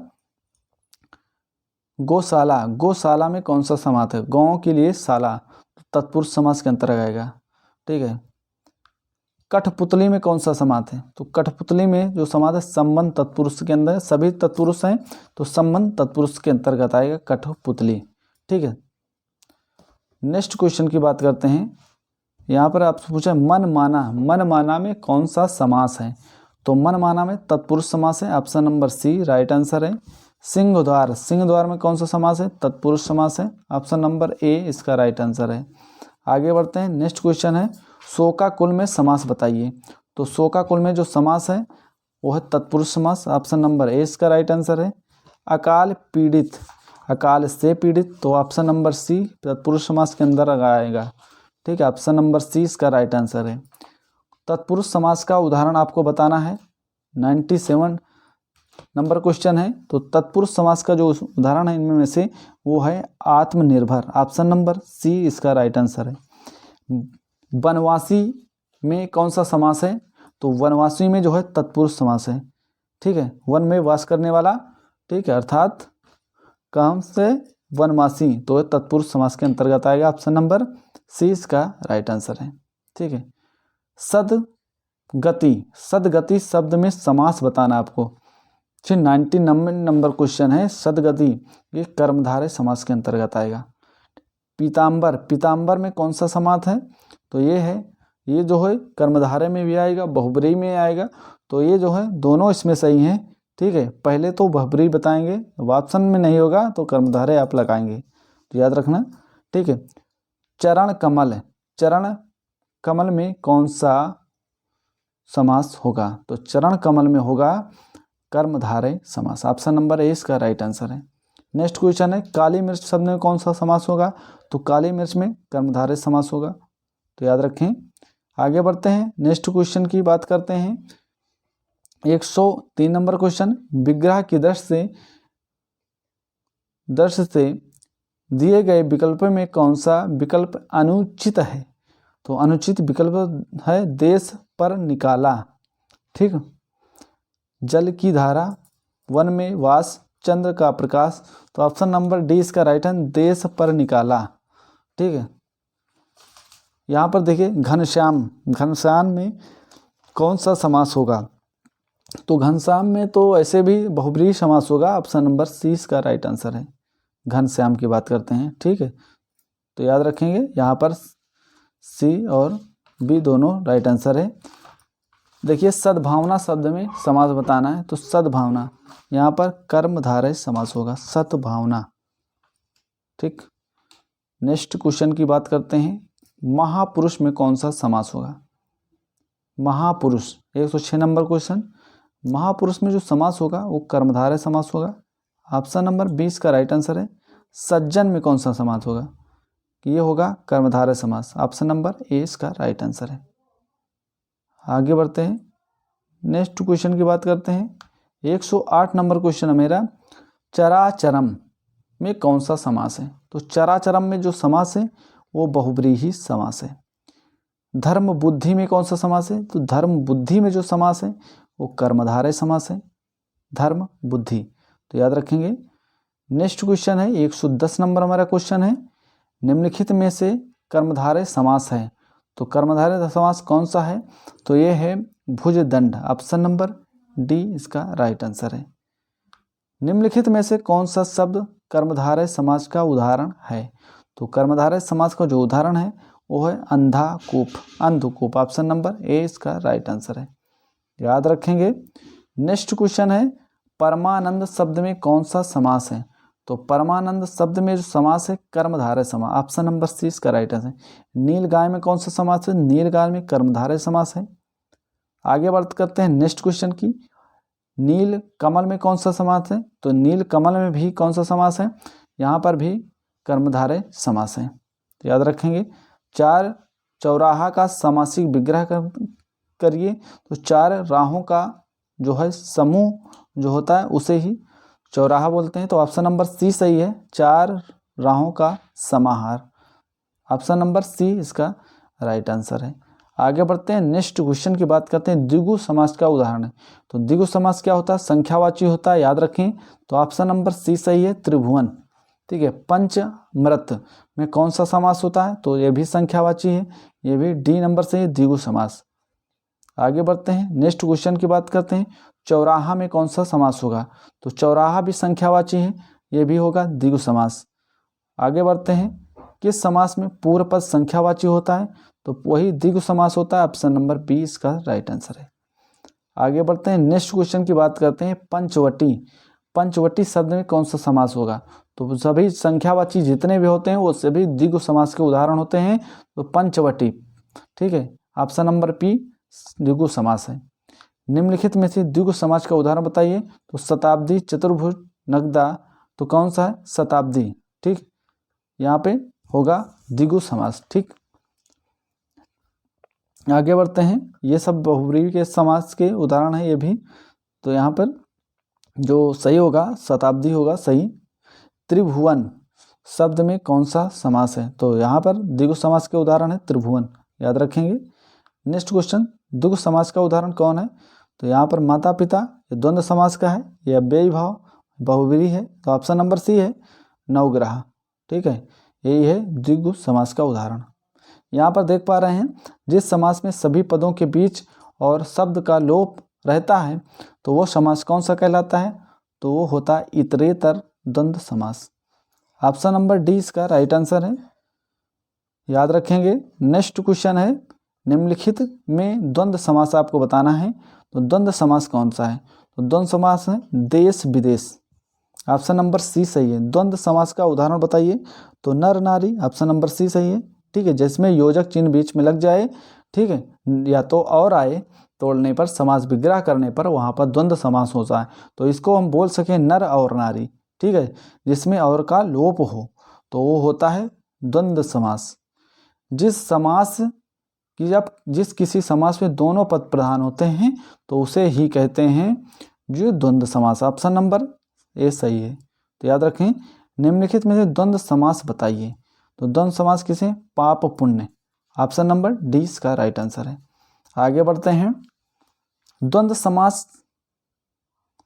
Speaker 1: गौशाला। गौशाला में कौन सा समास है? गौ के लिए शाला, तत्पुरुष समास के अंतर्गत आएगा। ठीक है, कठपुतली में कौन सा समास है? तो कठपुतली में जो समास है संबंध तत्पुरुष के अंदर, सभी तत्पुरुष हैं तो संबंध तत्पुरुष के अंतर्गत आएगा कठपुतली। ठीक है, नेक्स्ट क्वेश्चन की बात करते हैं। यहाँ पर आपसे पूछा मन माना, मन माना में कौन सा समास है? तो मन माना में तत्पुरुष समास है, option number C right answer है। सिंहद्वार, सिंहद्वार में कौन सा समास है? तत्पुरुष समास है, ऑप्शन नंबर ए इसका राइट आंसर है। आगे बढ़ते हैं, नेक्स्ट क्वेश्चन है शोकाकुल में समास बताइए। तो शोकाकुल में जो समास है वो है तत्पुरुष समास, ऑप्शन नंबर ए इसका राइट आंसर है। अकाल पीड़ित, अकाल से पीड़ित, तो ऑप्शन नंबर सी तत्पुरुष समास के अंदर आएगा। ठीक है, ऑप्शन नंबर सी इसका राइट आंसर है। तत्पुरुष समास का उदाहरण आपको बताना है, 97 नंबर क्वेश्चन है। तो तत्पुरुष समास का जो उदाहरण है इनमें से वो है आत्मनिर्भर, ऑप्शन नंबर सी इसका राइट आंसर है। वनवासी में कौन सा समास है? तो वनवासी में जो है तत्पुरुष समास है। ठीक है, वन में वास करने वाला, ठीक है, अर्थात काम से वनवासी, तो तत्पुरुष समास के अंतर्गत आएगा, ऑप्शन नंबर सी इसका राइट आंसर है। ठीक है, सदगति, सदगति शब्द में समास बताना आपको। फिर 99 नंबर क्वेश्चन है सदगति, ये कर्मधारय समास के अंतर्गत आएगा। पीताम्बर, पीताम्बर में कौन सा समास है? तो ये है, ये जो है कर्मधारय में भी आएगा, बहुब्रीहि में आएगा, तो ये जो है दोनों इसमें सही हैं। ठीक है, पहले तो बहुब्रीहि बताएंगे, ऑप्शन में नहीं होगा तो कर्मधारय आप लगाएंगे, तो याद रखना। ठीक है, चरण कमल, चरण कमल में कौन सा समास होगा? तो चरण कमल में होगा कर्मधारय समास, ऑप्शन नंबर ए इसका राइट आंसर है। नेक्स्ट क्वेश्चन है काली मिर्च शब्द में कौन सा समास होगा? तो काली मिर्च में कर्मधारय समास होगा, तो याद रखें। आगे बढ़ते हैं, नेक्स्ट क्वेश्चन की बात करते हैं। 103 नंबर क्वेश्चन, विग्रह की दृष्टि से दिए गए विकल्प में कौन सा विकल्प अनुचित है? तो अनुचित विकल्प है देश पर निकाला। ठीक, जल की धारा, वन में वास, चंद्र का प्रकाश, तो ऑप्शन नंबर डी इसका राइट है, देश पर निकाला। ठीक है, यहाँ पर देखिए घनश्याम, घनश्याम में कौन सा समास होगा? तो घनश्याम में तो ऐसे भी बहुब्रीहि समास होगा, ऑप्शन नंबर सी इसका राइट आंसर है। घनश्याम की बात करते हैं, ठीक है, तो याद रखेंगे यहाँ पर सी और बी दोनों राइट आंसर है। देखिए सद्भावना शब्द में समास बताना है, तो सद्भावना यहाँ पर कर्मधारय समास होगा, सद्भावना। ठीक, नेक्स्ट क्वेश्चन की बात करते हैं, महापुरुष में कौन सा समास होगा? महापुरुष 106 नंबर क्वेश्चन, महापुरुष में जो समास होगा वो कर्मधारय समास होगा, ऑप्शन नंबर 20 का राइट आंसर है। सज्जन में कौन सा समास होगा? ये होगा कर्मधारय समास, ऑप्शन नंबर ए इसका राइट आंसर है। आगे बढ़ते हैं, नेक्स्ट क्वेश्चन की बात करते हैं। 108 नंबर क्वेश्चन है मेरा, चराचरम में कौन सा समास है? तो चराचरम में जो समास है वो बहुब्रीहि समास है। धर्म बुद्धि में कौन सा समास है? तो धर्म बुद्धि में जो समास है वो कर्मधारय समास है, धर्म बुद्धि, तो याद रखेंगे। नेक्स्ट क्वेश्चन है 110 नंबर हमारा क्वेश्चन है, निम्नलिखित में से कर्मधारय समास है, तो कर्मधारय समास कौन सा है? तो ये है भुजदंड, ऑप्शन नंबर डी इसका राइट आंसर है। निम्नलिखित में से कौन सा शब्द कर्मधारय समास का उदाहरण है? तो कर्मधारय समास का जो उदाहरण है वो है अंधाकूप, अंधकूप, ऑप्शन नंबर ए इसका राइट आंसर है, याद रखेंगे। नेक्स्ट क्वेश्चन है परमानंद शब्द में कौन सा समास है? तो परमानंद शब्द में जो समास है कर्मधारय समास, ऑप्शन नंबर सी इसका राइट आंसर है। नीलगाय में कौन सा समास है? नीलगाय में कर्मधारय समास है। आगे बात करते हैं नेक्स्ट क्वेश्चन की, नील कमल में कौन सा समास है? तो नील कमल में भी कौन सा समास है? यहाँ पर भी कर्मधारय समास है, तो याद रखेंगे। चार चौराहा का समासिक विग्रह करिए, तो चार राहों का जो है समूह जो होता है उसे ही चौराहा बोलते हैं, तो ऑप्शन नंबर सी सही है, चार राहों का समाहार, ऑप्शन नंबर सी इसका राइट आंसर है। आगे बढ़ते हैं, नेक्स्ट क्वेश्चन की बात करते हैं, द्विगु समास का उदाहरण है। तो द्विगु समास क्या होता है? संख्यावाची होता है, याद रखें, तो ऑप्शन नंबर सी सही है, त्रिभुवन। ठीक है, पंचमृत में कौन सा समास होता है? तो ये भी संख्यावाची है, ये भी डी नंबर से द्विगु समास। आगे बढ़ते हैं, नेक्स्ट क्वेश्चन की बात करते हैं। चौराहा में कौन सा समास होगा? तो चौराहा भी संख्यावाची है, ये भी होगा द्विगु समास। आगे बढ़ते हैं, किस समास में पूर्व पद संख्यावाची होता है? तो वही द्विगु समास होता है। ऑप्शन नंबर बी इसका राइट आंसर है। आगे बढ़ते हैं, नेक्स्ट क्वेश्चन की बात करते हैं। पंचवटी, पंचवटी शब्द में कौन सा समास होगा? तो सभी संख्यावाची जितने भी होते हैं वो सभी द्विगु समास के उदाहरण होते हैं। तो पंचवटी, ठीक है, ऑप्शन नंबर पी द्विगु समास है। निम्नलिखित में से द्विगु समास का उदाहरण बताइए। तो शताब्दी, चतुर्भुज, नगदा, तो कौन सा है? शताब्दी, ठीक, यहाँ पे होगा द्विगु समास, ठीक। आगे बढ़ते हैं, ये सब बहुब्रीहि के समास के उदाहरण है ये भी। तो यहाँ पर जो सही होगा शताब्दी होगा सही। त्रिभुवन शब्द में कौन सा समास है? तो यहाँ पर द्विगु समास के उदाहरण है त्रिभुवन, याद रखेंगे। नेक्स्ट क्वेश्चन, द्विगु समास का उदाहरण कौन है? तो यहाँ पर माता पिता, ये द्वंद्व समास का है, यह अव्ययी भाव बहुब्रीहि है। तो ऑप्शन नंबर सी है नवग्रह, ठीक है, यही है द्विगु समास का उदाहरण। यहाँ पर देख पा रहे हैं, जिस समास में सभी पदों के बीच और शब्द का लोप रहता है तो वो समास कौन सा कहलाता है? तो वो होता है इतरेतर द्वंद्व समास। ऑप्शन नंबर डी इसका राइट आंसर है, याद रखेंगे। नेक्स्ट क्वेश्चन है, निम्नलिखित में द्वंद्व समास आपको बताना है। तो द्वंद्व समास कौन सा है? तो द्वंद्व समास है देश विदेश, ऑप्शन नंबर सी सही है। द्वंद्व समास का उदाहरण बताइए। तो नर नारी, ऑप्शन नंबर सी सही है, ठीक है, जिसमें योजक चिन्ह बीच में लग जाए, ठीक है, या तो और आए, तोड़ने पर, समास विग्रह करने पर वहाँ पर द्वंद्व समास होता है। तो इसको हम बोल सकें नर और नारी, ठीक है, जिसमें और का लोप हो तो वो होता है द्वंद्व समास। जिस किसी समास में दोनों पद प्रधान होते हैं तो उसे ही कहते हैं जो द्वंद्व समास। ऑप्शन नंबर ए सही है। तो याद रखें, निम्नलिखित में से द्वंद्व समास बताइए। तो द्वंद्व समास किसे? पाप पुण्य, ऑप्शन नंबर डी इसका राइट आंसर है। आगे बढ़ते हैं, द्वंद्व समास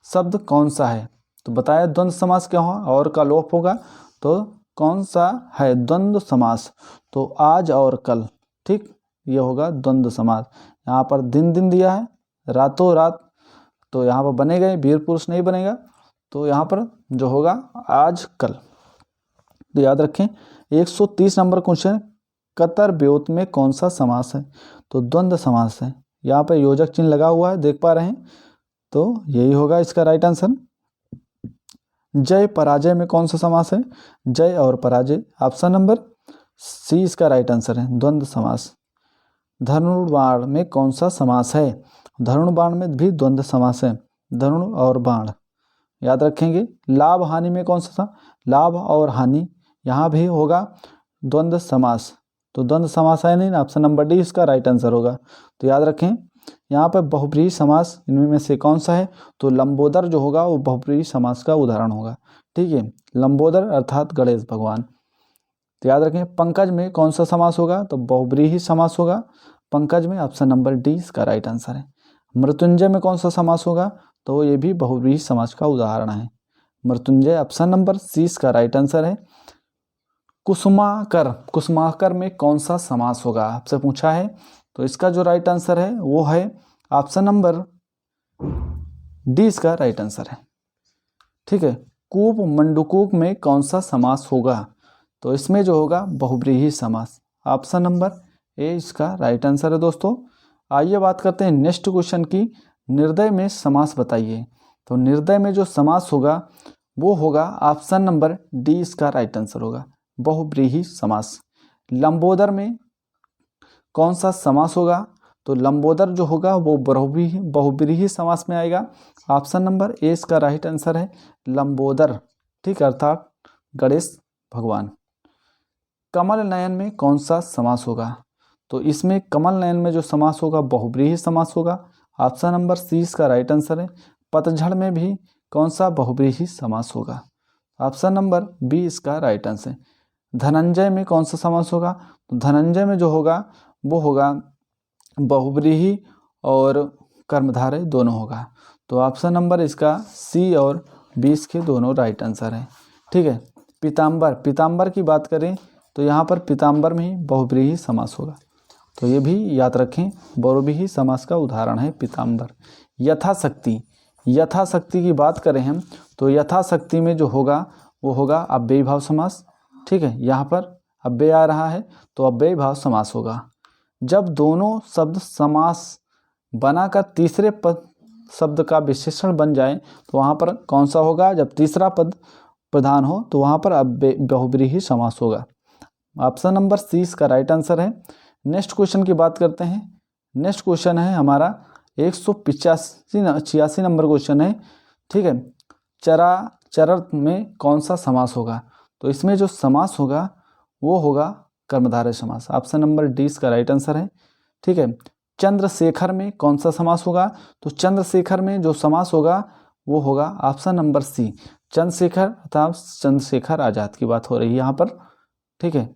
Speaker 1: शब्द कौन सा है? तो बताया द्वंद्व समास क्या होगा? और का लोप होगा, तो कौन सा है द्वंद्व समास? तो आज और कल, ठीक, ये होगा द्वंद्व समास। यहाँ पर दिन दिन दिया है, रातों रात, तो यहाँ पर बनेगा, वीर पुरुष नहीं बनेगा, तो यहाँ पर जो होगा आज कल। तो याद रखें, 130 नंबर क्वेश्चन, कतर ब्योत में कौन सा समास है? तो द्वंद्व समास है। यहाँ पर योजक चिन्ह लगा हुआ है, देख पा रहे हैं, तो यही होगा इसका राइट आंसर। जय पराजय में कौन सा समास है? जय और पराजय, ऑप्शन नंबर सी इसका राइट आंसर है, द्वंद्व समास। धनुर्बाण में कौन सा समास है? धनुर्बाण में भी द्वंद्व समास है, धनुर और बाण, याद रखेंगे। लाभ हानि में कौन सा था? लाभ और हानि, यहाँ भी होगा द्वंद्व समास। तो द्वंद्व समास है नहीं, ऑप्शन नंबर डी इसका राइट आंसर होगा। तो याद रखें, यहाँ पर बहुब्रीहि समास इनमें में से कौन सा है? तो लंबोदर जो होगा वो बहुब्रीहि समास का उदाहरण होगा, ठीक है, लंबोदर अर्थात गणेश भगवान। तो याद रखें, पंकज में कौन सा समास होगा? तो बहुब्रीहि समास होगा पंकज में, ऑप्शन नंबर डी इसका राइट आंसर है। मृत्युंजय में कौन सा समास होगा? तो ये भी बहुब्रीहि समास का उदाहरण है, मृत्युंजय, ऑप्शन नंबर सी इसका राइट आंसर है। कुसुमाकर, कुसुमाकर में कौन सा समास होगा आपसे पूछा है। तो इसका जो राइट आंसर है वो है ऑप्शन नंबर डी इसका राइट आंसर है, ठीक है। कूप मंडूकूप में कौन सा समास होगा? तो इसमें जो होगा बहुब्रीहि समास, ऑप्शन नंबर ए इसका राइट आंसर है दोस्तों। आइए बात करते हैं नेक्स्ट क्वेश्चन की, निर्दय में समास बताइए। तो निर्दय में जो समास होगा वो होगा ऑप्शन नंबर डी इसका राइट आंसर होगा, बहुब्रीहि समास। लंबोदर में कौन सा समास होगा? तो लंबोदर जो होगा वो बहुब्रीहि समास में आएगा, ऑप्शन नंबर ए इसका राइट आंसर है, लंबोदर, ठीक, अर्थात गणेश भगवान। कमल नयन में कौन सा समास होगा? तो इसमें कमल नयन में जो समास होगा बहुब्रीहि समास होगा, ऑप्शन नंबर सी इसका राइट आंसर है। पतझड़ में भी कौन सा बहुब्रीहि समास होगा? ऑप्शन नंबर बी इसका राइट आंसर है। धनंजय में कौन सा समास होगा? तो धनंजय में जो होगा वो होगा बहुब्रीहि और कर्मधारय दोनों होगा, तो ऑप्शन नंबर इसका सी और बी इसके दोनों राइट आंसर है, ठीक है। पीताम्बर, पीताम्बर की बात करें तो यहाँ पर पीताम्बर में ही बहुब्रीहि समास होगा, तो ये भी याद रखें, बहुव्रीहि समास का उदाहरण है पीताम्बर। यथाशक्ति, यथाशक्ति की बात करें हम तो यथाशक्ति में जो होगा वो होगा अव्ययी भाव समास। ठीक है, यहाँ पर अव्यय आ रहा है तो अव्ययी भाव समास होगा। जब दोनों शब्द समास बनाकर तीसरे पद शब्द का विशेषण बन जाए तो वहाँ पर कौन सा होगा? जब तीसरा पद प्रधान हो तो वहाँ पर बहुव्रीहि समास होगा। ऑप्शन नंबर सी इसका राइट आंसर है। नेक्स्ट क्वेश्चन की बात करते हैं। नेक्स्ट क्वेश्चन है हमारा 186 नंबर क्वेश्चन है। ठीक है, चराचर में कौन सा समास होगा? तो इसमें जो समास होगा वो होगा कर्मधारय समास। ऑप्शन नंबर डी इसका राइट आंसर है। ठीक है, चंद्रशेखर में कौन सा समास होगा? तो चंद्रशेखर में जो समास होगा वो होगा ऑप्शन नंबर सी, चंद्रशेखर अर्थात चंद्रशेखर आजाद की बात हो रही है यहाँ पर। ठीक है,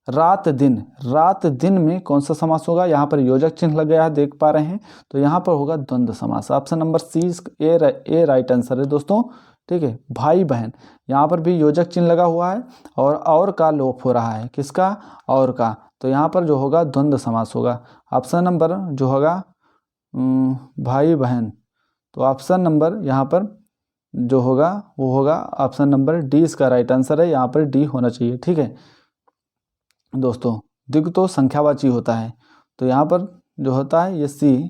Speaker 1: रात दिन, रात दिन में कौन सा समास होगा? यहाँ पर योजक चिन्ह लग गया है, देख पा रहे हैं, तो यहाँ पर होगा द्वंद्व समास। ऑप्शन नंबर सी ए राइट आंसर है दोस्तों। ठीक है, भाई बहन, यहाँ पर भी योजक चिन्ह लगा हुआ है और का लोप हो रहा है। किसका? और का। तो यहाँ पर जो होगा द्वंद्व समास होगा। ऑप्शन नंबर जो होगा भाई बहन, तो ऑप्शन नंबर यहाँ पर जो होगा वो होगा ऑप्शन नंबर डी इसका राइट आंसर है। यहाँ पर डी होना चाहिए। ठीक है दोस्तों, द्विगु तो संख्यावाची होता है, तो यहाँ पर जो होता है ये सी।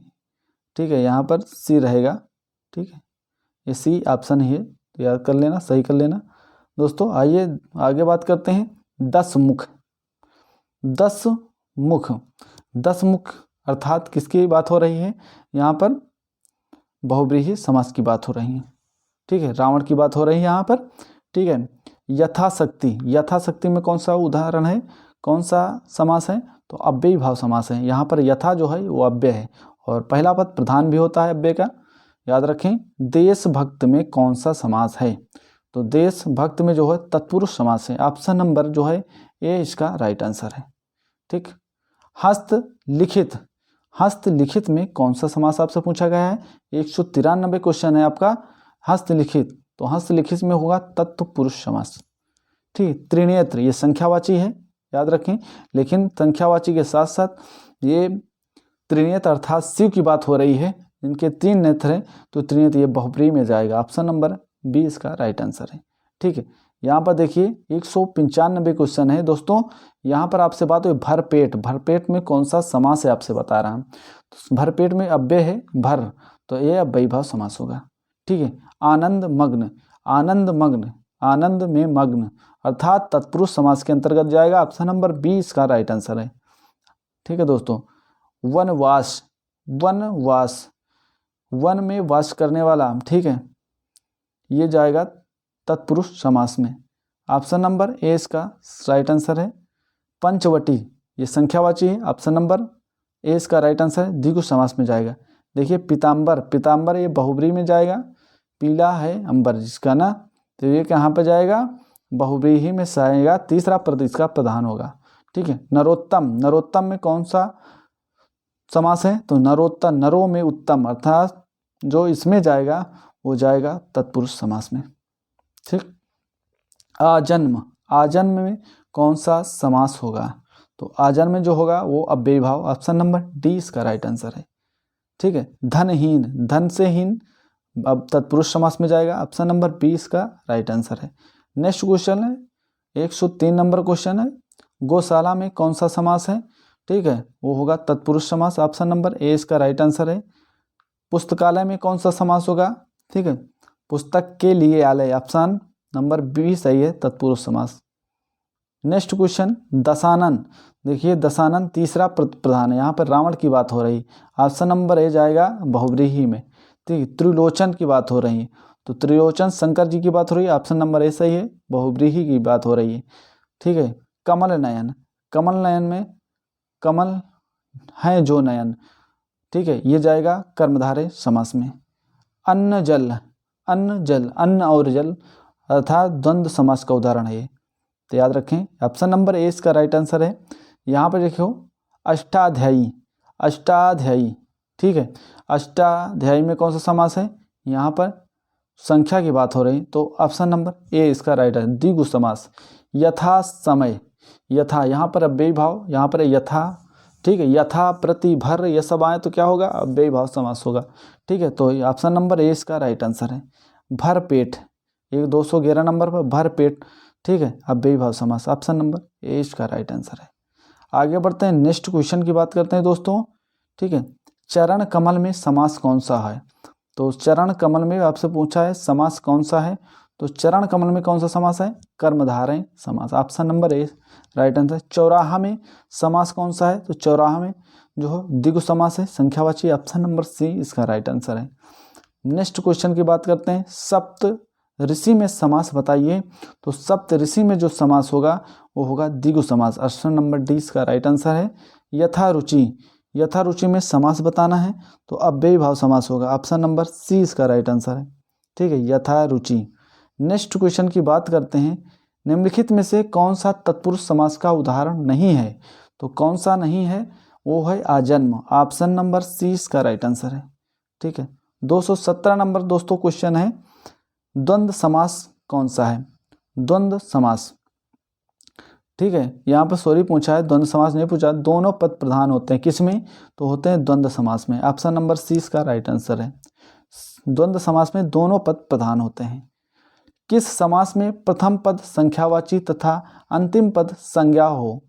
Speaker 1: ठीक है, यहाँ पर सी रहेगा। ठीक है, ये सी ऑप्शन ही है, तो याद कर लेना, सही कर लेना दोस्तों। आइए आगे बात करते हैं। 10 मुख, 10 मुख, 10 मुख अर्थात किसकी बात हो रही है? यहाँ पर बहुव्रीहि समास की बात हो रही है। ठीक है, रावण की बात हो रही है यहाँ पर। ठीक है, यथाशक्ति, यथाशक्ति में कौन सा उदाहरण है, कौन सा समास है? तो अव्ययी भाव समास है। यहाँ पर यथा जो है वो अव्यय है और पहला पद प्रधान भी होता है अव्यय का, याद रखें। देशभक्त में कौन सा समास है? तो देशभक्त में जो है तत्पुरुष समास है। ऑप्शन नंबर जो है ए इसका राइट आंसर है। ठीक, हस्तलिखित, हस्तलिखित में कौन सा समास आपसे पूछा गया है? 193 क्वेश्चन है आपका। हस्तलिखित, तो हस्तलिखित में होगा तत्पुरुष समास। ठीक, त्रिनेत्र ये संख्यावाची है, याद रखें, लेकिन संख्यावाची के साथ साथ ये त्रिनेत्र अर्थात शिव की बात हो रही है, इनके 3 नेत्र हैं, तो त्रिनेत्र ये बहुव्रीहि में जाएगा। ऑप्शन नंबर बी इसका राइट आंसर है। ठीक है, यहाँ पर देखिए 195 क्वेश्चन है दोस्तों। यहाँ पर आपसे बात हुई भरपेट, भरपेट में कौन सा समास है आपसे बता रहा हूँ। तो भरपेट में अव्यय है भर, तो ये अव्ययी भाव समास होगा। ठीक है, आनंद मग्न, आनंद मग्न, आनंद में मग्न अर्थात तत्पुरुष समास के अंतर्गत जाएगा। ऑप्शन नंबर बी इसका राइट आंसर है। ठीक है दोस्तों, वनवास, वनवास, वन में वास करने वाला, ठीक है, ये जाएगा तत्पुरुष समास में। ऑप्शन नंबर ए इसका राइट आंसर है। पंचवटी ये संख्यावाची है, ऑप्शन नंबर ए इसका राइट आंसर है, द्विगु समास में जाएगा। देखिए पीताम्बर, पीताम्बर ये बहुव्रीहि में जाएगा, पीला है अंबर जिसका ना, तो ये कहाँ पर जाएगा? बहुव्रीहि में जाएगा, तीसरा पद इसका प्रधान होगा। ठीक है, नरोत्तम, नरोत्तम में कौन सा समास है? तो नरोत्तम, नरो में उत्तम अर्थात जो इसमें जाएगा वो जाएगा तत्पुरुष समास में। ठीक, आजन्म, आजन्म में कौन सा समास होगा? तो आजन्म में जो होगा वो अव्ययी भाव। ऑप्शन नंबर डी इसका राइट आंसर है। ठीक है, धनहीन, धन से हीन अब तत्पुरुष समास में जाएगा। ऑप्शन नंबर बी इसका राइट आंसर है। नेक्स्ट क्वेश्चन है 103 नंबर क्वेश्चन है। गौशाला में कौन सा समास है? ठीक है, वो होगा तत्पुरुष समास। ऑप्शन नंबर ए इसका राइट आंसर है। पुस्तकालय में कौन सा समास होगा? ठीक है, पुस्तक के लिए आलय, ऑप्शन नंबर बी सही है, तत्पुरुष समास। नेक्स्ट क्वेश्चन, दशानन, देखिए दशानन तीसरा प्रधान है, यहाँ पर रावण की बात हो रही, ऑप्शन नंबर ए जाएगा बहुव्रीहि में। ठीक है, त्रिलोचन की बात हो रही है, तो त्रिलोचन शंकर जी की बात हो रही है, ऑप्शन नंबर ए सही है, बहुव्रीहि की बात हो रही है। ठीक है, कमल नयन, कमल नयन में कमल है जो नयन, ठीक है, ये जाएगा कर्मधारय समास में। अन्न जल, अन्न जल, अन्न और जल अर्थात द्वंद्व समास का उदाहरण है ये, तो याद रखें ऑप्शन नंबर ए इसका राइट आंसर है। यहाँ पर देखो अष्टाध्यायी, अष्टाध्यायी, ठीक है, अष्टाध्यायी में कौन सा समास है? यहाँ पर संख्या की बात हो रही, तो ऑप्शन नंबर ए इसका राइट है, द्विगु समास। यथा समय, यथा यहाँ पर अव्ययी भाव, यहाँ पर यथा ठीक है, यथा, प्रति, भर ये सब आए तो क्या होगा, अव्ययी भाव समास होगा। ठीक है, तो ऑप्शन नंबर ए इसका राइट आंसर है। भर पेट, एक 211 नंबर पर भर पेट, ठीक है, अव्ययी भाव समास, ऑप्शन नंबर ए इसका राइट आंसर है। आगे बढ़ते हैं, नेक्स्ट क्वेश्चन की बात करते हैं दोस्तों। ठीक है, चरण कमल में समास कौन सा है? तो चरण कमल में आपसे पूछा है समास कौन सा है, तो चरण कमल में कौन सा समास है, कर्मधारय समास, option number A right answer. चौराहा में समास कौन सा है, तो चौराहा में जो है द्विगु समास है, संख्यावाची, ऑप्शन नंबर सी इसका राइट आंसर है। नेक्स्ट क्वेश्चन की बात करते हैं, सप्त ऋषि में समास बताइए। तो सप्त ऋषि में जो समास होगा वो होगा द्विगु समास, ऑप्शन नंबर डी इसका राइट आंसर है। यथा रुचि, यथा रुचि में समास बताना है तो अव्ययी भाव समास होगा, ऑप्शन नंबर सी इसका राइट आंसर है। ठीक है, यथा रुचि। नेक्स्ट क्वेश्चन की बात करते हैं, निम्नलिखित में से कौन सा तत्पुरुष समास का उदाहरण नहीं है? तो कौन सा नहीं है, वो है आजन्म, ऑप्शन नंबर सी इसका राइट आंसर है। ठीक है, 217 नंबर दोस्तों क्वेश्चन है, द्वंद्व समास कौन सा है? द्वंद्व समास, ठीक है, यहाँ पर सॉरी पूछा है, द्वंद्व समास नहीं पूछा, दोनों पद प्रधान होते हैं किसमें, तो होते हैं द्वंद्व समास में, ऑप्शन नंबर सी इसका राइट आंसर है। द्वंद्व समास में दोनों पद प्रधान होते हैं। किस समास में प्रथम पद संख्यावाची तथा अंतिम पद संज्ञा हो?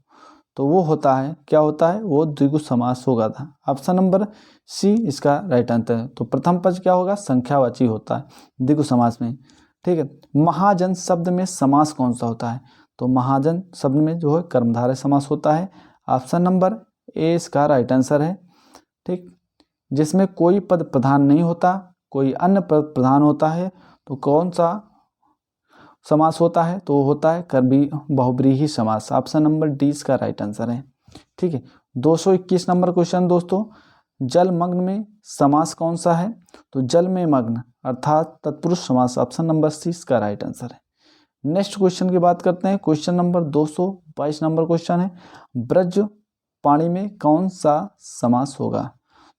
Speaker 1: तो वो होता है, क्या होता है, वो द्विगु समास होगा था, ऑप्शन नंबर सी इसका राइट आंसर है। तो प्रथम पद क्या होगा, संख्यावाची होता है द्विगु समास में। ठीक है, महाजन शब्द में समास कौन सा होता है? तो महाजन शब्द में जो है कर्मधारय समास होता है, ऑप्शन नंबर ए इसका राइट आंसर है। ठीक, जिसमें कोई पद प्रधान नहीं होता, कोई अन्य पद प्रधान होता है, तो कौन सा समास होता है, तो होता है कर्मी बहुब्रीही समास, ऑप्शन नंबर डी इसका राइट आंसर है। ठीक है, 221 नंबर क्वेश्चन दोस्तों, जलमग्न में समास कौन सा है? तो जल में मग्न अर्थात तत्पुरुष समास, ऑप्शन नंबर सी इसका राइट आंसर है। नेक्स्ट क्वेश्चन की बात करते हैं, क्वेश्चन नंबर 222 नंबर क्वेश्चन है, ब्रज पाणी में कौन सा समास होगा?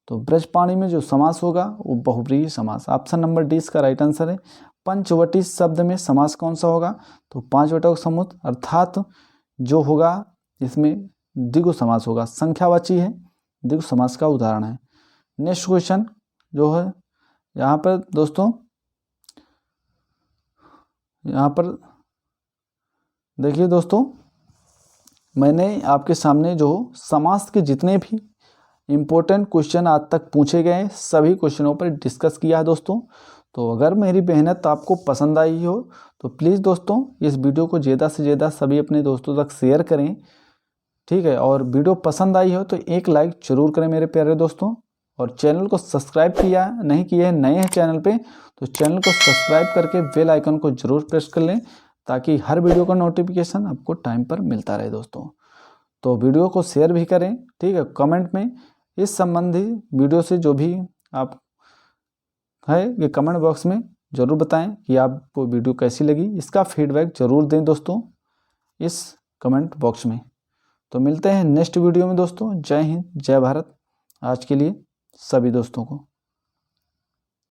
Speaker 1: तो ब्रज पाणी में जो समास होगा वो बहुब्रीही समास, ऑप्शन नंबर डी इसका राइट आंसर है। पंचवटी शब्द में समास कौन सा होगा? तो पांचवटक समुद्र अर्थात जो होगा इसमें द्विगु समास होगा, संख्यावाची है, द्विगु समास का उदाहरण है। नेक्स्ट क्वेश्चन जो है यहाँ पर दोस्तों, यहाँ पर देखिए दोस्तों, मैंने आपके सामने जो समास के जितने भी इम्पोर्टेंट क्वेश्चन आज तक पूछे गए सभी क्वेश्चनों पर डिस्कस किया है दोस्तों। तो अगर मेरी मेहनत आपको पसंद आई हो तो प्लीज़ दोस्तों इस वीडियो को ज़्यादा से ज़्यादा सभी अपने दोस्तों तक शेयर करें। ठीक है, और वीडियो पसंद आई हो तो एक लाइक जरूर करें मेरे प्यारे दोस्तों, और चैनल को सब्सक्राइब किया नहीं किए हैं, नए हैं चैनल पे तो चैनल को सब्सक्राइब करके बेल आइकन को जरूर प्रेस कर लें ताकि हर वीडियो का नोटिफिकेशन आपको टाइम पर मिलता रहे दोस्तों। तो वीडियो को शेयर भी करें। ठीक है, कमेंट में इस संबंधी वीडियो से जो भी आप है ये कमेंट बॉक्स में ज़रूर बताएं कि आपको वीडियो कैसी लगी, इसका फीडबैक ज़रूर दें दोस्तों इस कमेंट बॉक्स में। तो मिलते हैं नेक्स्ट वीडियो में दोस्तों। जय हिंद, जय भारत। आज के लिए सभी दोस्तों को